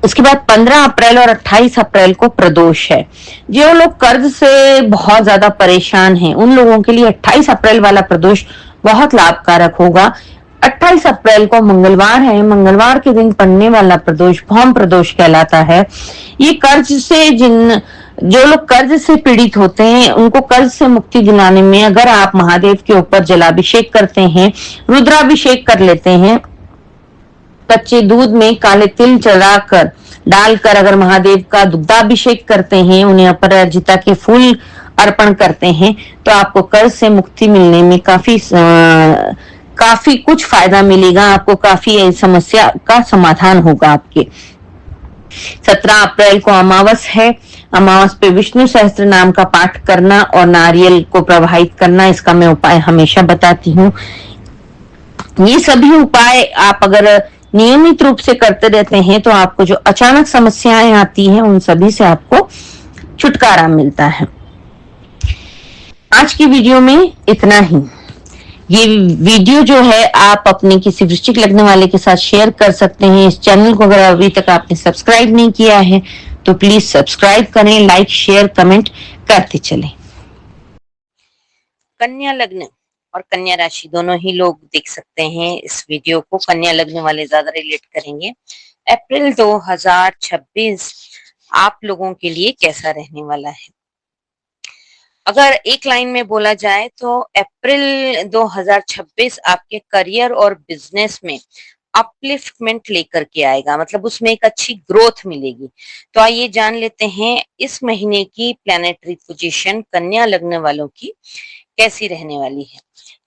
उसके बाद 15 अप्रैल और 28 अप्रैल को प्रदोष है। जो लोग कर्ज से बहुत ज्यादा परेशान हैं, उन लोगों के लिए 28 अप्रैल वाला प्रदोष बहुत लाभकारक होगा। 28 अप्रैल को मंगलवार है। मंगलवार के दिन पड़ने वाला प्रदोष भौम प्रदोष कहलाता है। ये कर्ज से जो लोग कर्ज से पीड़ित होते हैं, उनको कर्ज से मुक्ति दिलाने में अगर आप महादेव के ऊपर जलाभिषेक करते हैं, रुद्राभिषेक कर लेते हैं, कच्चे दूध में काले तिल चढ़ाकर डालकर अगर महादेव का दुग्धाभिषेक करते हैं, उन्हें अपराजिता के फूल अर्पण करते हैं, तो आपको कर्ज से मुक्ति मिलने में काफी कुछ फायदा मिलेगा। आपको काफी समस्या का समाधान होगा आपके। 17 अप्रैल को अमावस है। अमावस पे विष्णु सहस्त्र नाम का पाठ करना और नारियल को प्रवाहित करना, इसका मैं उपाय हमेशा बताती हूँ। ये सभी उपाय आप अगर नियमित रूप से करते रहते हैं तो आपको जो अचानक समस्याएं आती हैं, उन सभी से आपको छुटकारा मिलता है। आज की वीडियो में इतना ही। ये वीडियो जो है आप अपने किसी वृश्चिक लग्न वाले के साथ शेयर कर सकते हैं। इस चैनल को अगर अभी तक आपने सब्सक्राइब नहीं किया है तो प्लीज सब्सक्राइब करें, लाइक शेयर कमेंट करते चलें। कन्या लग्न और कन्या राशि दोनों ही लोग देख सकते हैं इस वीडियो को। कन्या लग्न वाले ज्यादा रिलेट करेंगे। अप्रैल 2026 आप लोगों के लिए कैसा रहने वाला है? अगर एक लाइन में बोला जाए तो अप्रैल 2026 आपके करियर और बिजनेस में अपलिफ्टमेंट लेकर के आएगा, मतलब उसमें एक अच्छी ग्रोथ मिलेगी। तो आइए जान लेते हैं इस महीने की प्लैनेटरी पोजीशन कन्या लग्न वालों की कैसी रहने वाली है।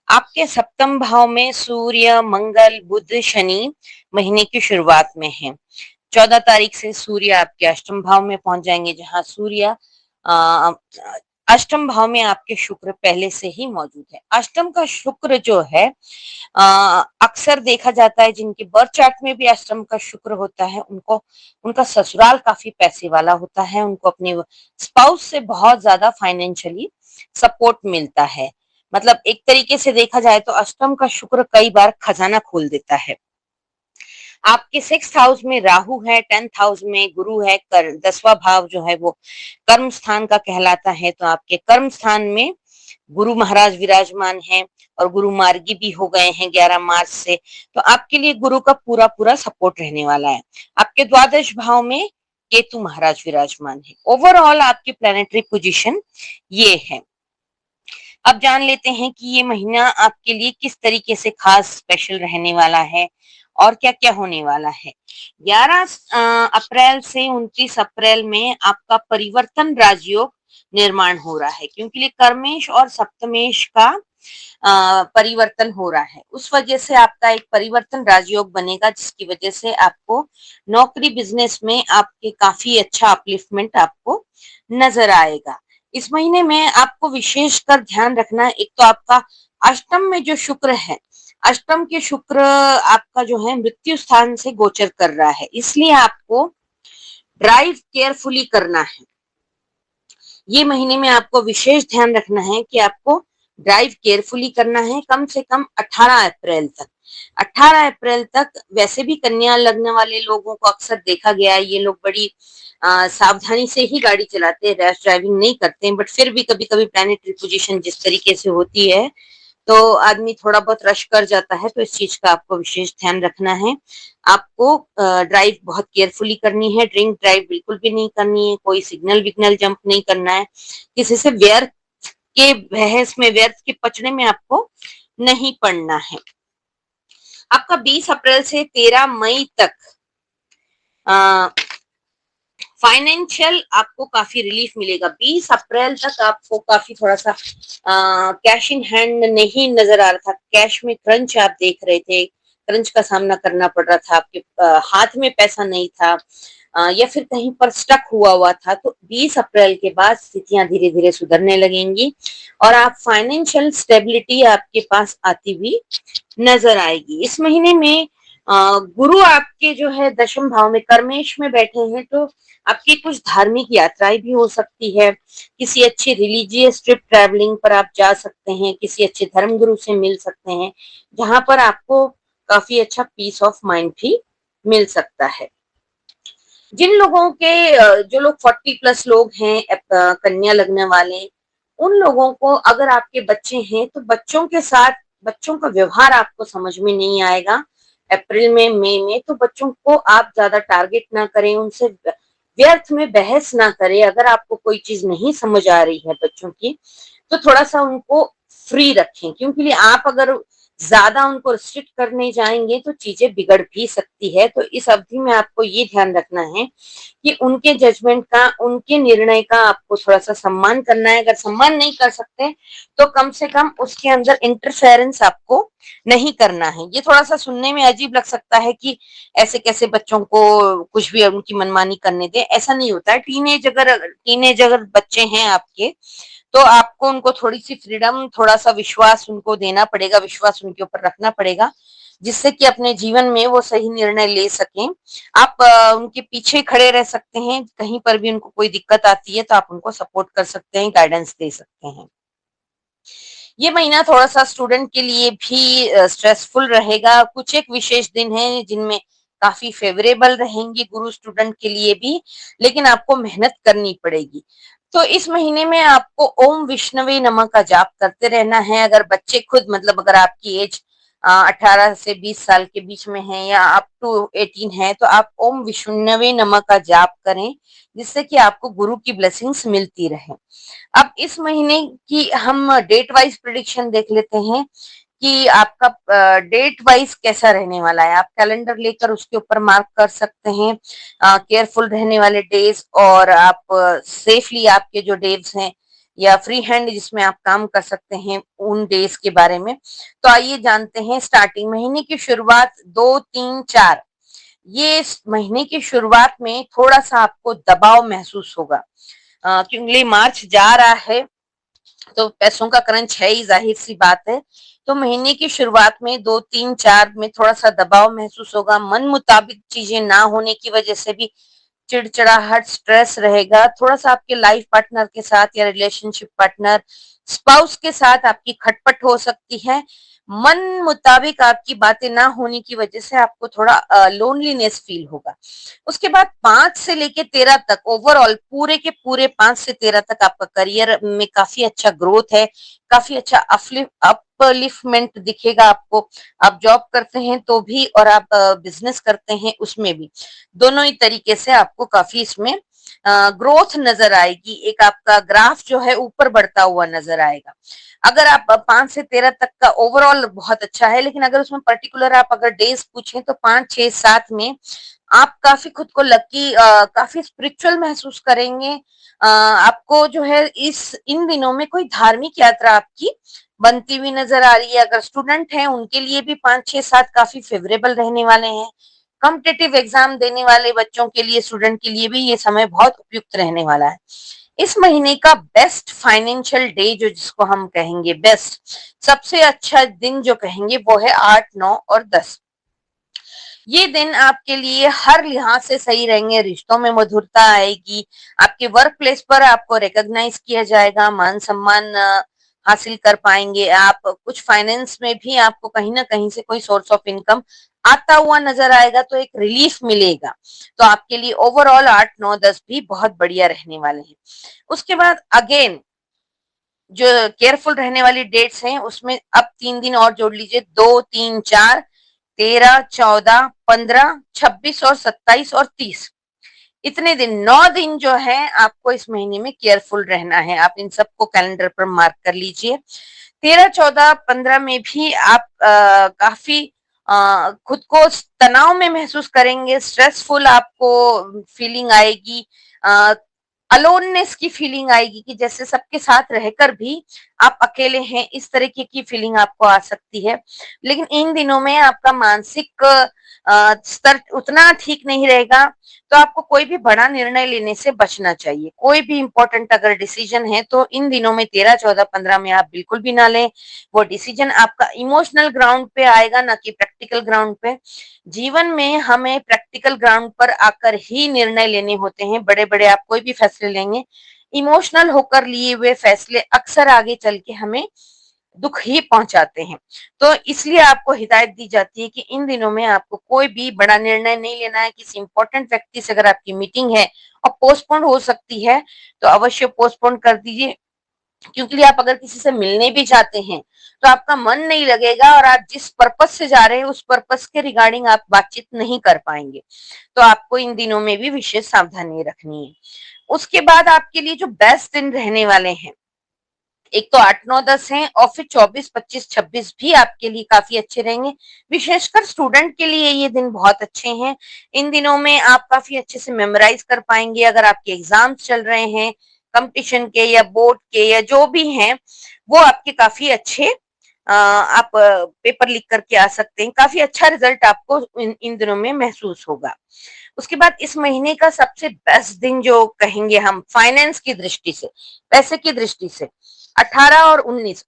आपके सप्तम भाव में सूर्य मंगल बुध शनि महीने की शुरुआत में है। 14 तारीख से सूर्य आपके अष्टम भाव में पहुंच जाएंगे, जहां सूर्य अष्टम भाव में आपके शुक्र पहले से ही मौजूद है। अष्टम का शुक्र जो है अक्सर देखा जाता है जिनके बर्थ चार्ट में भी अष्टम का शुक्र होता है, उनका ससुराल काफी पैसे वाला होता है, उनको अपने स्पाउस से बहुत ज्यादा फाइनेंशियली सपोर्ट मिलता है। मतलब एक तरीके से देखा जाए तो अष्टम का शुक्र कई बार खजाना खोल देता है। आपके 6th हाउस में राहु है, 10th हाउस में गुरु है, 10वां भाव जो है वो कर्म स्थान का कहलाता है। तो आपके कर्म स्थान में गुरु महाराज विराजमान हैं और गुरु मार्गी भी हो गए हैं 11 मार्च से। तो आपके लिए गुरु का पूरा पूरा सपोर्ट रहने वाला है। आपके 12 भाव में केतु महाराज विराजमान है। ओवरऑल आपकी प्लैनेटरी पोजीशन ये है। अब जान लेते हैं कि ये महीना आपके लिए किस तरीके से खास स्पेशल रहने वाला है और क्या क्या होने वाला है। 11 अप्रैल से 29 अप्रैल में आपका परिवर्तन राजयोग निर्माण हो रहा है, क्योंकि ये कर्मेश और सप्तमेश का परिवर्तन हो रहा है। उस वजह से आपका एक परिवर्तन राजयोग बनेगा, जिसकी वजह से आपको नौकरी बिजनेस में आपके काफी अच्छा अपलिफ्टमेंट आपको नजर आएगा। इस महीने में आपको विशेषकर ध्यान रखना, एक तो आपका अष्टम में जो शुक्र है, अष्टम के शुक्र आपका जो है मृत्यु स्थान से गोचर कर रहा है, इसलिए आपको ड्राइव केयरफुली करना है। ये महीने में आपको विशेष ध्यान रखना है कि आपको ड्राइव केयरफुली करना है, कम से कम 18 अप्रैल तक। 18 अप्रैल तक वैसे भी कन्या लग्न वाले लोगों को अक्सर देखा गया है, ये लोग बड़ी सावधानी से ही गाड़ी चलाते हैं, रैश ड्राइविंग नहीं करते हैं, बट फिर भी कभी कभी प्लैनेटरी पोजीशन जिस तरीके से होती है तो आदमी थोड़ा बहुत रश कर जाता है, तो इस चीज का आपको विशेष ध्यान रखना है। आपको ड्राइव बहुत केयरफुली करनी है, ड्रिंक ड्राइव बिल्कुल भी नहीं करनी है, कोई सिग्नल विग्नल जंप नहीं करना है, किसी से व्यर्थ के बहस में, व्यर्थ के पचड़े में आपको नहीं पड़ना है। आपका 20 अप्रैल से 13 मई तक फाइनेंशियल आपको काफी रिलीफ मिलेगा। 20 अप्रैल तक आपको काफी थोड़ा सा कैश इन हैंड नहीं नजर आ रहा था, कैश में क्रंच आप देख रहे थे, क्रंच का सामना करना पड़ रहा था, आपके हाथ में पैसा नहीं था, या फिर कहीं पर स्टक हुआ था। तो 20 अप्रैल के बाद स्थितियां धीरे धीरे सुधरने लगेंगी और आप फाइनेंशियल स्टेबिलिटी आपके पास आती हुई नजर आएगी। इस महीने में गुरु आपके जो है दशम भाव में कर्मेश में बैठे हैं, तो आपकी कुछ धार्मिक यात्राएं भी हो सकती है, किसी अच्छे रिलीजियस ट्रिप ट्रैवलिंग पर आप जा सकते हैं, किसी अच्छे धर्म गुरु से मिल सकते हैं, जहां पर आपको काफी अच्छा पीस ऑफ माइंड भी मिल सकता है। जिन लोगों के जो लोग 40 प्लस लोग हैं, कन्या लगने वाले, उन लोगों को अगर आपके बच्चे हैं तो बच्चों के साथ बच्चों का व्यवहार आपको समझ में नहीं आएगा अप्रैल में, मई में। तो बच्चों को आप ज्यादा टारगेट ना करें, उनसे व्यर्थ में बहस ना करें। अगर आपको कोई चीज नहीं समझ आ रही है बच्चों की, तो थोड़ा सा उनको फ्री रखें, क्योंकि आप अगर ज्यादा उनको रिस्ट्रिक्ट करने जाएंगे तो चीजें बिगड़ भी सकती है। तो इस अवधि में आपको ये ध्यान रखना है कि उनके जजमेंट का, उनके निर्णय का आपको थोड़ा सा सम्मान करना है। अगर सम्मान नहीं कर सकते तो कम से कम उसके अंदर इंटरफेरेंस आपको नहीं करना है। ये थोड़ा सा सुनने में अजीब लग सकता है कि ऐसे कैसे बच्चों को कुछ भी उनकी मनमानी करने दे, ऐसा नहीं होता है। टीनेज अगर बच्चे हैं आपके, तो आपको उनको थोड़ी सी फ्रीडम, थोड़ा सा विश्वास उनको देना पड़ेगा, विश्वास उनके ऊपर रखना पड़ेगा, जिससे कि अपने जीवन में वो सही निर्णय ले सकें। आप उनके पीछे खड़े रह सकते हैं, कहीं पर भी उनको कोई दिक्कत आती है तो आप उनको सपोर्ट कर सकते हैं, गाइडेंस दे सकते हैं। ये महीना थोड़ा सा स्टूडेंट के लिए भी स्ट्रेसफुल रहेगा। कुछ एक विशेष दिन है जिनमें काफी फेवरेबल रहेंगी गुरु स्टूडेंट के लिए भी, लेकिन आपको मेहनत करनी पड़ेगी। तो इस महीने में आपको ओम विष्णवे नमः का जाप करते रहना है। अगर बच्चे खुद, मतलब अगर आपकी एज 18 से 20 साल के बीच में है या अप टू 18 है, तो आप ओम विष्णवे नमः का जाप करें, जिससे कि आपको गुरु की ब्लेसिंग्स मिलती रहे। अब इस महीने की हम डेट वाइज प्रिडिक्शन देख लेते हैं कि आपका डेट वाइज कैसा रहने वाला है। आप कैलेंडर लेकर उसके ऊपर मार्क कर सकते हैं केयरफुल रहने वाले डेज, और आप सेफली आपके जो डेज हैं या फ्री हैंड जिसमें आप काम कर सकते हैं उन डेज के बारे में। तो आइए जानते हैं। स्टार्टिंग महीने की शुरुआत 2, 3, 4, ये इस महीने की शुरुआत में थोड़ा सा आपको दबाव महसूस होगा, क्योंकि मार्च जा रहा है तो पैसों का क्रंच है ही, जाहिर सी बात है। तो महीने की शुरुआत में 2, 3, 4 में थोड़ा सा दबाव महसूस होगा, मन मुताबिक चीजें ना होने की वजह से भी चिड़चिड़ाहट, स्ट्रेस रहेगा। थोड़ा सा आपके लाइफ पार्टनर के साथ या रिलेशनशिप पार्टनर, स्पाउस के साथ आपकी खटपट हो सकती है। मन मुताबिक आपकी बातें ना होने की वजह से आपको थोड़ा लोनलीनेस फील होगा। उसके बाद 5 से लेके 13 तक ओवरऑल पूरे के पूरे 5 से 13 तक आपका करियर में काफी अच्छा ग्रोथ है, काफी अच्छा अपलिफ्टमेंट दिखेगा आपको। आप जॉब करते हैं तो भी और आप बिजनेस करते हैं उसमें भी, दोनों ही तरीके से आपको काफी इसमें ग्रोथ नजर आएगी। एक आपका ग्राफ जो है ऊपर बढ़ता हुआ नजर आएगा। अगर आप 5 से 13 तक का ओवरऑल बहुत अच्छा है, लेकिन अगर उसमें पर्टिकुलर आप अगर डेज पूछें तो 5, 6, 7 में आप काफी खुद को लकी, काफी स्पिरिचुअल महसूस करेंगे। आपको जो है इन दिनों में कोई धार्मिक यात्रा आपकी बनती हुई नजर आ रही है। अगर स्टूडेंट हैं उनके लिए भी 5, 6, 7 काफी फेवरेबल रहने वाले हैं। कॉम्पिटिटिव एग्जाम देने वाले बच्चों के लिए, स्टूडेंट के लिए भी ये समय बहुत उपयुक्त रहने वाला है। इस महीने का बेस्ट फाइनेंशियल डे जो जिसको हम कहेंगे बेस्ट, सबसे अच्छा दिन जो कहेंगे वो है 8, 9 और 10। ये दिन आपके लिए हर लिहाज से सही रहेंगे। रिश्तों में मधुरता आएगी, आपके वर्क प्लेस पर आपको रिकॉग्नाइज किया जाएगा, मान सम्मान हासिल कर पाएंगे। आप कुछ फाइनेंस में भी आपको कहीं ना कहीं से कोई सोर्स ऑफ इनकम आता हुआ नजर आएगा, तो एक रिलीफ मिलेगा। तो आपके लिए ओवरऑल 8, 9, 10 भी बहुत बढ़िया रहने वाले हैं। उसके बाद अगेन जो केयरफुल रहने वाली डेट्स हैं उसमें अब 3 दिन और जोड़ लीजिए, 2, 3, 4, 13, 14, 15, 26 और 27 और 30। इतने दिन, 9 दिन जो है आपको इस महीने में केयरफुल रहना है। आप इन सबको कैलेंडर पर मार्क कर लीजिए। 13, 14, 15 में भी आप काफी खुद को तनाव में महसूस करेंगे, स्ट्रेसफुल आपको फीलिंग आएगी, अलोननेस की फीलिंग आएगी कि जैसे सबके साथ रहकर भी आप अकेले हैं, इस तरीके की फीलिंग आपको आ सकती है। लेकिन इन दिनों में आपका मानसिक स्तर उतना ठीक नहीं रहेगा, तो आपको कोई भी बड़ा निर्णय लेने से बचना चाहिए। कोई भी इंपॉर्टेंट अगर डिसीजन है तो इन दिनों में 13, 14, 15 में आप बिल्कुल भी ना लें। वो डिसीजन आपका इमोशनल ग्राउंड पे आएगा, ना कि प्रैक्टिकल ग्राउंड पे। जीवन में हमें प्रैक्टिकल ग्राउंड पर आकर ही निर्णय लेने होते हैं। बड़े बड़े आप कोई भी फैसले लेंगे, इमोशनल होकर लिए हुए फैसले अक्सर आगे चल के हमें दुख ही पहुंचाते हैं। तो इसलिए आपको हिदायत दी जाती है कि इन दिनों में आपको कोई भी बड़ा निर्णय नहीं लेना है। किसी इंपॉर्टेंट व्यक्ति से अगर आपकी मीटिंग है और पोस्टपोन हो सकती है तो अवश्य पोस्टपोन कर दीजिए, क्योंकि आप अगर किसी से मिलने भी चाहते हैं तो आपका मन नहीं लगेगा और आप जिस पर्पस से जा रहे हैं उस पर्पस के रिगार्डिंग आप बातचीत नहीं कर पाएंगे। तो आपको इन दिनों में भी विशेष सावधानी रखनी है। उसके बाद आपके लिए जो बेस्ट दिन रहने वाले हैं, एक तो 8, 9, 10 हैं और फिर 24, 25, 26 भी आपके लिए काफी अच्छे रहेंगे। विशेषकर स्टूडेंट के लिए ये दिन बहुत अच्छे हैं। इन दिनों में आप काफी अच्छे से मेमोराइज कर पाएंगे। अगर आपके एग्जाम्स चल रहे हैं कंपटीशन के या बोर्ड के या जो भी हैं, वो आपके काफी अच्छे आप पेपर लिख करके आ सकते हैं। काफी अच्छा रिजल्ट आपको इन दिनों में महसूस होगा। उसके बाद इस महीने का सबसे बेस्ट दिन जो कहेंगे हम फाइनेंस की दृष्टि से, पैसे की दृष्टि से, 18 और 19,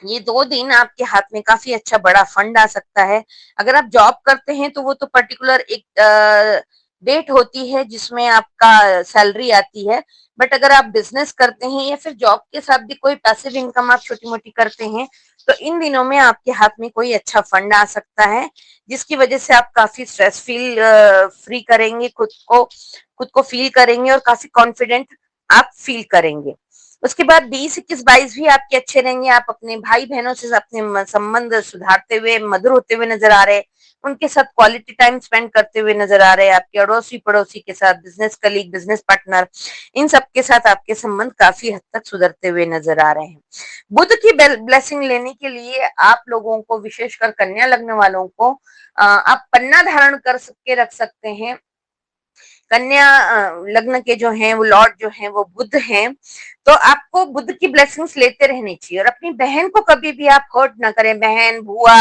ये 2 दिन आपके हाथ में काफी अच्छा बड़ा फंड आ सकता है। अगर आप जॉब करते हैं तो वो तो पर्टिकुलर एक डेट होती है जिसमें आपका सैलरी आती है, बट अगर आप बिजनेस करते हैं या फिर जॉब के साथ भी कोई पैसिव इनकम आप छोटी मोटी करते हैं, तो इन दिनों में आपके हाथ में कोई अच्छा फंड आ सकता है, जिसकी वजह से आप काफी स्ट्रेस फील फ्री करेंगे, खुद को फील करेंगे और काफी कॉन्फिडेंट आप फील करेंगे। उसके बाद 20, 21, 22 भी आपके अच्छे रहेंगे। आप अपने भाई बहनों से अपने संबंध सुधारते हुए, मधुर होते हुए नजर आ रहे हैं। उनके साथ क्वालिटी टाइम स्पेंड करते हुए नजर आ रहे हैं। आपके अड़ोसी पड़ोसी के साथ, बिजनेस कलीग, बिजनेस पार्टनर, इन सबके साथ आपके संबंध काफी हद तक सुधरते हुए नजर आ रहे हैं। बुध की ब्लेसिंग लेने के लिए आप लोगों को, विशेषकर कन्या लग्न वालों को, आप पन्ना धारण कर के रख सकते हैं। कन्या लग्न के जो हैं वो लॉर्ड जो हैं वो बुध हैं, तो आपको बुध की ब्लेसिंग्स लेते रहनी चाहिए। और अपनी बहन को कभी भी आप हर्ट ना करें। बहन, बुआ,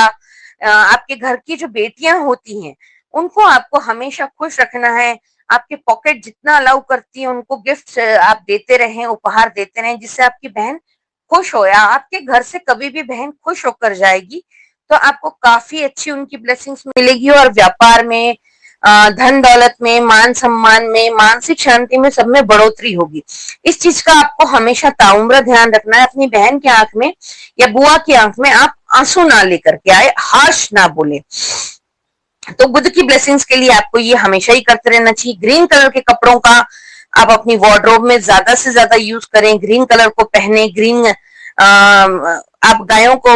आपके घर की जो बेटियां होती हैं उनको आपको हमेशा खुश रखना है। आपके पॉकेट जितना अलाउ करती है उनको गिफ्ट आप देते रहें, उपहार देते रहें, जिससे आपकी बहन खुश हो। या आपके घर से कभी भी बहन खुश होकर जाएगी तो आपको काफी अच्छी उनकी ब्लेसिंग्स मिलेगी। और व्यापार में, धन दौलत में, मान सम्मान में, मानसिक शांति में, सब में बढ़ोतरी होगी। इस चीज का आपको हमेशा ताउम्र ध्यान रखना है। अपनी बहन की आंख में या बुआ की आंख में आप आंसू ना लेकर के आए, हार्श ना बोले। तो बुध की ब्लेसिंग्स के लिए आपको ये हमेशा ही करते रहना चाहिए। ग्रीन कलर के कपड़ों का आप अपनी वार्डरोब में ज्यादा से ज्यादा यूज करें। ग्रीन कलर को पहने। ग्रीन आप गायों को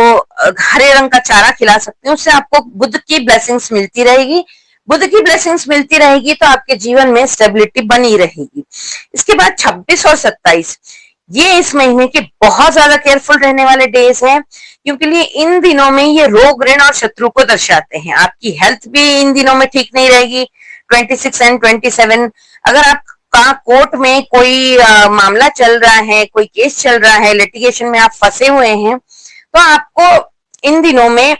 हरे रंग का चारा खिला सकते हैं, उससे आपको बुध की ब्लेसिंग्स मिलती रहेगी। बुध की ब्लेसिंग्स मिलती रहेगी तो आपके जीवन में स्टेबिलिटी बनी रहेगी। इसके बाद 26 और 27, ये इस महीने के बहुत ज्यादा केयरफुल रहने वाले डेज हैं, क्योंकि इन दिनों में ये रोग, ऋण और शत्रु को दर्शाते हैं। आपकी हेल्थ भी इन दिनों में ठीक नहीं रहेगी। 26 एंड 27, अगर आप कोर्ट में कोई मामला चल रहा है, कोई केस चल रहा है, लिटिगेशन में आप फंसे हुए हैं, तो आपको इन दिनों में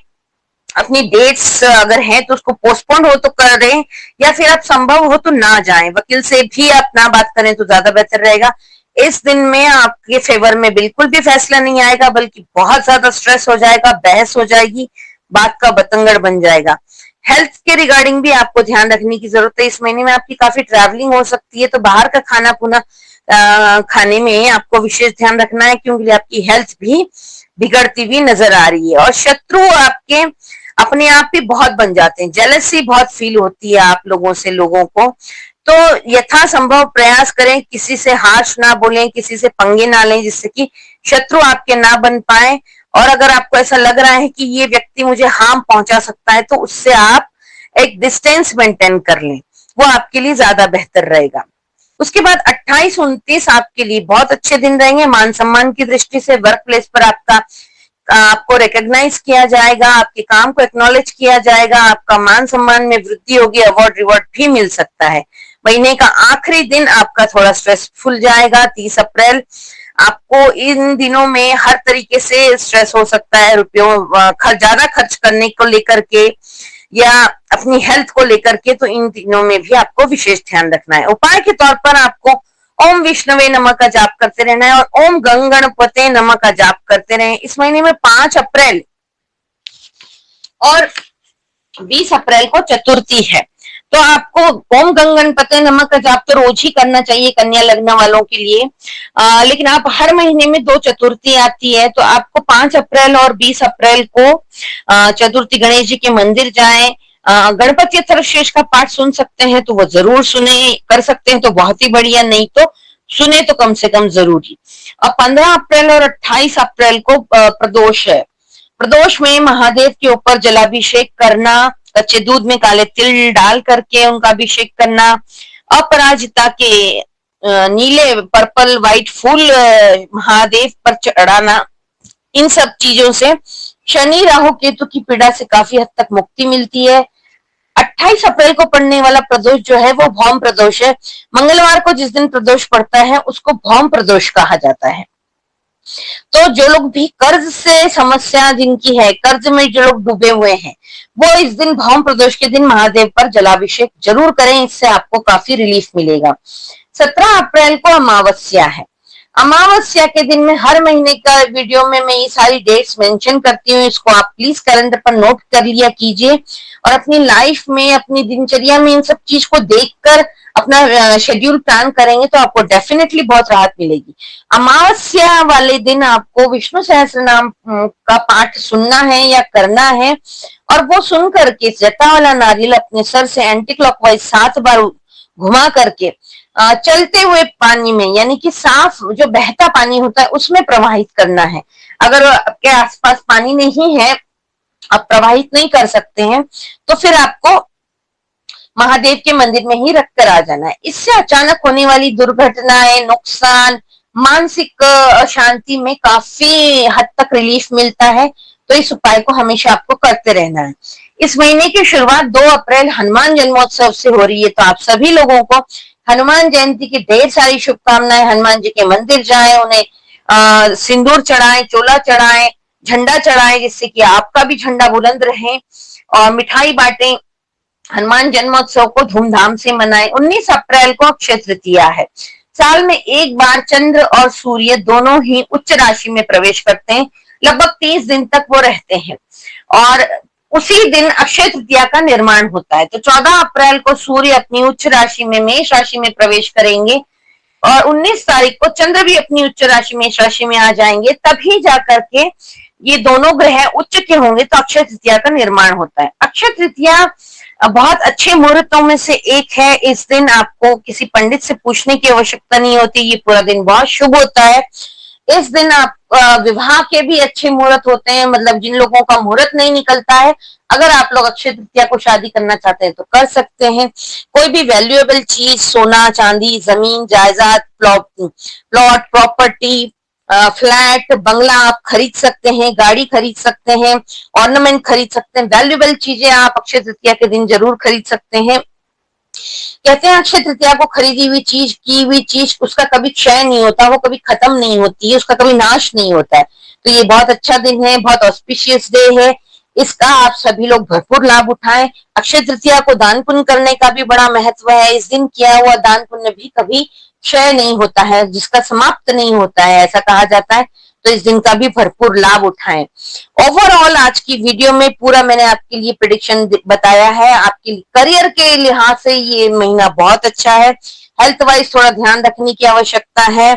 अपनी डेट्स अगर हैं तो उसको पोस्टपोन हो तो करें, या फिर आप संभव हो तो ना जाएं। वकील से भी आप ना बात करें तो ज्यादा बेहतर रहेगा। इस दिन में आपके फेवर में बिल्कुल भी फैसला नहीं आएगा, बल्कि बहुत ज्यादा स्ट्रेस हो जाएगा, बहस हो जाएगी, बात का बतंगड़ बन जाएगा। हेल्थ के रिगार्डिंग भी आपको ध्यान रखने की जरूरत है। इस महीने में आपकी काफी ट्रैवलिंग हो सकती है, तो बाहर का खाना पुना खाने में आपको विशेष ध्यान रखना है, क्योंकि आपकी हेल्थ भी बिगड़ती हुई नजर आ रही है। और शत्रु आपके अपने आप ही बहुत बन जाते हैं, जेलसी बहुत फील होती है आप लोगों से लोगों को। तो यथासंभव प्रयास करें, किसी से हार्श ना बोलें, किसी से पंगे ना लें, जिससे कि शत्रु आपके ना बन पाए। और अगर आपको ऐसा लग रहा है कि ये व्यक्ति मुझे हार्म पहुंचा सकता है, तो उससे आप एक डिस्टेंस मेंटेन कर लें, वो आपके लिए ज्यादा बेहतर रहेगा। उसके बाद 28-29 आपके लिए बहुत अच्छे दिन रहेंगे। मान सम्मान की दृष्टि से वर्क प्लेस पर आपको रिकॉग्नाइज किया जाएगा, आपके काम को एक्नॉलेज किया जाएगा, आपका मान सम्मान में वृद्धि होगी, अवार्ड रिवॉर्ड भी मिल सकता है। महीने का आखिरी दिन आपका थोड़ा स्ट्रेसफुल जाएगा। 30 अप्रैल आपको इन दिनों में हर तरीके से स्ट्रेस हो सकता है, रुपयों ज्यादा खर्च करने को लेकर के या अपनी हेल्थ को लेकर के। तो इन दिनों में भी आपको विशेष ध्यान रखना है। उपाय के तौर पर आपको ओम विष्णवे नमः का जाप करते रहना है और ओम गंगणपते नमः का जाप करते रहें। इस महीने में 5 अप्रैल और 20 अप्रैल को चतुर्थी है, तो आपको ओम गंगणपते नमः का जाप तो रोज ही करना चाहिए कन्या लग्न वालों के लिए। लेकिन आप हर महीने में 2 चतुर्थी आती है, तो आपको 5 अप्रैल और 20 अप्रैल को चतुर्थी गणेश जी के मंदिर जाएं। गणपति अथर्वशीर्ष का पाठ सुन सकते हैं तो वो जरूर सुने, कर सकते हैं तो बहुत ही बढ़िया, नहीं तो सुने तो कम से कम जरूरी। अब 15 अप्रैल और 28 अप्रैल को प्रदोष है। प्रदोष में महादेव के ऊपर जलाभिषेक करना, कच्चे दूध में काले तिल डाल करके उनका अभिषेक करना, अपराजिता के नीले पर्पल व्हाइट फूल महादेव पर चढ़ाना, इन सब चीजों से शनि राहु केतु की पीड़ा से काफी हद तक मुक्ति मिलती है। 28 अप्रैल को पड़ने वाला प्रदोष जो है वो भौम प्रदोष है। मंगलवार को जिस दिन प्रदोष पड़ता है उसको भौम प्रदोष कहा जाता है। तो जो लोग भी कर्ज से समस्या जिनकी है, कर्ज में जो लोग डूबे हुए हैं, वो इस दिन भौम प्रदोष के दिन महादेव पर जलाभिषेक जरूर करें, इससे आपको काफी रिलीफ मिलेगा। 17 अप्रैल को अमावस्या है। अमावस्या के दिन में हर महीने का वीडियो में मैं ये सारी डेट्स मेंशन करती हूँ, इसको आप प्लीज कैलेंडर पर नोट कर लिया कीजिए और अपनी लाइफ में, अपनी दिनचर्या में इन सब चीज को देखकर अपना शेड्यूल प्लान करेंगे तो आपको डेफिनेटली बहुत राहत मिलेगी। अमावस्या वाले दिन आपको विष्णु सहस्त्र नाम का पाठ सुनना है या करना है, और वो सुन करके जटा वाला नारियल अपने सर से एंटी क्लॉकवाइज 7 बार घुमा करके चलते हुए पानी में, यानी कि साफ जो बहता पानी होता है उसमें प्रवाहित करना है। अगर आपके आसपास पानी नहीं है, आप प्रवाहित नहीं कर सकते हैं, तो फिर आपको महादेव के मंदिर में ही रख कर आ जाना है। इससे अचानक होने वाली दुर्घटनाएं, नुकसान, मानसिक अशांति में काफी हद तक रिलीफ मिलता है। तो इस उपाय को हमेशा आपको करते रहना है। इस महीने की शुरुआत 2 अप्रैल हनुमान जन्मोत्सव से हो रही है, तो आप सभी लोगों को हनुमान जयंती की ढेर सारी शुभकामनाएं। हनुमान जी के मंदिर जाएं, उन्हें सिंदूर चढ़ाएं, चोला चढ़ाएं, झंडा चढ़ाएं, जिससे कि आपका भी झंडा बुलंद रहे, और मिठाई बांटें। हनुमान जन्मोत्सव को धूमधाम से मनाएं। 19 अप्रैल को अक्षय तृतीया है। साल में एक बार चंद्र और सूर्य दोनों ही उच्च राशि में प्रवेश करते हैं, लगभग 30 दिन तक वो रहते हैं, और उसी दिन अक्षय तृतीया का निर्माण होता है। तो 14 अप्रैल को सूर्य अपनी उच्च राशि में मेष राशि में प्रवेश करेंगे, और 19 तारीख को चंद्र भी अपनी उच्च राशि मेष राशि में आ जाएंगे। तभी जाकर के ये दोनों ग्रह उच्च के होंगे तो अक्षय तृतीया का निर्माण होता है। अक्षय तृतीया बहुत अच्छे मुहूर्तों में से एक है। इस दिन आपको किसी पंडित से पूछने की आवश्यकता नहीं होती, ये पूरा दिन बहुत शुभ होता है। इस दिन आप विवाह के भी अच्छे मुहूर्त होते हैं, मतलब जिन लोगों का मुहूर्त नहीं निकलता है, अगर आप लोग अक्षय तृतीया को शादी करना चाहते हैं तो कर सकते हैं। कोई भी वैल्यूएबल चीज, सोना चांदी, जमीन जायदाद, प्लॉट प्रॉपर्टी, फ्लैट, बंगला आप खरीद सकते हैं, गाड़ी खरीद सकते हैं, ऑर्नामेंट खरीद सकते हैं। वैल्यूएबल चीजें आप अक्षय तृतीया के दिन जरूर खरीद सकते हैं। कहते हैं अक्षय तृतीया को खरीदी हुई चीज, की हुई चीज, उसका कभी क्षय नहीं होता, वो कभी खत्म नहीं होती है, उसका कभी नाश नहीं होता है। तो ये बहुत अच्छा दिन है, बहुत ऑस्पिशियस डे है, इसका आप सभी लोग भरपूर लाभ उठाएं। अक्षय तृतीया को दान पुण्य करने का भी बड़ा महत्व है। इस दिन किया हुआ दान पुण्य भी कभी क्षय नहीं होता है, जिसका समाप्त नहीं होता है, ऐसा कहा जाता है। तो इस दिन का भी भरपूर लाभ उठाएं। ओवरऑल आज की वीडियो में पूरा मैंने आपके लिए प्रेडिक्शन बताया है। आपके करियर के लिहाज से ये महीना बहुत अच्छा है। हेल्थ वाइज थोड़ा ध्यान रखने की आवश्यकता है।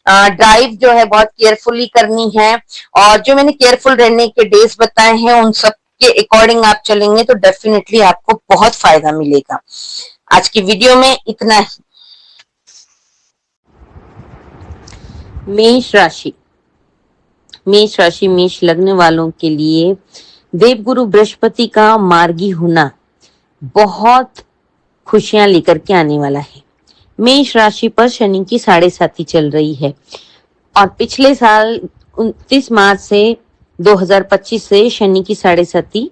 ड्राइव जो है बहुत केयरफुली करनी है, और जो मैंने केयरफुल रहने के डेज बताए हैं उन सब के अकॉर्डिंग आप चलेंगे तो डेफिनेटली आपको बहुत फायदा मिलेगा। आज की वीडियो में इतना ही। मेष राशि, मेष राशि मेष लग्न वालों के लिए देवगुरु बृहस्पति का मार्गी होना बहुत खुशियां लेकर के आने वाला है। मेष राशि पर शनि की 7.5 चल रही है, और पिछले साल 29 मार्च से 2025 से शनि की 7.5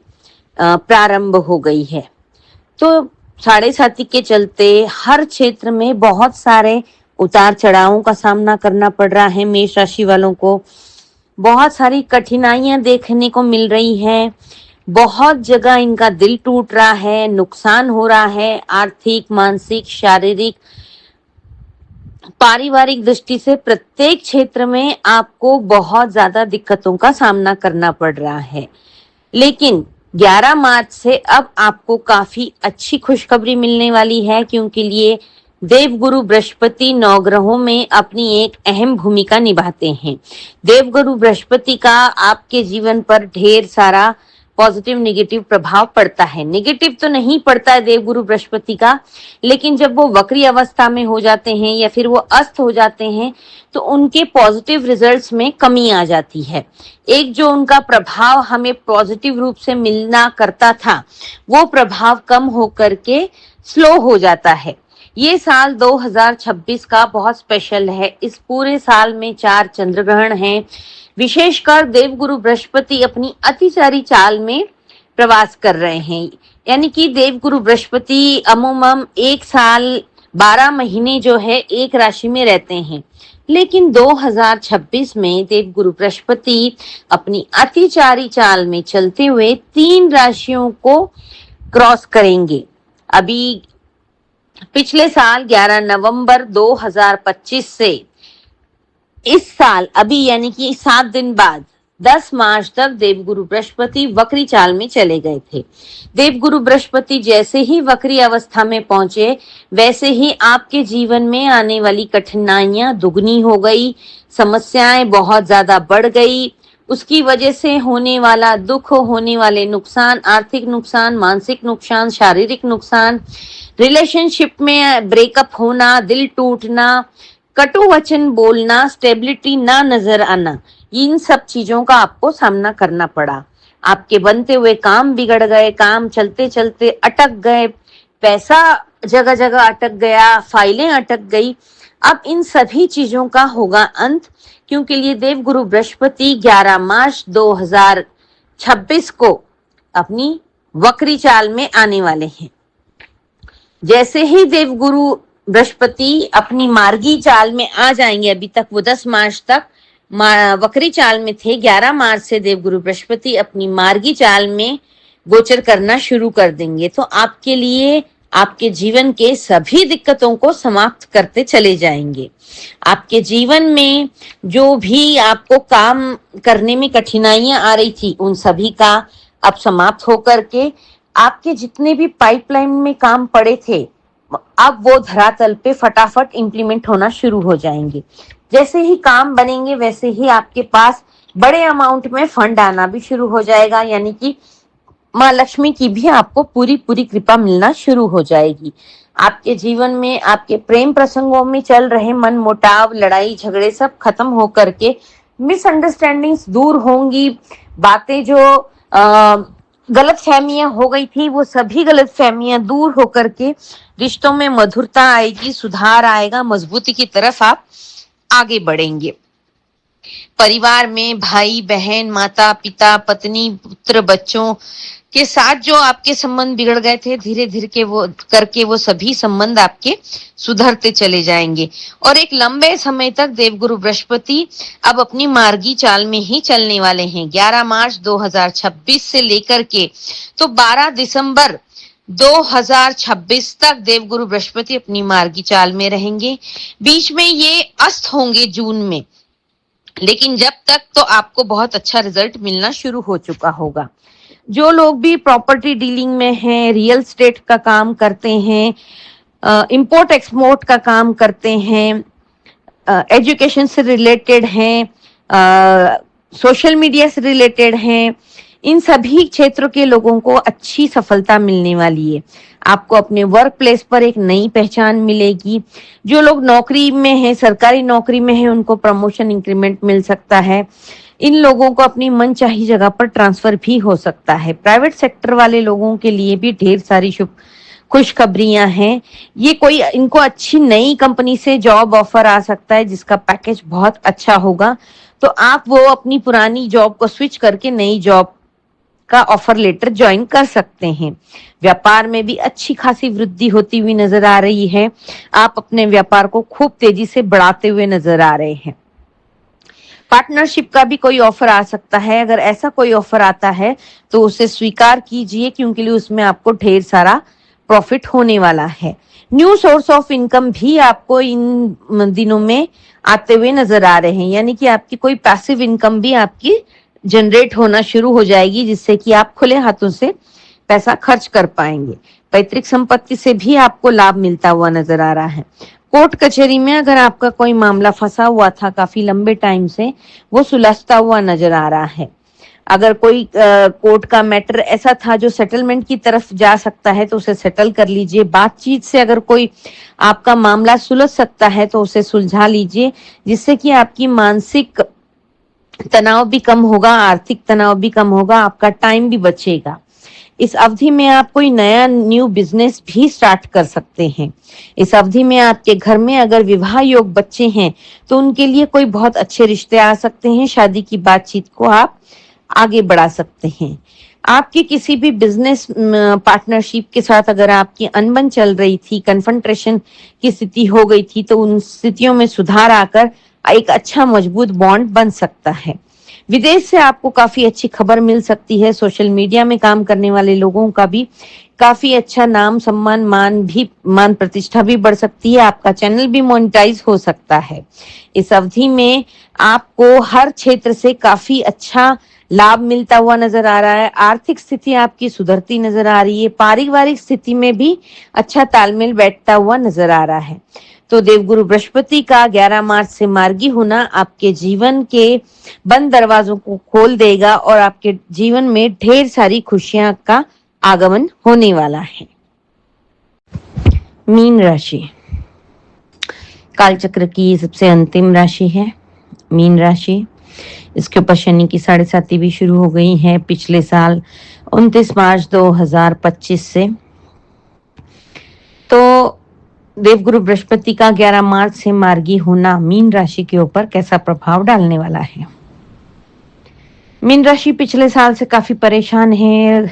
प्रारंभ हो गई है। तो 7.5 के चलते हर क्षेत्र में बहुत सारे उतार चढ़ावों का सामना करना पड़ रहा है। मेष राशि वालों को बहुत सारी कठिनाइयां देखने को मिल रही हैं। बहुत जगह इनका दिल टूट रहा है, नुकसान हो रहा है, आर्थिक, मानसिक, शारीरिक, पारिवारिक दृष्टि से प्रत्येक क्षेत्र में आपको बहुत ज्यादा दिक्कतों का सामना करना पड़ रहा है। लेकिन 11 मार्च से अब आपको काफी अच्छी खुशखबरी मिलने वाली है, क्योंकि लिए देवगुरु बृहस्पति नवग्रहों में अपनी एक अहम भूमिका निभाते हैं। देवगुरु बृहस्पति का आपके जीवन पर ढेर सारा पॉजिटिव नेगेटिव प्रभाव पड़ता है। नेगेटिव तो नहीं पड़ता है देवगुरु बृहस्पति का, लेकिन जब वो वक्री अवस्था में हो जाते हैं या फिर वो अस्त हो जाते हैं तो उनके पॉजिटिव रिजल्ट्स में कमी आ जाती है। एक जो उनका प्रभाव हमें पॉजिटिव रूप से मिलना करता था, वो प्रभाव कम होकर के स्लो हो जाता है। ये साल 2026 का बहुत स्पेशल है। इस पूरे साल में 4 चंद्र ग्रहण हैं। विशेषकर देवगुरु बृहस्पति अपनी अतिचारी चाल में प्रवास कर रहे हैं, यानी कि देवगुरु बृहस्पति अमूमन एक साल 12 महीने जो है एक राशि में रहते हैं, लेकिन 2026 में देवगुरु बृहस्पति अपनी अतिचारी चाल में चलते हुए 3 राशियों को क्रॉस करेंगे। अभी पिछले साल 11 नवंबर 2025 से इस साल अभी यानी कि 7 दिन बाद 10 मार्च तक देवगुरु बृहस्पति वक्री चाल में चले गए थे। देवगुरु बृहस्पति जैसे ही वक्री अवस्था में पहुंचे, वैसे ही आपके जीवन में आने वाली कठिनाइयां दुगनी हो गई, समस्याएं बहुत ज्यादा बढ़ गई। उसकी वजह से होने वाला दुख, होने वाले नुकसान, आर्थिक नुकसान, मानसिक नुकसान, शारीरिक नुकसान, रिलेशनशिप में ब्रेकअप होना, दिल टूटना, कटु वचन बोलना, स्टेबिलिटी ना नजर आना, इन सब चीजों का आपको सामना करना पड़ा। आपके बनते हुए काम बिगड़ गए, काम चलते चलते अटक गए, पैसा जगह जगह अटक गया, फाइलें अटक गई। अब इन सभी चीजों का होगा अंत, क्योंकि ये देवगुरु बृहस्पति 11 मार्च 2026 को अपनी वक्री चाल में आने वाले हैं। जैसे ही देवगुरु बृहस्पति अपनी मार्गी चाल में आ जाएंगे, अभी तक वो 10 मार्च तक वक्री चाल में थे, 11 मार्च से देवगुरु बृहस्पति अपनी मार्गी चाल में गोचर करना शुरू कर देंगे। तो आपके लिए आपके जीवन के सभी दिक्कतों को समाप्त करते चले जाएंगे। आपके जीवन में जो भी आपको काम करने में कठिनाइयां आ रही थी, उन सभी का अब समाप्त होकर के आपके जितने भी पाइपलाइन में काम पड़े थे, अब वो धरातल पे फटाफट इंप्लीमेंट होना शुरू हो जाएंगे। जैसे ही काम बनेंगे, वैसे ही आपके पास बड़े अमाउंट में फंड आना भी शुरू हो जाएगा, यानी कि माँ लक्ष्मी की भी आपको पूरी पूरी कृपा मिलना शुरू हो जाएगी। आपके जीवन में, आपके प्रेम प्रसंगों में चल रहे मन मुटाव, लड़ाई झगड़े सब खत्म होकर के मिसअंडरस्टैंडिंग्स दूर होंगी। बातें जो गलत फहमियां हो गई थी, वो सभी गलत फहमियां दूर होकर के रिश्तों में मधुरता आएगी, सुधार आएगा, मजबूती की तरफ आप आगे बढ़ेंगे। परिवार में भाई बहन, माता पिता, पत्नी, पुत्र, बच्चों के साथ जो आपके संबंध बिगड़ गए थे, धीरे धीरे वो सभी संबंध आपके सुधरते चले जाएंगे। और एक लंबे समय तक देवगुरु बृहस्पति अब अपनी मार्गी चाल में ही चलने वाले हैं। 11 मार्च 2026 से लेकर के तो 12 दिसंबर 2026 तक देवगुरु बृहस्पति अपनी मार्गी चाल में रहेंगे। बीच में ये अस्त होंगे जून में, लेकिन जब तक तो आपको बहुत अच्छा रिजल्ट मिलना शुरू हो चुका होगा। जो लोग भी प्रॉपर्टी डीलिंग में हैं, रियल स्टेट का काम करते हैं, इंपोर्ट एक्सपोर्ट का काम करते हैं, एजुकेशन से रिलेटेड हैं, सोशल मीडिया से रिलेटेड हैं, इन सभी क्षेत्रों के लोगों को अच्छी सफलता मिलने वाली है। आपको अपने वर्क प्लेस पर एक नई पहचान मिलेगी। जो लोग नौकरी में हैं, सरकारी नौकरी में हैं, उनको प्रमोशन इंक्रीमेंट मिल सकता है। इन लोगों को अपनी मनचाही जगह पर ट्रांसफर भी हो सकता है। प्राइवेट सेक्टर वाले लोगों के लिए भी ढेर सारी खुशखबरियां हैं। ये कोई इनको अच्छी नई कंपनी से जॉब ऑफर आ सकता है जिसका पैकेज बहुत अच्छा होगा, तो आप वो अपनी पुरानी जॉब को स्विच करके नई जॉब का ऑफर लेटर ज्वाइन कर सकते हैं। व्यापार में भी अच्छी खासी वृद्धि होती हुई नजर आ रही है। आप अपने व्यापार को खूब तेजी से बढ़ाते हुए नजर आ रहे हैं। पार्टनरशिप का भी कोई ऑफर आ सकता है। अगर ऐसा कोई ऑफर आता है तो उसे स्वीकार कीजिए, क्योंकि उसमें आपको ढेर सारा प्रॉफिट होने वाला है। न्यू सोर्स ऑफ इनकम भी आपको इन दिनों में आते हुए नजर आ रहे हैं, यानी कि आपकी कोई पैसिव इनकम भी आपकी जनरेट होना शुरू हो जाएगी, जिससे कि आप खुले हाथों से पैसा खर्च कर पाएंगे। पैतृक संपत्ति से भी आपको लाभ मिलता हुआ नजर आ रहा है। कोर्ट कचहरी में अगर आपका कोई मामला फंसा हुआ था काफी लंबे टाइम से, वो सुलझता हुआ नजर आ रहा है। अगर कोई कोर्ट का मैटर ऐसा था जो सेटलमेंट की तरफ जा सकता है तो उसे सेटल कर लीजिए। बातचीत से अगर कोई आपका मामला सुलझ सकता है तो उसे सुलझा लीजिए, जिससे कि आपकी मानसिक तनाव भी कम होगा, आर्थिक तनाव भी कम होगा, आपका टाइम भी बचेगा। इस अवधि में आप कोई नया न्यू बिजनेस भी स्टार्ट कर सकते हैं। इस अवधि में आपके घर में अगर विवाह योग बच्चे हैं तो उनके लिए कोई बहुत अच्छे रिश्ते आ सकते हैं। शादी की बातचीत को आप आगे बढ़ा सकते हैं। आपकी किसी भी बिजनेस पार्टनरशिप के साथ अगर आपकी अनबन चल रही थी, कन्फ्रंटेशन की स्थिति हो गई थी, तो उन स्थितियों में सुधार आकर एक अच्छा मजबूत बॉन्ड बन सकता है। विदेश से आपको काफी अच्छी खबर मिल सकती है। सोशल मीडिया में काम करने वाले लोगों का भी काफी अच्छा नाम सम्मान मान प्रतिष्ठा भी बढ़ सकती है। आपका चैनल भी मोनेटाइज हो सकता है। इस अवधि में आपको हर क्षेत्र से काफी अच्छा लाभ मिलता हुआ नजर आ रहा है। आर्थिक स्थिति आपकी सुधरती नजर आ रही है। पारिवारिक स्थिति में भी अच्छा तालमेल बैठता हुआ नजर आ रहा है। तो देवगुरु बृहस्पति का 11 मार्च से मार्गी होना आपके जीवन के बंद दरवाजों को खोल देगा और आपके जीवन में ढेर सारी खुशियां का आगमन होने वाला है। मीन राशि कालचक्र की सबसे अंतिम राशि है मीन राशि। इसके ऊपर शनि की 7.5 भी शुरू हो गई है पिछले साल 29 मार्च 2025 से। तो देवगुरु बृहस्पति का 11 मार्च से मार्गी होना मीन राशि के ऊपर कैसा प्रभाव डालने वाला है। मीन राशि पिछले साल से काफी परेशान है।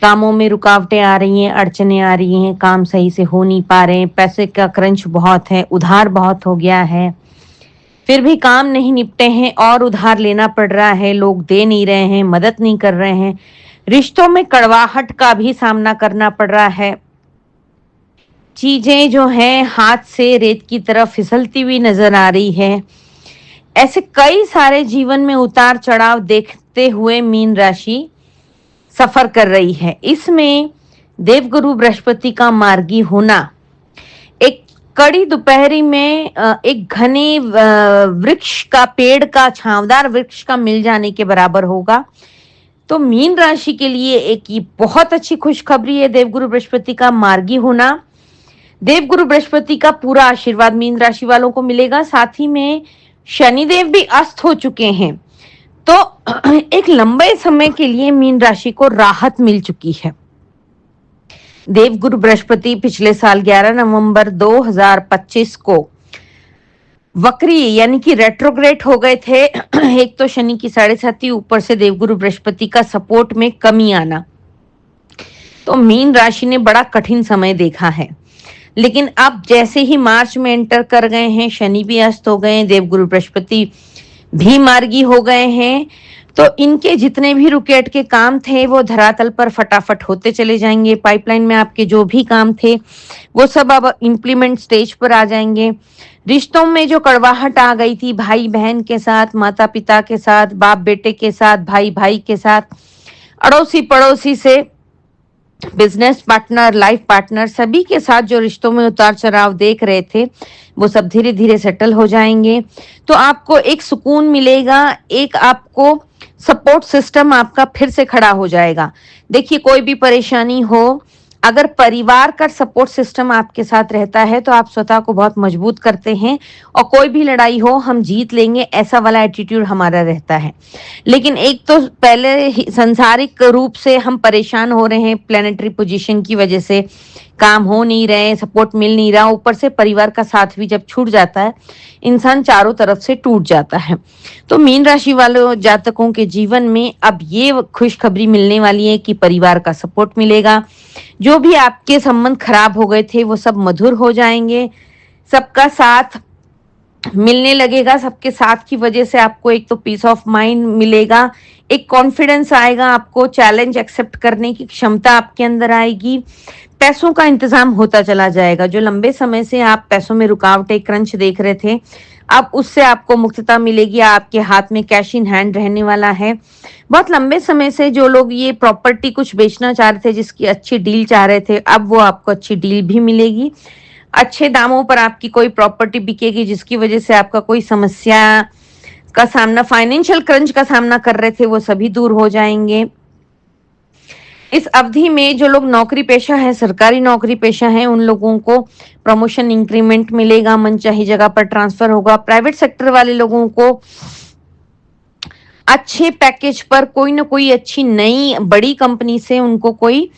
कामों में रुकावटें आ रही हैं, अड़चने आ रही हैं, काम सही से हो नहीं पा रहे हैं, पैसे का क्रंच बहुत है, उधार बहुत हो गया है, फिर भी काम नहीं निपटे हैं और उधार लेना पड़ रहा है। लोग दे नहीं रहे हैं, मदद नहीं कर रहे हैं। रिश्तों में कड़वाहट का भी सामना करना पड़ रहा है। चीजें जो हैं हाथ से रेत की तरफ फिसलती हुई नजर आ रही है। ऐसे कई सारे जीवन में उतार चढ़ाव देखते हुए मीन राशि सफर कर रही है। इसमें देवगुरु बृहस्पति का मार्गी होना एक कड़ी दोपहरी में एक घने वृक्ष का, पेड़ का, छांवदार वृक्ष का मिल जाने के बराबर होगा। तो मीन राशि के लिए एक ये बहुत अच्छी खुशखबरी है देवगुरु बृहस्पति का मार्गी होना। देवगुरु बृहस्पति का पूरा आशीर्वाद मीन राशि वालों को मिलेगा। साथ ही में शनिदेव भी अस्त हो चुके हैं, तो एक लंबे समय के लिए मीन राशि को राहत मिल चुकी है। देवगुरु बृहस्पति पिछले साल 11 नवंबर 2025 को वक्री यानी कि रेट्रोग्रेड हो गए थे। एक तो शनि की 7.5, ऊपर से देवगुरु बृहस्पति का सपोर्ट में कमी आना, तो मीन राशि ने बड़ा कठिन समय देखा है। लेकिन अब जैसे ही मार्च में एंटर कर गए हैं, शनि भी अस्त हो गए हैं, देवगुरु बृहस्पति भी मार्गी हो गए हैं, तो इनके जितने भी रुके अटके काम थे वो धरातल पर फटाफट होते चले जाएंगे। पाइपलाइन में आपके जो भी काम थे वो सब अब इम्प्लीमेंट स्टेज पर आ जाएंगे। रिश्तों में जो कड़वाहट आ गई थी, भाई बहन के साथ, माता पिता के साथ, बाप बेटे के साथ, भाई भाई के साथ, अड़ोसी पड़ोसी से, बिजनेस पार्टनर, लाइफ पार्टनर, सभी के साथ जो रिश्तों में उतार चढ़ाव देख रहे थे वो सब धीरे धीरे सेटल हो जाएंगे। तो आपको एक सुकून मिलेगा, एक आपको सपोर्ट सिस्टम आपका फिर से खड़ा हो जाएगा। देखिए, कोई भी परेशानी हो, अगर परिवार का सपोर्ट सिस्टम आपके साथ रहता है तो आप स्वतः को बहुत मजबूत करते हैं और कोई भी लड़ाई हो हम जीत लेंगे, ऐसा वाला एटीट्यूड हमारा रहता है। लेकिन एक तो पहले ही सांसारिक रूप से हम परेशान हो रहे हैं, प्लेनेटरी पोजीशन की वजह से काम हो नहीं रहे, सपोर्ट मिल नहीं रहा, ऊपर से परिवार का साथ भी जब छूट जाता है इंसान चारों तरफ से टूट जाता है। तो मीन राशि वालों जातकों के जीवन में अब ये खुशखबरी मिलने वाली है कि परिवार का सपोर्ट मिलेगा। जो भी आपके संबंध खराब हो गए थे वो सब मधुर हो जाएंगे, सबका साथ मिलने लगेगा। सबके साथ की वजह से आपको एक तो पीस ऑफ माइंड मिलेगा, एक कॉन्फिडेंस आएगा, आपको चैलेंज एक्सेप्ट करने की क्षमता आपके अंदर आएगी। पैसों का इंतजाम होता चला जाएगा। जो लंबे समय से आप पैसों में रुकावटें, क्रंच देख रहे थे, अब उससे आपको मुक्तता मिलेगी। आपके हाथ में कैश इन हैंड रहने वाला है। बहुत लंबे समय से जो लोग ये प्रॉपर्टी कुछ बेचना चाह रहे थे, जिसकी अच्छी डील चाह रहे थे, अब वो आपको अच्छी डील भी मिलेगी। अच्छे दामों पर आपकी कोई प्रॉपर्टी बिकेगी, जिसकी वजह से आपका कोई समस्या का सामना, फाइनेंशियल क्रंच का सामना कर रहे थे, वो सभी दूर हो जाएंगे। इस अवधि में जो लोग नौकरी पेशा है, सरकारी नौकरी पेशा है, उन लोगों को प्रमोशन, इंक्रीमेंट मिलेगा, मनचाही जगह पर ट्रांसफर होगा। प्राइवेट सेक्टर वाले लोगों को अच्छे पैकेज पर कोई ना कोई अच्छी नई बड़ी कंपनी से उनको कोई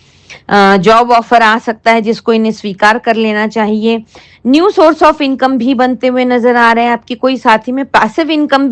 जॉब ऑफर आ सकता है, जिसको इन्हें स्वीकार कर लेना चाहिए। न्यू सोर्स ऑफ इनकम भी बनते हुए नजर आ रहे हैं। आपकी कोई साथी में पैसिव इनकम